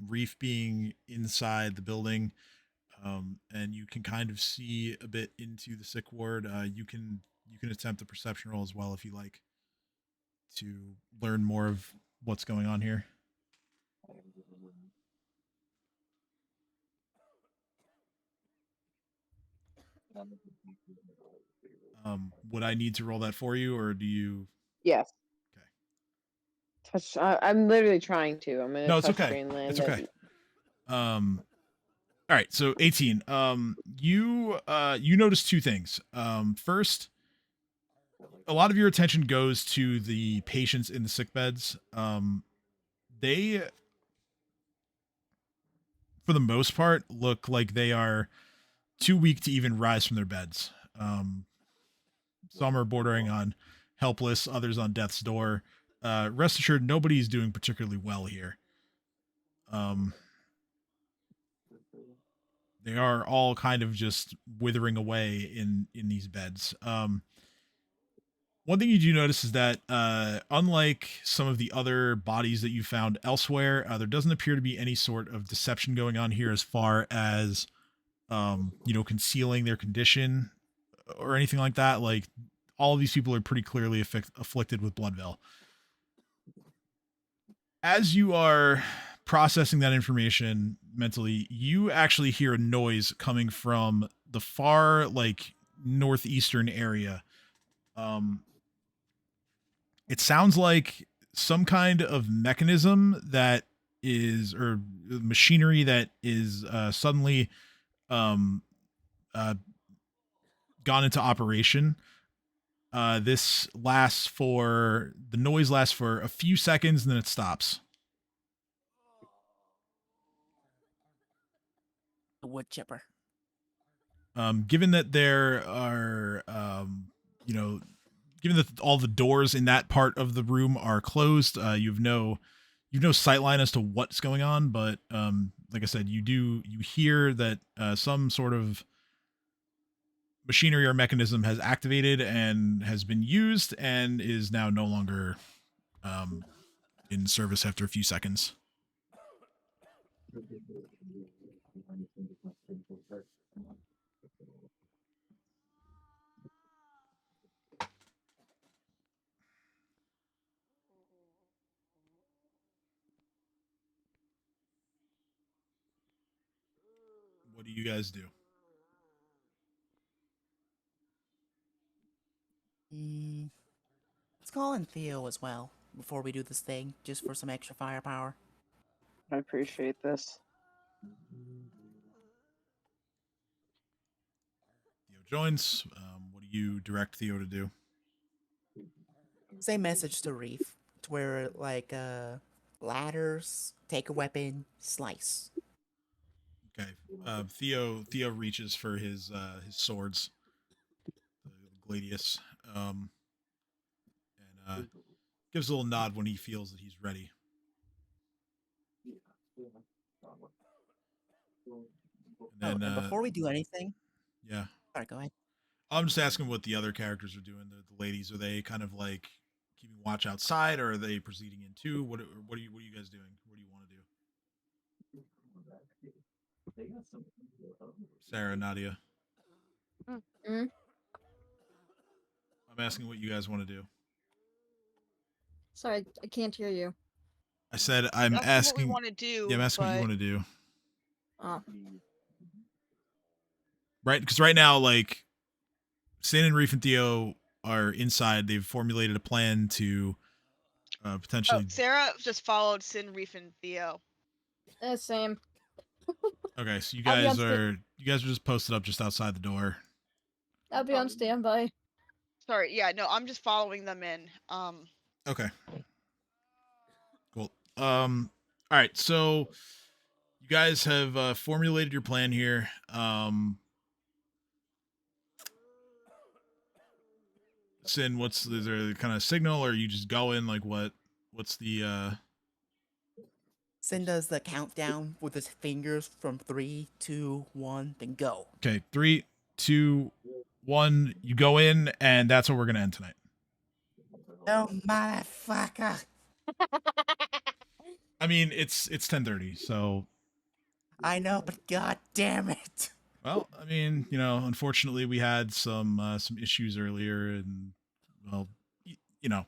Reef being inside the building, and you can kind of see a bit into the sick ward. You can attempt a perception roll as well if you like to learn more of what's going on here. Would I need to roll that for you, or do you? Yes. Okay. Touch. I'm literally trying to. I'm gonna No, it's touch okay. Greenland. It's okay. All right, so 18. You notice two things. First, a lot of your attention goes to the patients in the sick beds. They, for the most part, look like they are too weak to even rise from their beds. Some are bordering on helpless, others on death's door. Rest assured, nobody's doing particularly well here. They are all kind of just withering away in these beds. One thing you do notice is that, unlike some of the other bodies that you found elsewhere, there doesn't appear to be any sort of deception going on here as far as, concealing their condition or anything like that. Like, all of these people are pretty clearly afflicted with Bloodveil. As you are processing that information mentally, you actually hear a noise coming from the far, like, northeastern area. It sounds like some kind of mechanism that is, or machinery that is suddenly gone into operation. The noise lasts for a few seconds and then it stops. The wood chipper. Given that there are, given that all the doors in that part of the room are closed, you've no sightline as to what's going on. But like I said, you hear that some sort of machinery or mechanism has activated and has been used and is now no longer in service after a few seconds. What do you guys do? Let's call in Theo as well before we do this thing, just for some extra firepower. I appreciate this. Theo joins. What do you direct Theo to do? Same message to Reef, to where, like, ladders, take a weapon, slice. Okay. Theo reaches for his swords, the gladius, and gives a little nod when he feels that he's ready. And then, and before we do anything, yeah. Sorry, go ahead. I'm just asking what the other characters are doing. The ladies, are they kind of like keeping watch outside, or are they proceeding in too? What are you guys doing? What do you want to do? Sarah, Nadia. Mm-hmm. I'm asking what you guys want to do. Sorry, I can't hear you. I said I'm That's asking what we want to do. Yeah, I'm asking what you want to do. Oh. Right, because right now, like, Sin and Reef and Theo are inside. They've formulated a plan to potentially. Sarah just followed Sin, Reef, and Theo. Same. Okay, so you I'll be guys on are just posted up just outside the door. I'll be on standby. Sorry, yeah, no, I'm just following them in. Okay. Cool. All right, so you guys have formulated your plan here. Sin, is there kind of signal, or you just go in? Like, what's the Sin does the countdown with his fingers from 3, 2, 1, then go. Okay, 3, 2, 1. You go in, and that's where we're gonna end tonight. No, motherfucker. I mean, it's 10:30, so I know, but god damn it. well, I mean, unfortunately, we had some issues earlier, and well, you know,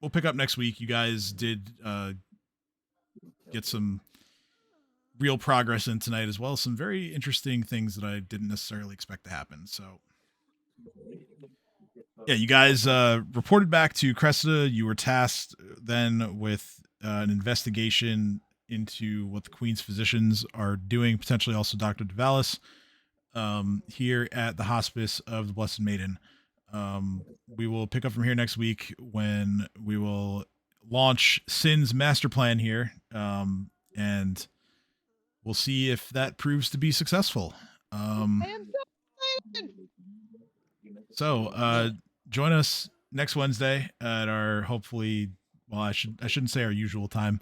we'll pick up next week. You guys did get some real progress in tonight as well. Some very interesting things that I didn't necessarily expect to happen. So, yeah, you guys reported back to Cressida. You were tasked then with an investigation into what the Queen's physicians are doing, potentially also Dr. DeValis, here at the Hospice of the Blessed Maiden. We will pick up from here next week when we will launch Sin's master plan here, and we'll see if that proves to be successful. I am so excited. So join us next Wednesday at our hopefully, well, I shouldn't say our usual time,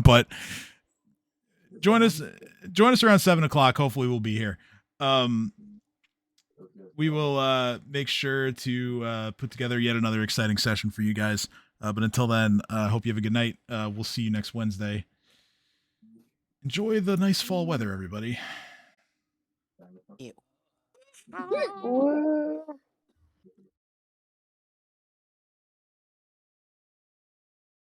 but join us around 7:00. Hopefully we'll be here. We will make sure to put together yet another exciting session for you guys. But until then, hope you have a good night. We'll see you next Wednesday. Enjoy the nice fall weather, everybody. Ew. Woo.